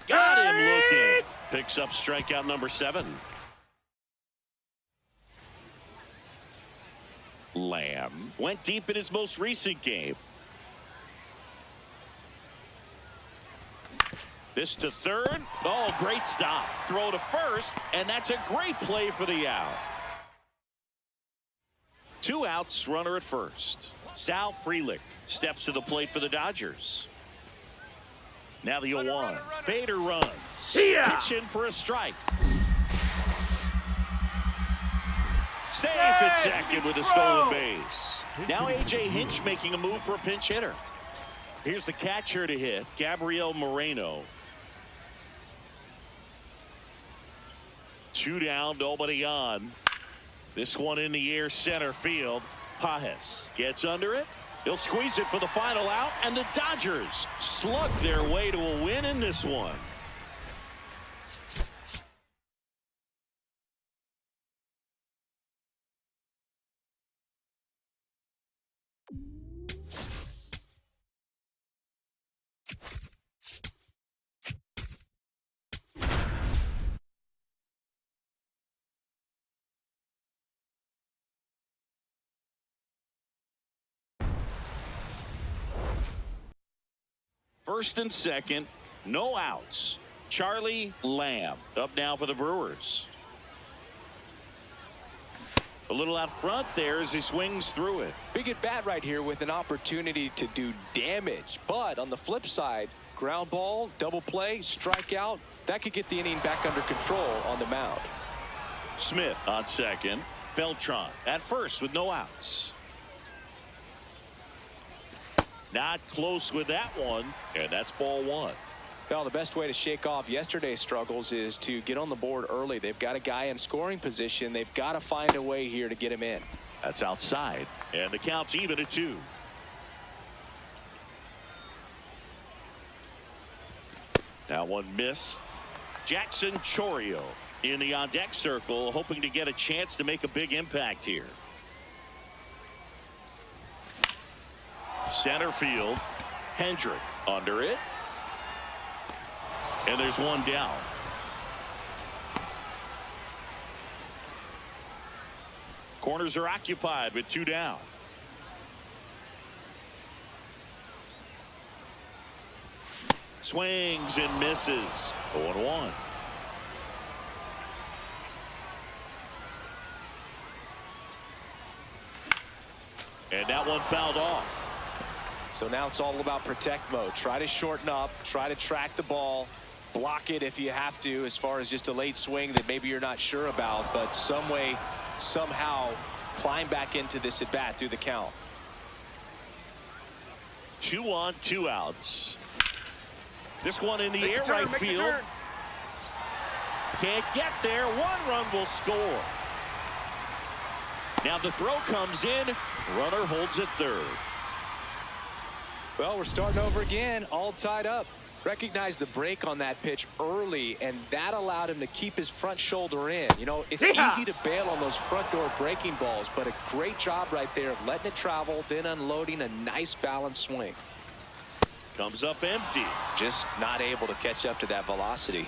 Got him looking. Picks up strikeout number 7. Lamb went deep in his most recent game. This to third. Oh, great stop. Throw to first, and that's a great play for the out. 2 outs, runner at first. Sal Frelick steps to the plate for the Dodgers. Now the 0-1. Bader runs. Pitch in for a strike. Safe at second with a stolen base. Now A.J. Hinch making a move for a pinch hitter. Here's the catcher to hit, Gabriel Moreno. 2 down, nobody on. This one in the air, center field. Pajes gets under it. He'll squeeze it for the final out, and the Dodgers slug their way to a win in this one. First and second, no outs. Charlie Lamb up now for the Brewers. A little out front there as he swings through it.
Big at bat right here with an opportunity to do damage. But on the flip side, ground ball, double play, strikeout. That could get the inning back under control on the mound.
Smith on second. Beltran at first with no outs. Not close with that one, and that's ball 1.
Well, the best way to shake off yesterday's struggles is to get on the board early. They've got a guy in scoring position. They've got to find a way here to get him in.
That's outside, and the count's even at 2. That one missed. Jackson Chourio in the on-deck circle, hoping to get a chance to make a big impact here. Center field. Hendrick under it. And there's one down. Corners are occupied with 2 down. Swings and misses. 0-1. And that one fouled off.
So now it's all about protect mode. Try to shorten up, try to track the ball, block it if you have to, as far as just a late swing that maybe you're not sure about, but some way, somehow climb back into this at bat through the count.
2 on, 2 outs. This one in the air, right field. Can't get there. 1 run will score. Now the throw comes in. Runner holds at third.
Well, we're starting over again, all tied up. Recognized the break on that pitch early, and that allowed him to keep his front shoulder in. You know, it's easy to bail on those front door breaking balls, but a great job right there of letting it travel, then unloading a nice balanced swing.
Comes up empty.
Just not able to catch up to that velocity.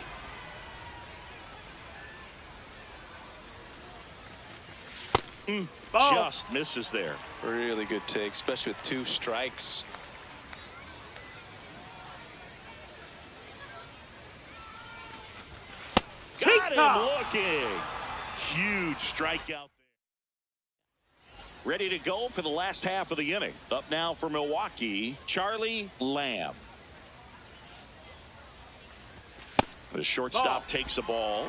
Just misses there.
Really good take, especially with 2 strikes.
Got him looking. Huge strikeout there. Ready to go for the last half of the inning. Up now for Milwaukee, Charlie Lamb. The shortstop takes the ball.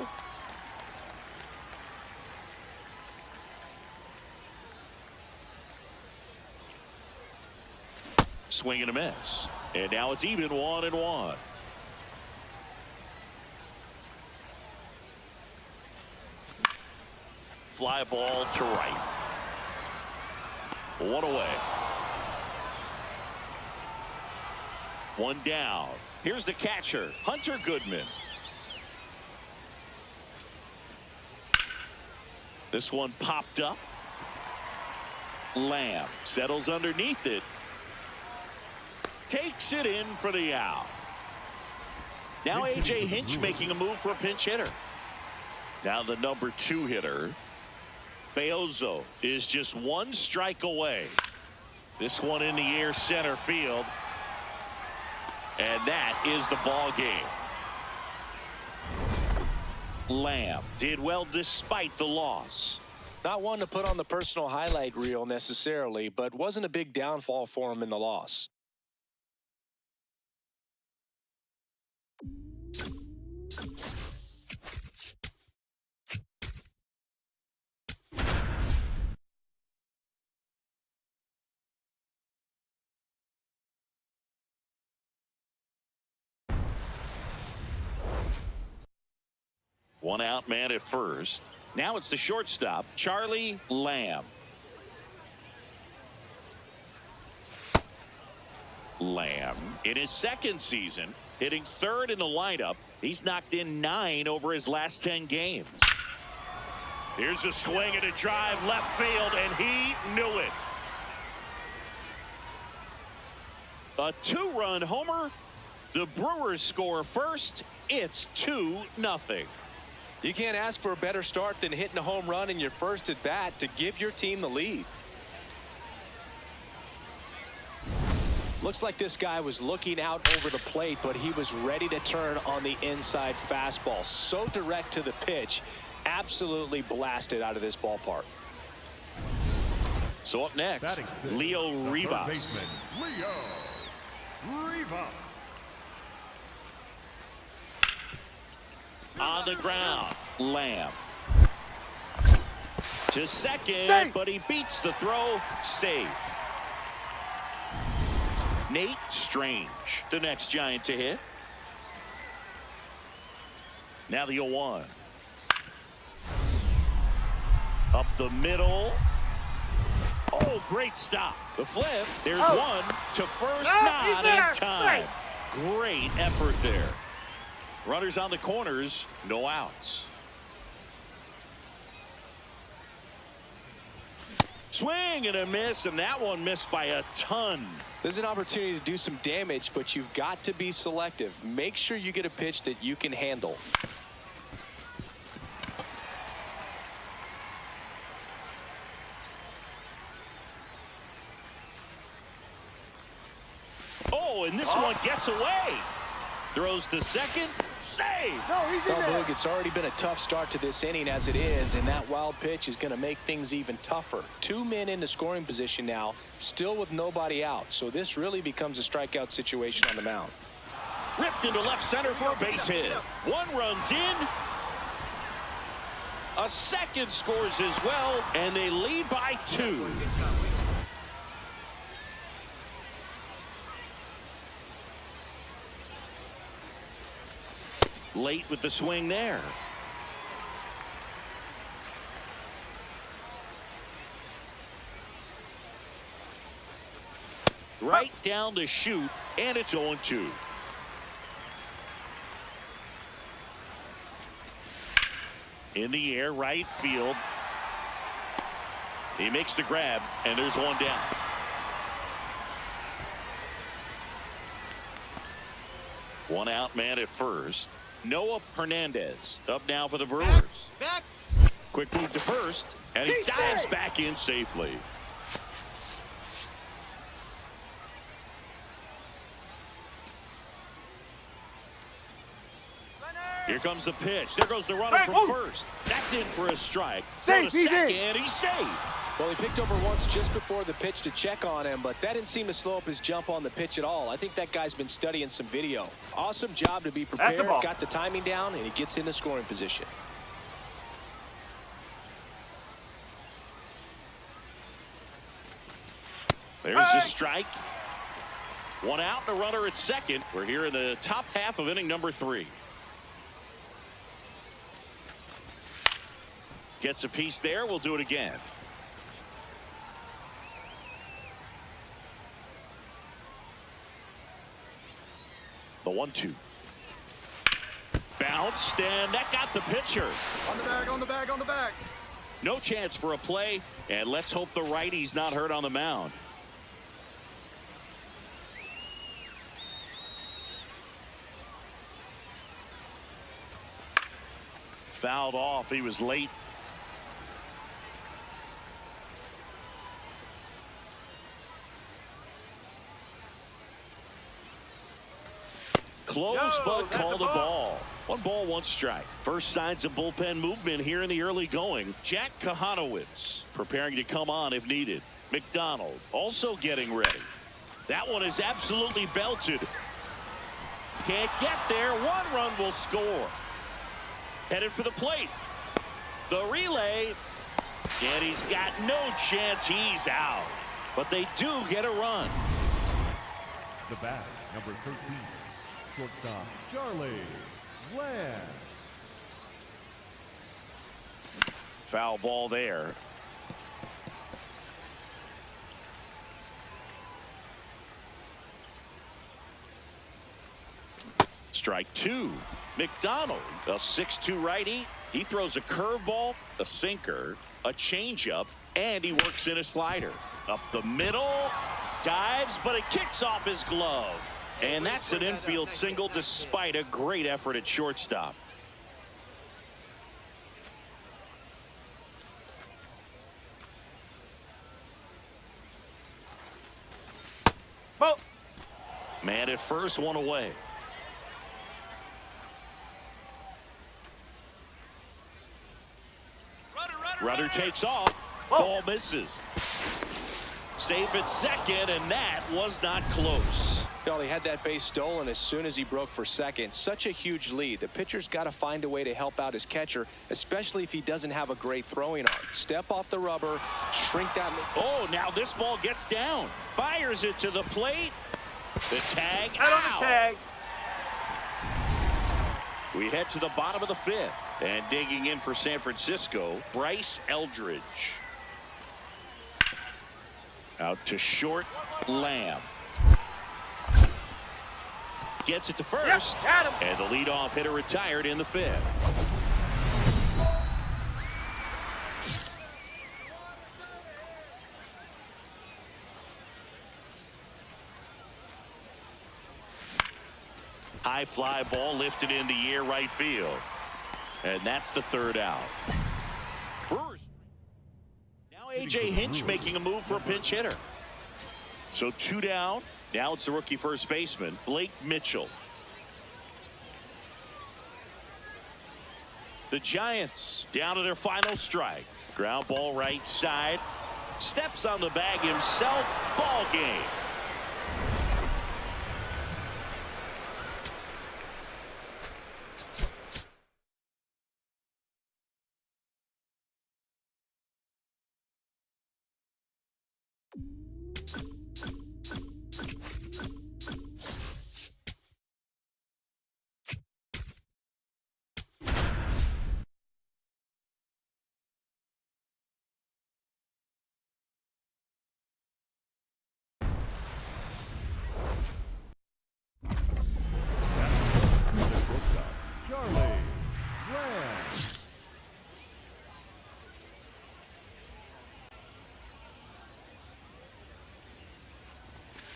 Swing and a miss. And now it's even 1-1. Fly ball to right. 1 away. 1 down. Here's the catcher, Hunter Goodman. This one popped up. Lamb settles underneath it. Takes it in for the out. Now A.J. Hinch making a move for a pinch hitter. Now the number 2 hitter. Beozo is just 1 strike away. This one in the air center field. And that is the ball game. Lamb did well despite the loss.
Not one to put on the personal highlight reel necessarily, but wasn't a big downfall for him in the loss.
One out man at first. Now it's the shortstop, Charlie Lamb. Lamb in his 2nd season, hitting 3rd in the lineup. He's knocked in 9 over his last 10 games. Here's a swing and a drive left field, and he knew it. A 2-run homer. The Brewers score first. It's 2-0.
You can't ask for a better start than hitting a home run in your first at bat to give your team the lead. Looks like this guy was looking out over the plate, but he was ready to turn on the inside fastball. So direct to the pitch, absolutely blasted out of this ballpark.
So up next, Leo Rivas.
Baseman, Leo Rivas.
On the ground, Lamb. To second,
Safe.
but he beats the throw. Safe. Nate Strange, the next Giant to hit. Now the 0-1. Up the middle. Oh, great stop. The flip. There's one to first, not in time. Great effort there. Runners on the corners, no outs. Swing and a miss, and that one missed by a ton.
There's an opportunity to do some damage, but you've got to be selective. Make sure you get a pitch that you can handle.
Oh, and this one gets away. Throws to second. Save.
No, he's in
Well,
there.
Boog, it's already been a tough start to this inning as it is, and that wild pitch is going to make things even tougher. 2 men in the scoring position now, still with nobody out. So this really becomes a strikeout situation on the mound.
Ripped into left center for a base hit. One runs in. A second scores as well, and they lead by 2. Late with the swing there. Right down the chute, and it's 0-2. In the air, right field. He makes the grab, and there's one down. One out man at first. Noah Hernandez up now for the Brewers. Quick move to first, and he dives back in safely. Here comes the pitch. There goes the runner from first. That's in for a strike. Throw to second, and he's safe.
Well, he picked over once just before the pitch to check on him, but that didn't seem to slow up his jump on the pitch at all. I think that guy's been studying some video. Awesome job to be prepared, got the timing down, and he gets in the scoring position.
There's the strike. One out and a runner at second. We're here in the top half of inning number 3. Gets a piece there. We'll do it again. The 1-2. Bounced, and that got the pitcher.
On the bag, on the bag, on the bag.
No chance for a play, and let's hope the righty's not hurt on the mound. Fouled off. He was late. Close, but called a ball. 1 ball, 1 strike. First signs of bullpen movement here in the early going. Jack Kahanowitz preparing to come on if needed. McDonald also getting ready. That one is absolutely belted. Can't get there. 1 run will score. Headed for the plate. The relay. And he's got no chance. He's out. But they do get a run.
The bat, number 13, shortstop Charlie Lamb.
Foul ball there. Strike 2. McDonald, a 6'2" righty. He throws a curveball, a sinker, a changeup, and he works in a slider. Up the middle, dives, but it kicks off his glove. And that's an infield single despite a great effort at shortstop. Man at first, 1 away. Runner takes off. Ball misses. Safe at second, and that was not close.
Well, he had that base stolen as soon as he broke for second. Such a huge lead. The pitcher's got to find a way to help out his catcher, especially if he doesn't have a great throwing arm. Step off the rubber, shrink that.
Oh, now this ball gets down. Fires it to the plate. The tag
Out on the tag.
We head to the bottom of the 5th. And digging in for San Francisco, Bryce Eldridge. Out to short, Lamb. Gets it to first.
Got him.
And the leadoff hitter retired in the 5th. High fly ball lifted in the air right field. And that's the 3rd out. Brewers. Now A.J. Hinch making a move for a pinch hitter. So 2 down. Now it's the rookie first baseman, Blake Mitchell. The Giants down to their final strike. Ground ball right side. Steps on the bag himself. Ball game.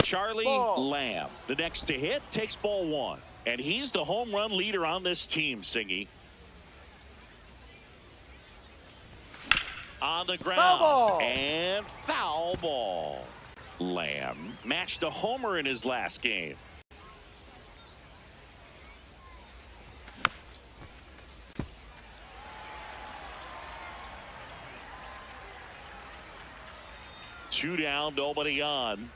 Charlie Lamb, the next to hit, takes ball one. And he's the home run leader on this team, Singy. On the ground.
Foul ball.
And foul ball. Lamb matched a homer in his last game. Two down, nobody on.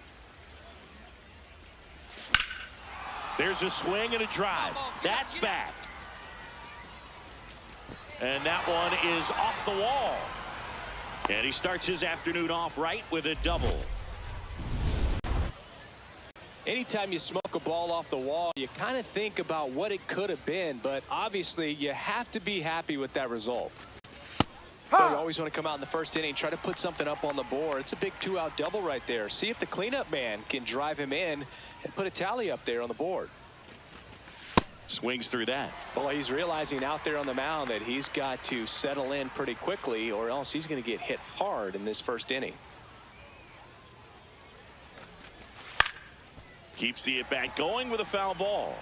There's a swing and a drive. That's back. And that one is off the wall. And he starts his afternoon off right with a double.
Anytime you smoke a ball off the wall, you kind of think about what it could have been, but obviously you have to be happy with that result. So you always want to come out in the first inning, try to put something up on the board. It's a big two-out double right there. See if the cleanup man can drive him in and put a tally up there on the board.
Swings through that.
Well, he's realizing out there on the mound that he's got to settle in pretty quickly or else he's going to get hit hard in this first inning.
Keeps the at-bat going with a foul ball.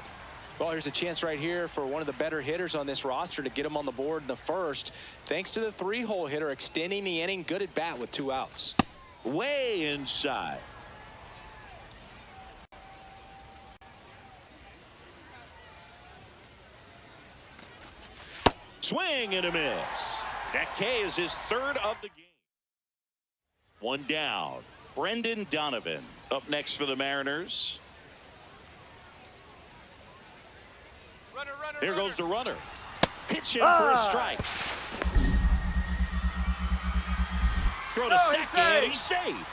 Well, here's a chance right here for one of the better hitters on this roster to get him on the board in the first. Thanks to the three-hole hitter extending the inning. Good at bat with 2 outs.
Way inside. Swing and a miss. That K is his third of the game. One down. Brendan Donovan up next for the Mariners. Here goes the runner. Pitching for a strike. Throw to second, and he's safe.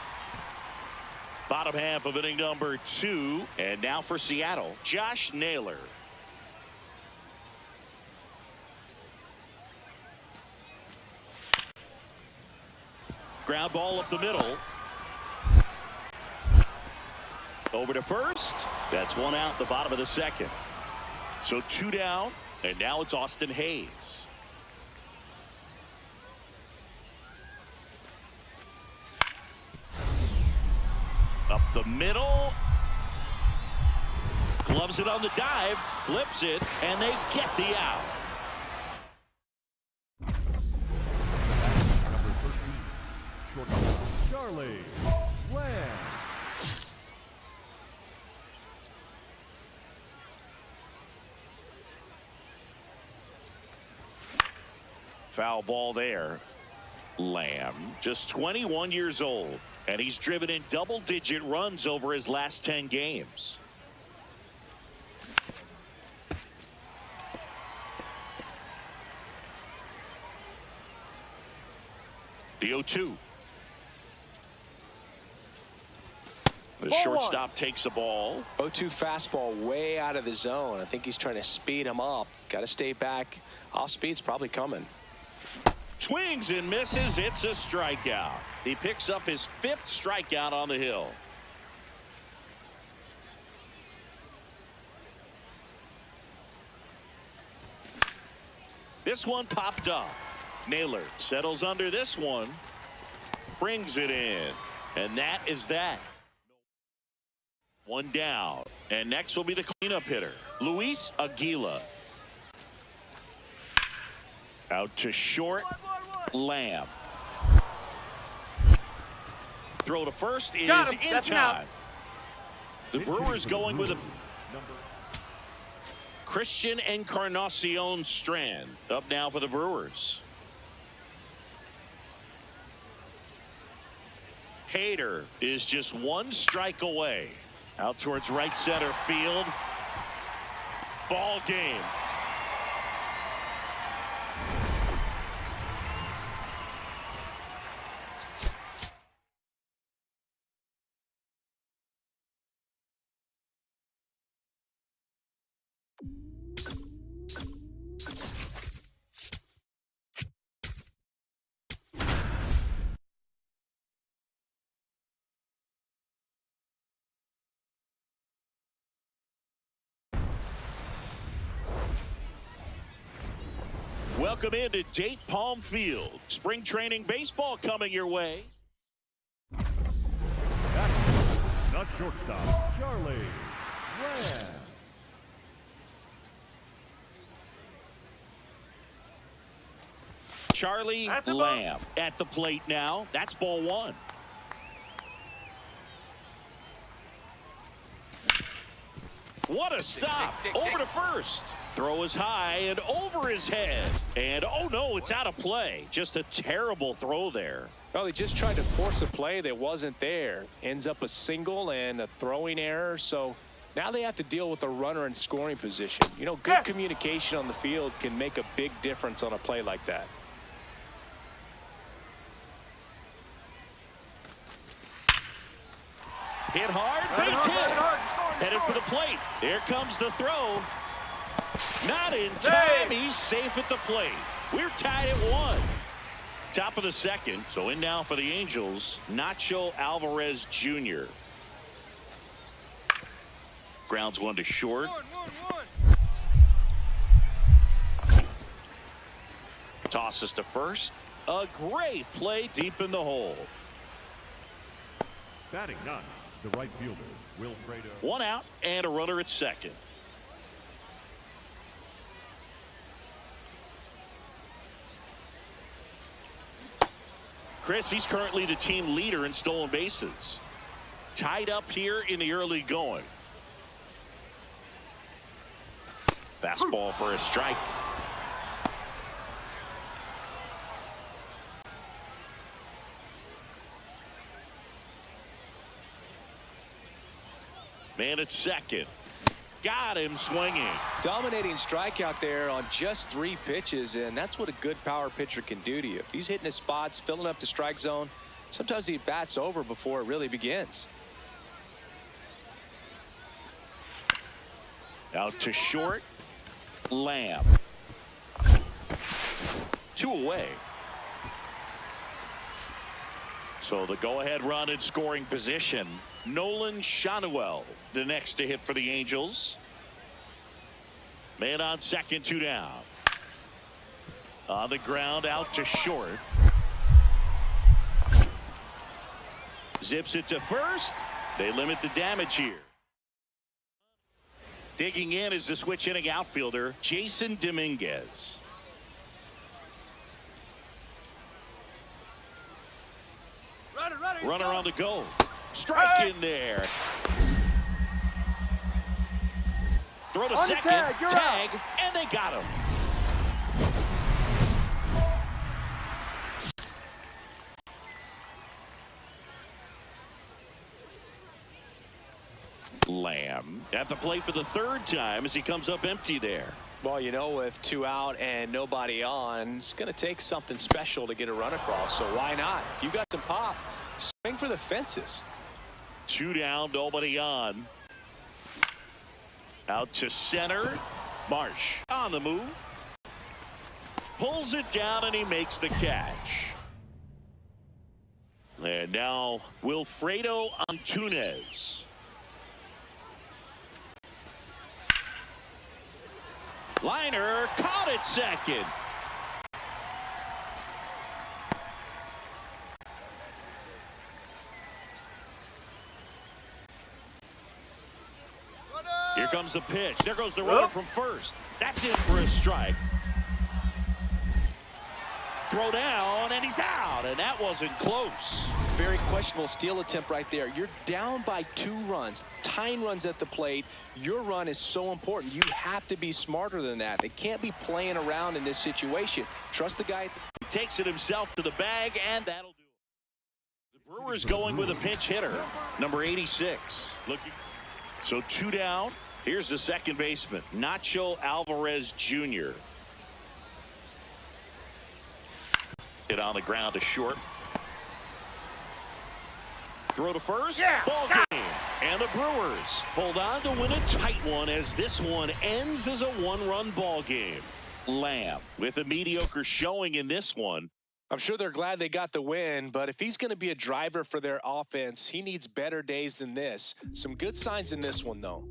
Bottom half of inning number 2. And now for Seattle, Josh Naylor. Ground ball up the middle. Over to first. That's 1 out, the bottom of the second. So 2 down, and now it's Austin Hayes. Up the middle. Gloves it on the dive, flips it, and they get the out.
Number 13, Charlie Lamb.
Foul ball there. Lamb, just 21 years old, and he's driven in double-digit runs over his last 10 games. The 0-2. The shortstop takes the ball.
0-2 fastball way out of the zone. I think he's trying to speed him up. Got to stay back. Off speed's probably coming.
Swings and misses. It's a strikeout. He picks up his 5th strikeout on the hill. This one popped up. Naylor settles under this one. Brings it in. And that is that. 1 down. And next will be the cleanup hitter, Luis Aguila. Out to short. Lamb. Throw to first is in time. The Brewers going with a Christian Encarnacion Strand up now for the Brewers. Hader is just one strike away. Out towards right center field. Ball game. Welcome into Date Palm Field. Spring training baseball coming your way.
Not shortstop, Charlie Lamb.
Charlie Lamb at the plate now. That's ball one. What a stop. Over to first. Throw is high and over his head. And oh no, it's out of play. Just a terrible throw there.
Well, they just tried to force a play that wasn't there. Ends up a single and a throwing error. So now they have to deal with a runner in scoring position. You know, good communication on the field can make a big difference on a play like that.
Hit hard, base hit. Headed for the plate. Here comes the throw. Not in time. He's safe at the plate. We're tied at 1. Top of the second. So in now for the Angels, Nacho Alvarez Jr. Ground's one to short. Tosses to first. A great play deep in the hole.
Batting ninth, the right fielder, Wilfredo.
One out and a runner at second. Chris, he's currently the team leader in stolen bases. Tied up here in the early going. Fastball for a strike. Man at second. Got him swinging.
Dominating strikeout there on just 3 pitches, and that's what a good power pitcher can do to you. If he's hitting his spots, filling up the strike zone, sometimes he bats over before it really begins.
Out to short. Lamb. 2 away. So the go-ahead run in scoring position. Nolan Shanuel, the next to hit for the Angels. Man on second, 2 down. On the ground, out to short. Zips it to first. They limit the damage here. Digging in is the switch inning outfielder, Jason Dominguez. Runner on the go. Strike in there. Throw to second. Tag, and they got him. Lamb at the plate for the 3rd time as he comes up empty there.
Well, you know, with 2 out and nobody on, it's going to take something special to get a run across. So why not? If you got some pop, swing for the fences.
2 down, nobody on. Out to center. Marsh on the move. Pulls it down and he makes the catch. And now Wilfredo Antunez. Liner caught at second. Here comes the pitch. There goes the runner from first. That's in for a strike. Throw down, and he's out, and that wasn't close.
very questionable steal attempt right there. You're down by 2 runs, tying runs at the plate. Your run is so important. You have to be smarter than that. They can't be playing around in this situation. Trust the guy.
He takes it himself to the bag, and that'll do it. The Brewers going with a pinch hitter, number 86. Looking. So 2 down. Here's the second baseman, Nacho Alvarez Jr. Hit on the ground to short. Throw to first.
Yeah.
Ball game. And the Brewers hold on to win a tight one as this one ends as a 1-run ball game. Lamb with a mediocre showing in this one.
I'm sure they're glad they got the win, but if he's going to be a driver for their offense, he needs better days than this. Some good signs in this one, though.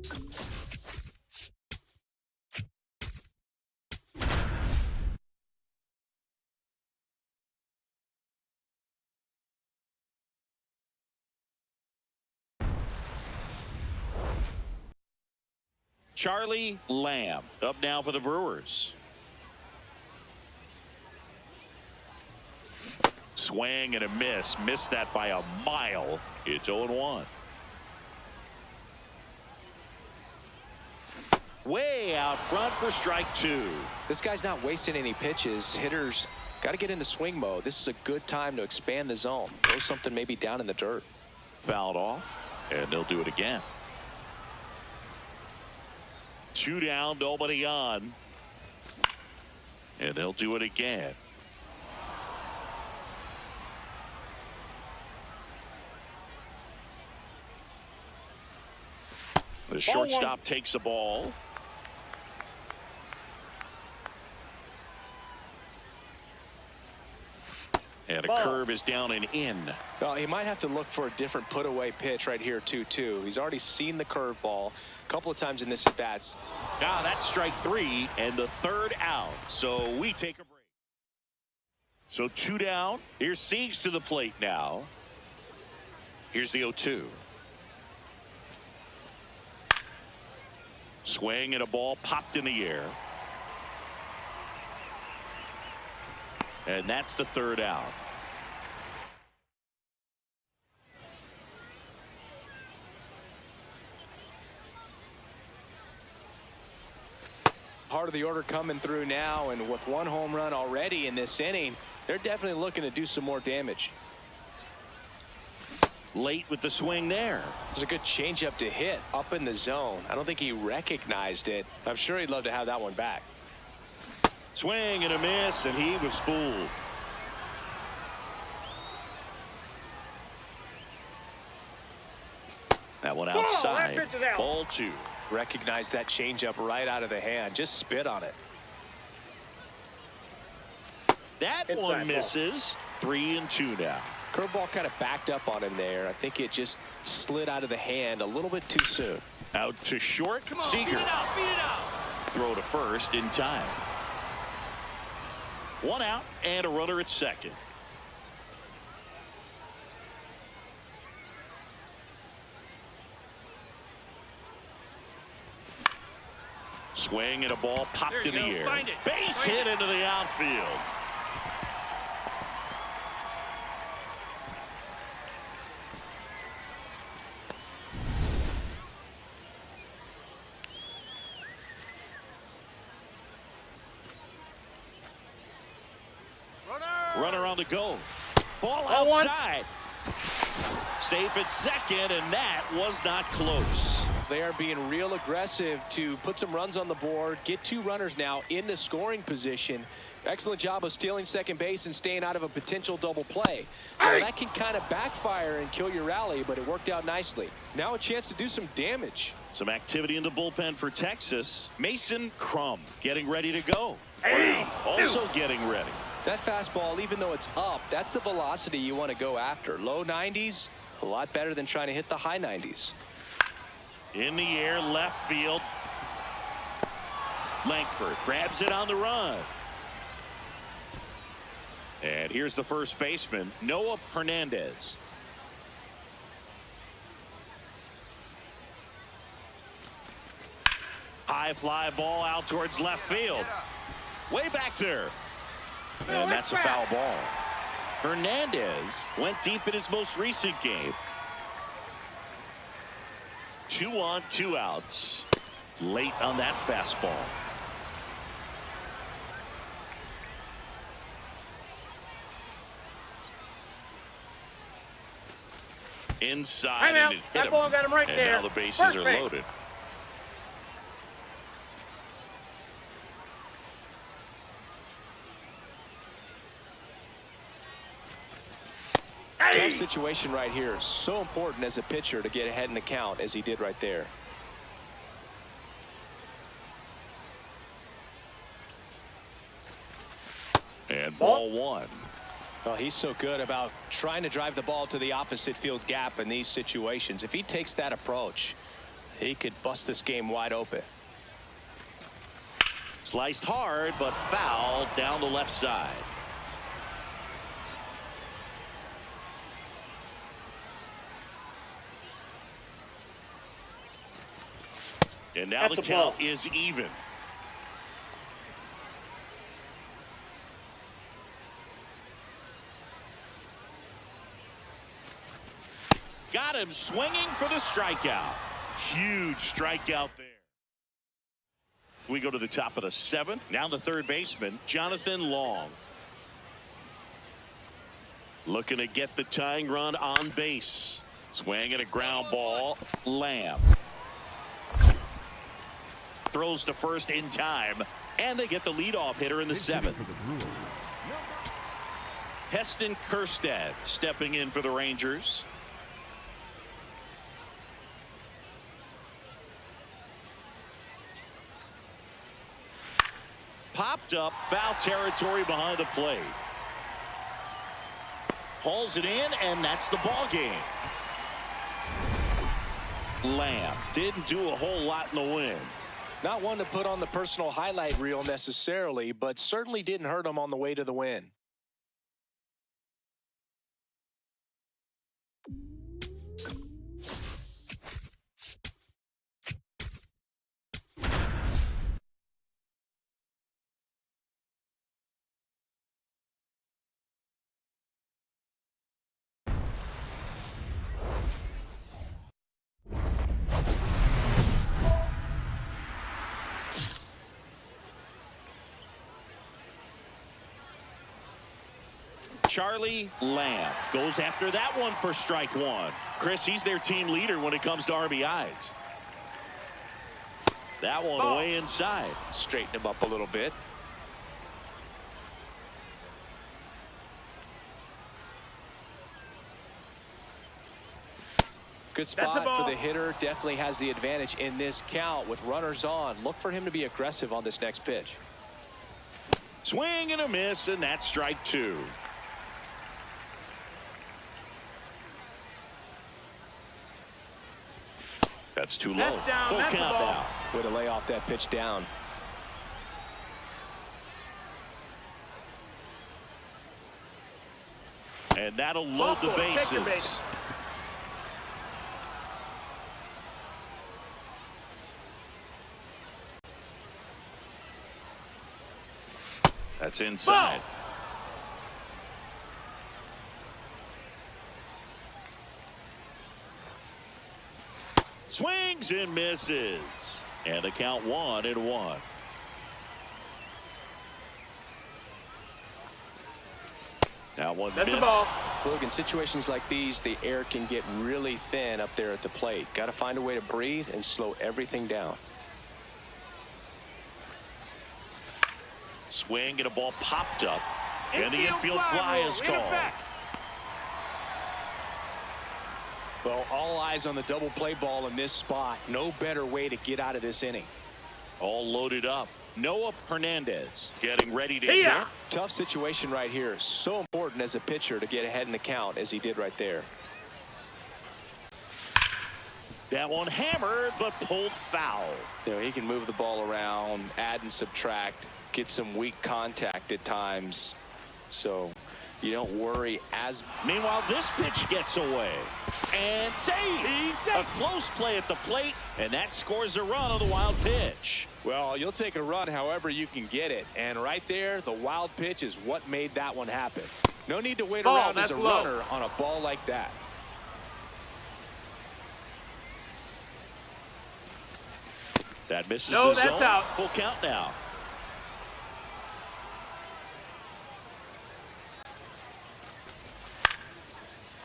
Charlie Lamb up now for the Brewers. Swing and a miss. Missed that by a mile. It's 0-1. Way out front for strike 2.
This guy's not wasting any pitches. Hitters got to get into swing mode. This is a good time to expand the zone. Throw something maybe down in the dirt.
Fouled off, and they'll do it again. 2 down, nobody on. And they'll do it again. The shortstop takes the ball. And a curve is down and in.
Well, he might have to look for a different put-away pitch right here, 2-2. He's already seen the curveball a couple of times in this at-bats.
Now that's strike 3 and the 3rd out. So we take a break. So 2 down. Here's Siegs to the plate now. Here's the 0-2. Swing and a ball popped in the air. And that's the 3rd out.
Part of the order coming through now, and with 1 home run already in this inning, they're definitely looking to do some more damage.
Late with the swing there.
It's a good changeup to hit up in the zone. I don't think he recognized it. I'm sure he'd love to have that one back.
Swing and a miss, and he was fooled. That one outside. Ball 2.
Recognize that changeup right out of the hand. Just spit on it.
That one misses. 3-2 now.
Curveball kind of backed up on him there. I think it just slid out of the hand a little bit too soon.
Out to short.
Come on,
Seager.
beat it out.
Throw to first in time. 1 out and a runner at second. Swing and a ball popped in the air. Base hit into the outfield. Runner on the go. Ball outside. Safe at second, and that was not close.
They are being real aggressive to put some runs on the board, get 2 runners now in the scoring position. Excellent job of stealing second base and staying out of a potential double play. Now, that can kind of backfire and kill your rally, but it worked out nicely. Now a chance to do some damage.
Some activity in the bullpen for Texas. Mason Crum getting ready to go. Also getting ready.
That fastball, even though it's up, that's the velocity you want to go after. Low 90s, a lot better than trying to hit the high 90s.
In the air, left field. Langford grabs it on the run. And here's the first baseman, Noah Hernandez. High fly ball out towards left field. Way back there. And that's a foul ball. Hernandez went deep in his most recent game. 2 on, 2 outs. Late on that fastball. Inside.
Timeout.
And it hit
That
him.
ball got him right
And
there.
now the bases
First
are
base.
loaded.
Tough situation right here. So important as a pitcher to get ahead in the count as he did right there.
And ball 1.
Well, he's so good about trying to drive the ball to the opposite field gap in these situations. If he takes that approach, he could bust this game wide open.
Sliced hard, but fouled down the left side. And now
That's
the
a ball.
count is even. Got him swinging for the strikeout. Huge strikeout there. We go to the top of the 7th. Now the third baseman, Jonathan Long. Looking to get the tying run on base. Swing and a ground ball. Lamb. Throws to first in time. And they get the leadoff hitter in the 7th.
For the Brewers,
Heston Kjerstad stepping in for the Rangers. Popped up, foul territory behind the plate. Hauls it in, and that's the ball game. Lamb didn't do a whole lot in the win.
Not one to put on the personal highlight reel necessarily, but certainly didn't hurt him on the way to the win.
Charlie Lamb goes after that one for strike 1. Chris, he's their team leader when it comes to RBIs. That one way inside.
Straighten him up a little bit. Good spot for the hitter. Definitely has the advantage in this count with runners on. Look for him to be aggressive on this next pitch.
Swing and a miss, and that's strike 2. That's too low.
That's down,
Full
that's the
count
ball.
now.
Way to lay off that pitch down.
And that'll load the
Take your
bases.
base.
That's inside. Swings and misses. And the count 1-1. Now one
That's
miss.
the ball.
Look, in situations like these, the air can get really thin up there at the plate. Got to find a way to breathe and slow everything down.
Swing and a ball popped up. And the
Infield
infield fly
rule.
is
In
called.
effect.
Well, all eyes on the double play ball in this spot. No better way to get out of this inning.
All loaded up. Noah Hernandez getting ready to
Yeah.
hit.
Tough situation right here. So important as a pitcher to get ahead in the count as he did right there.
That one hammered, but pulled foul.
You know, he can move the ball around, add and subtract, get some weak contact at times. So you don't worry as.
Meanwhile, this pitch gets away. And save. A close play at the plate, and that scores a run on the wild pitch.
Well, you'll take a run however you can get it. And right there, the wild pitch is what made that one happen. No need to wait
Ball,
around as
that's
a
low.
runner on a ball like that.
That misses
No,
the
that's
zone.
out.
Full count now.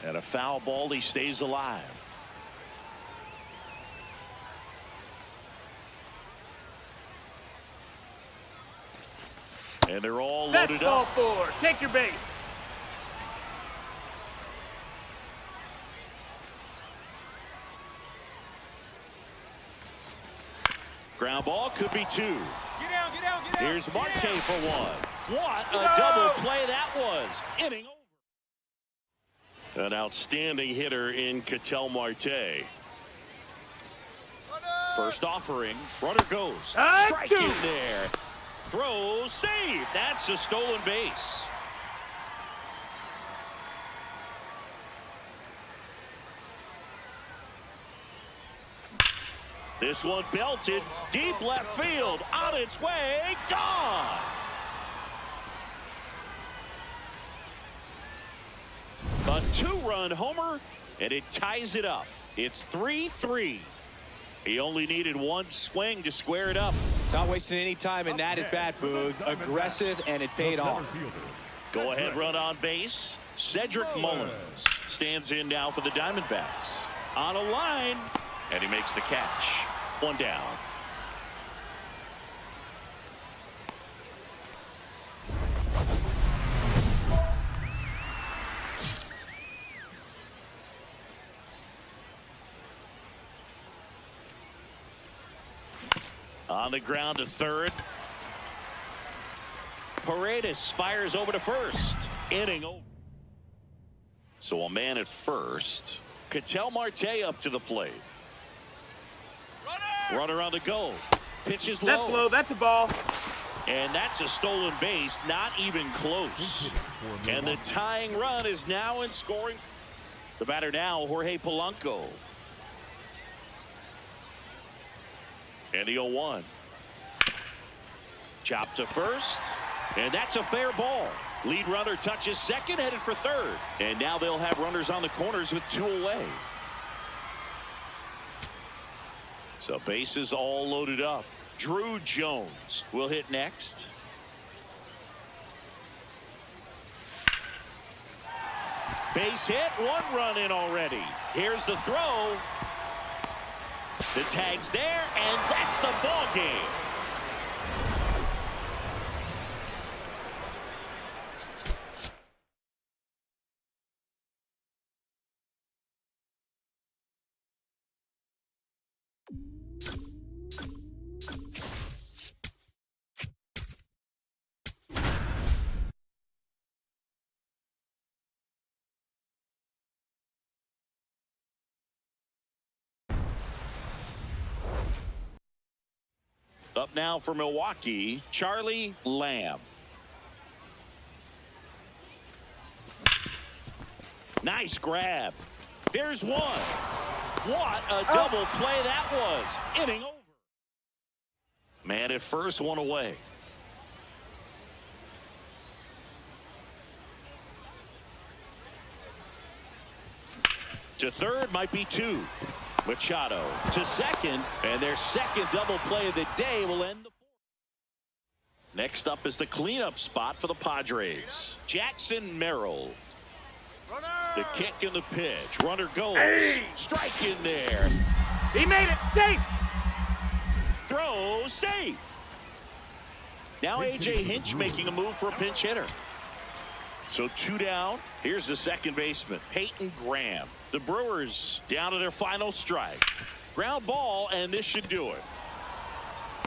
And a foul ball. He stays alive. And they're all
That's
loaded
ball
up.
4. Take your base.
Ground ball could be 2.
Get down, get down, get down.
Here's Marte
Get down.
for 1. What a
No!
double play that was. Inning over. An outstanding hitter in Ketel Marte. First offering. Runner goes. Strike
2.
in there. Throw, save. That's a stolen base. This one belted. Deep left field. On its way. Gone. A 2-run homer, and it ties it up. It's 3-3. He only needed one swing to square it up.
Not wasting any time in that at bat, Boog. Aggressive, and it paid
The
off.
center fielder,
Go ahead,
Cedric
run on base. Cedric Mullins stands in now for the Diamondbacks. On a line, and he makes the catch. 1 down. On the ground to third. Paredes fires over to first. Inning over. So a man at first. Ketel Marte up to the plate. Runner on the go. Pitches low.
That's low. That's a ball.
And that's a stolen base. Not even close. And the tying run is now in scoring. The batter now, Jorge Polanco. And the 0-1. Chop to first. And that's a fair ball. Lead runner touches second, headed for third. And now they'll have runners on the corners with 2 away. So bases all loaded up. Drew Jones will hit next. Base hit, 1 run in already. Here's the throw. The tag's there, and that's the ball game. Up now for Milwaukee, Charlie Lamb. Nice grab. There's 1. What a double play that was. Inning over. Man at first, 1 away. To third might be 2. Machado to second, and their second double play of the day will end the 4th. Next up is the cleanup spot for the Padres. Jackson Merrill. The kick and the pitch. Runner goes. Strike in there.
He made it. Safe.
Throw, safe. Now A.J. Hinch making a move for a pinch hitter. So 2 down. Here's the second baseman, Peyton Graham. The Brewers down to their final strike. Ground ball, and this should do it.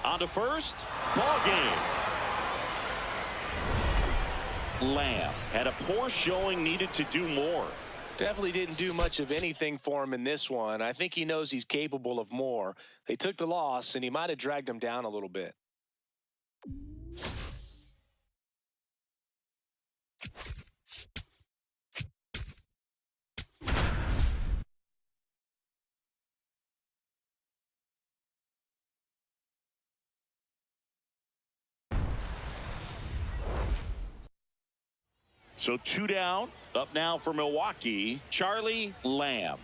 On to first. Ball game. Lamb had a poor showing, needed to do more.
Definitely didn't do much of anything for him in this one. I think he knows he's capable of more. They took the loss, and he might have dragged him down a little bit.
So 2 down. Up now for Milwaukee, Charlie Lamb.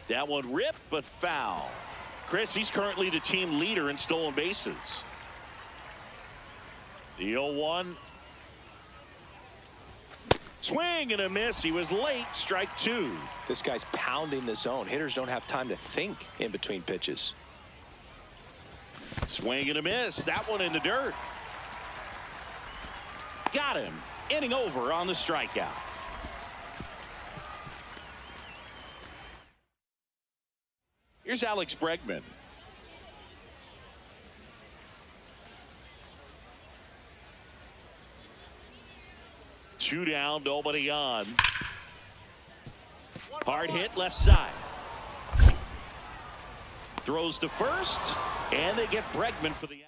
That one ripped, but foul. Chris, he's currently the team leader in stolen bases. The 0-1. Swing and a miss. He was late. Strike 2.
This guy's pounding the zone. Hitters don't have time to think in between pitches.
Swing and a miss. That one in the dirt. Got him. Inning over on the strikeout. Here's Alex Bregman. Two down, nobody on. Hard hit left side. Throws to first, and they get Bregman for the out.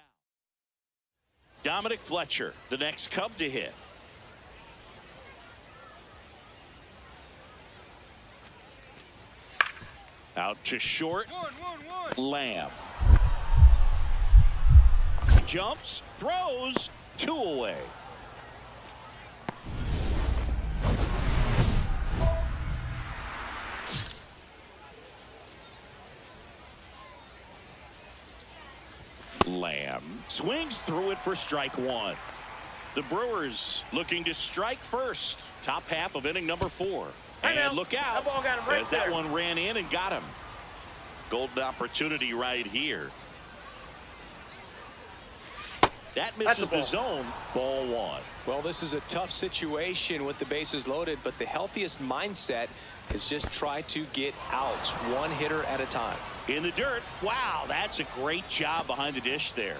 Dominic Fletcher, the next Cub to hit. Out to short. Lamb. Jumps, throws, 2 away. Lamb swings through it for strike 1. The Brewers looking to strike first. Top half of inning number 4. And look out,
that ball got him right
as that
there.
one ran in and got him. Golden opportunity right here. That misses the zone. Ball 1.
Well, this is a tough situation with the bases loaded, but the healthiest mindset is just try to get outs, one hitter at a time.
In the dirt. Wow, that's a great job behind the dish there.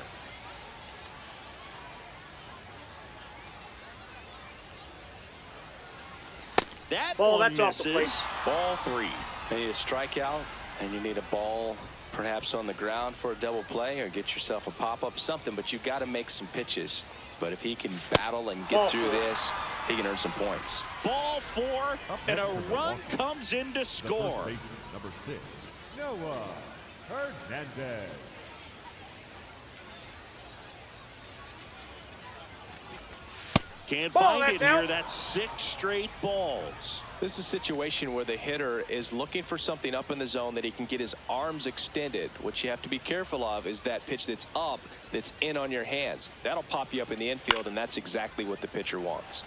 That
Ball,
one
that's off the
misses.
plate.
Ball 3.
You need a strikeout, and you need a ball perhaps on the ground for a double play, or get yourself a pop-up, something, but you've got to make some pitches. But if he can battle and get through this, he can earn some points.
Ball 4, and a run comes in to score.
Number 6, Noah Hernandez.
Can't
Ball,
find it
that's out.
here. That's 6 straight balls.
This is a situation where the hitter is looking for something up in the zone that he can get his arms extended. What you have to be careful of is that pitch that's up, that's in on your hands. That'll pop you up in the infield, and that's exactly what the pitcher wants.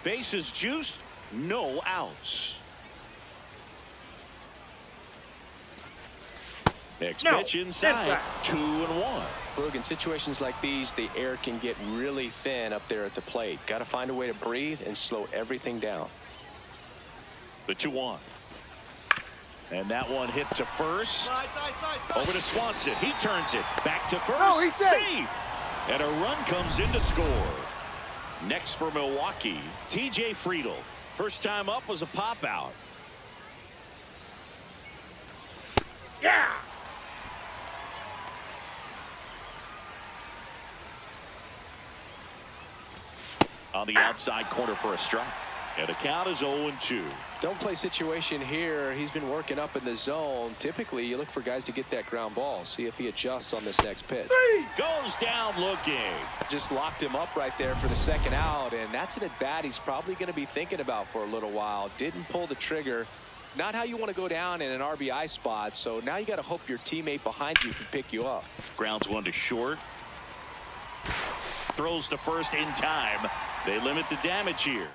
Bases juiced, no outs. Next pitch inside. 2-1.
Look, in situations like these, the air can get really thin up there at the plate. Got to find a way to breathe and slow everything down.
The 2-1. And that one hit to first.
Side.
Over to Swanson. He turns it back to first.
Oh, he's safe.
Safe. And a run comes in to score. Next for Milwaukee, TJ Friedl. First time up was a pop out.
Yeah.
On the outside corner for a strike. And the count is 0-2.
Don't play situation here. He's been working up in the zone. Typically, you look for guys to get that ground ball. See if he adjusts on this next pitch.
Goes down looking.
Just locked him up right there for the second out, and that's an at-bat he's probably going to be thinking about for a little while. Didn't pull the trigger. Not how you want to go down in an RBI spot, so now you got to hope your teammate behind you can pick you up.
Grounds one to short. Throws to first in time. They limit the damage here.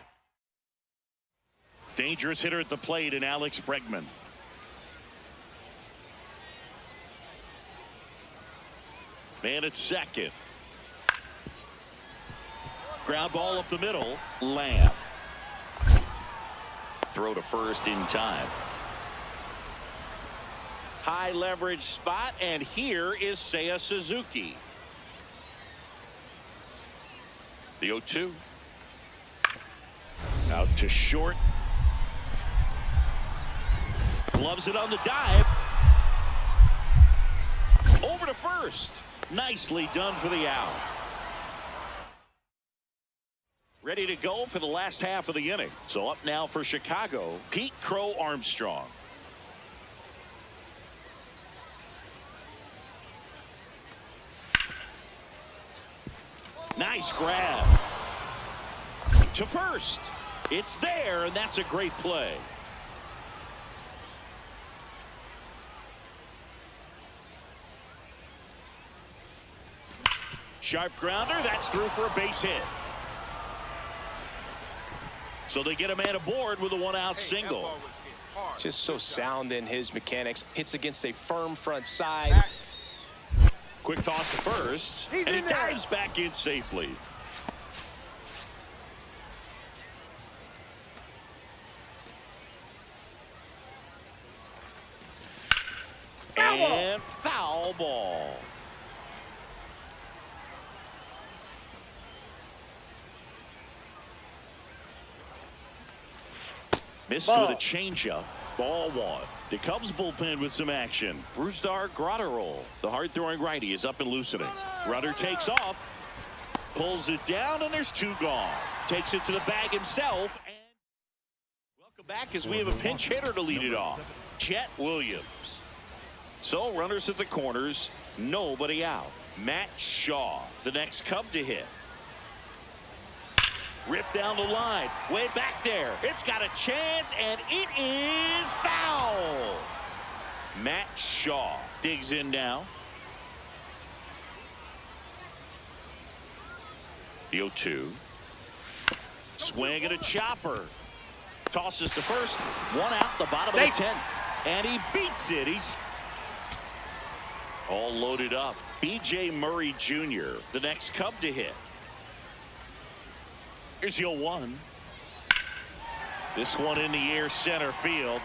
Dangerous hitter at the plate in Alex Bregman. Man at second. Ground ball up the middle. Lamb. Throw to first in time. High leverage spot, and here is Seiya Suzuki. The 0-2. Out to short. Gloves it on the dive. Over to first. Nicely done for the out. Ready to go for the last half of the inning. So up now for Chicago, Pete Crow Armstrong. Nice grab. To first. It's there, and that's a great play. Sharp grounder. That's through for a base hit. So they get a man aboard with a one-out single.
Just so sound in his mechanics. Hits against a firm front side.
Quick toss to first, and he dives back in safely. And foul ball. Missed with a changeup. Ball one. The Cubs bullpen with some action. Brusdar Grotterol, the hard-throwing righty, is up and loosening. Runner takes off, pulls it down, and there's two gone. Takes it to the bag himself. And welcome back as we have a pinch hitter to lead it off. Chet Williams. So runners at the corners, nobody out. Matt Shaw, the next Cub to hit. Ripped down the line, way back there. It's got a chance, and it is foul. Matt Shaw digs in now. The 0-2. Swing and a chopper. Tosses to first. One out, the bottom of the 10th. And he beats it. He's all loaded up. B.J. Murray Jr., the next Cub to hit. Here's the 0-1. This one in the air, center field.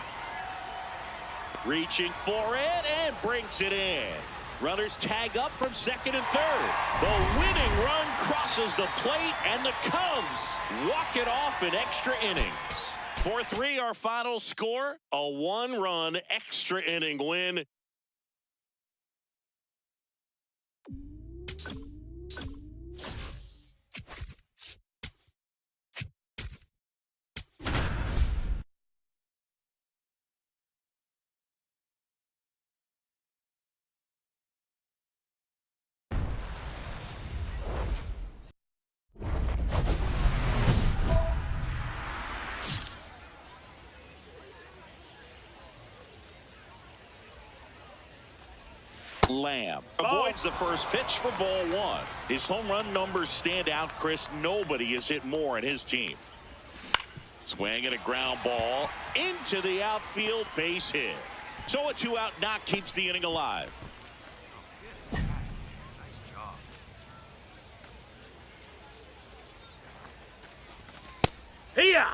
Reaching for it and brings it in. Runners tag up from second and third. The winning run crosses the plate, and the Cubs walk it off in extra innings. 4-3 our final score. A one-run extra inning win. Lamb avoids the first pitch for ball one. His home run numbers stand out, Chris. Nobody has hit more in his team. Swing and a ground ball into the outfield, base hit. So a two-out knock keeps the inning alive.
Nice job.
Here.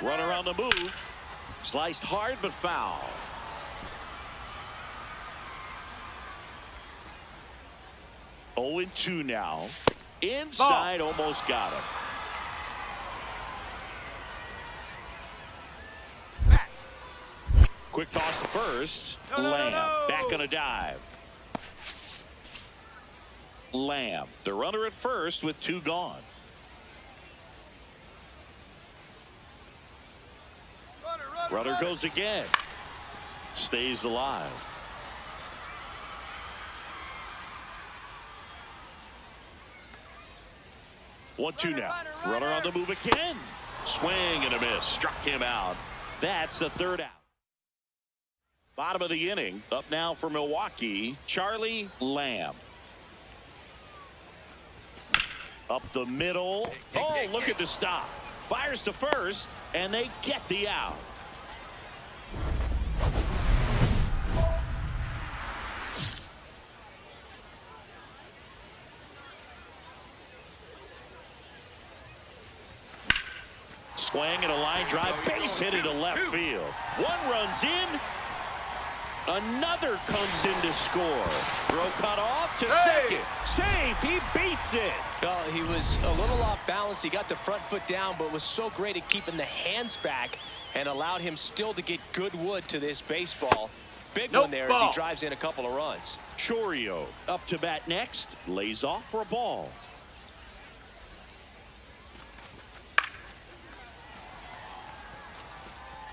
Runner on the move. Sliced hard but foul. Oh, 0-2 now. Inside, almost got him. Quick toss to first. Lamb back on a dive. Lamb, the runner at first with two gone. Runner goes again. Stays alive. One-two now. Runner on the move again. Swing and a miss. Struck him out. That's the third out. Bottom of the inning. Up now for Milwaukee, Charlie Lamb. Up the middle. Oh, look at the stop. Fires to first, and they get the out. Swing and a line drive, base hit into left field. One runs in. Another comes in to score. Throw cut off to second. Safe. He beats it.
Well, he was a little off balance. He got the front foot down, but was so great at keeping the hands back and allowed him still to get good wood to this baseball. Big one there as he drives in a couple of runs.
Chorio up to bat next. Lays off for a ball.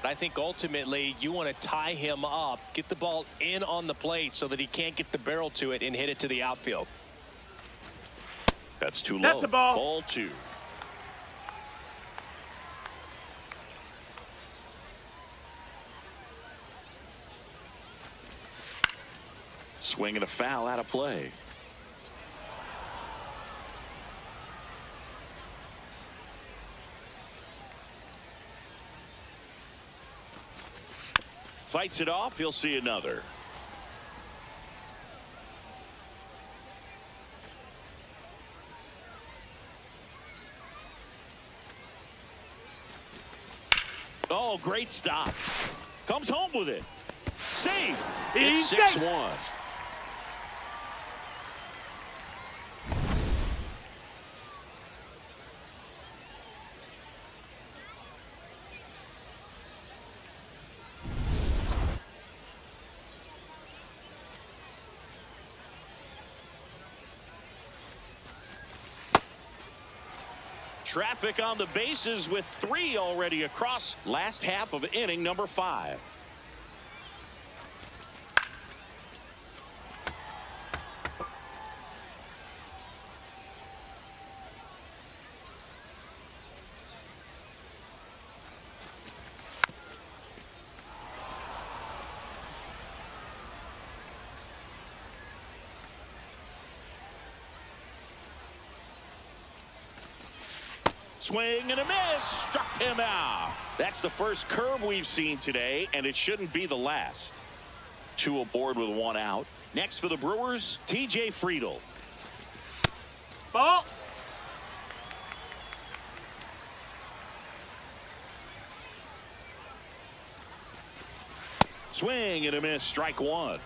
I think ultimately you want to tie him up, get the ball in on the plate so that he can't get the barrel to it and hit it to the outfield.
That's too low.
That's a ball.
Ball 2. Swing and a foul out of play. Fights it off. He'll see another. Oh, great stop. Comes home with it. Save. It's 6-1. Traffic on the bases with 3 already across. Last half of inning number 5. Swing and a miss. Struck him out. That's the first curve we've seen today, and it shouldn't be the last. 2 aboard with 1 out. Next for the Brewers, TJ Friedl.
Ball.
Swing and a miss. Strike 1.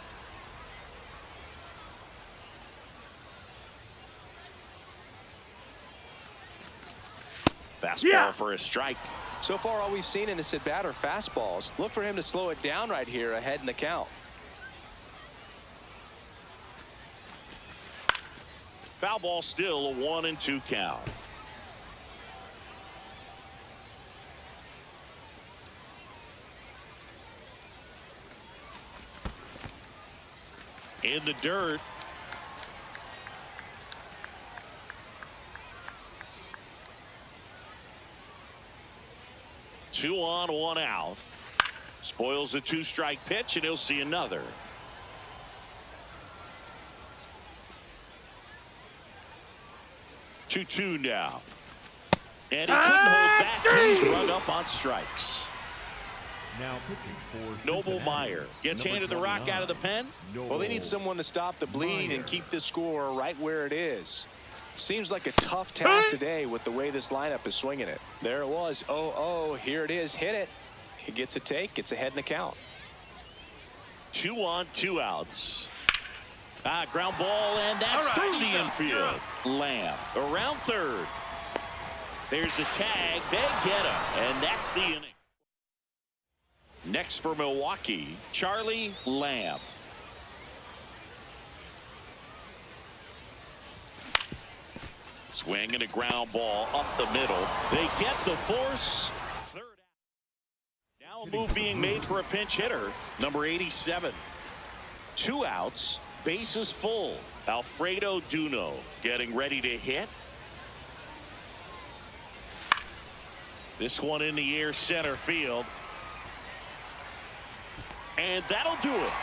Fastball for a strike.
So far, all we've seen in this at-bat are fastballs. Look for him to slow it down right here ahead in the count.
Foul ball, still a 1-2 count. In the dirt. Two on, 1 out. Spoils the 2-strike pitch, and he'll see another. Two now. And he couldn't hold back. He's rung up on strikes.
Now pitching for
Noble
Cincinnati,
Meyer gets
number
handed the rock
29,
out of the pen.
Well, they need someone to stop the bleed and keep the score right where it is. Seems like a tough task today with the way this lineup is swinging it. There it was. Oh, here it is. Hit it. He gets a take. Gets ahead in the count.
2 on, 2 outs. Ground ball, and that's
All right,
through
he's
the
out.
infield. Lamb around third. There's the tag. They get him, and that's the inning. Next for Milwaukee, Charlie Lamb. Swing and a ground ball up the middle. They get the force. Third out. Now a move being made for a pinch hitter, number 87. 2 outs, bases full. Alfredo Duno getting ready to hit. This one in the air, center field. And that'll do it.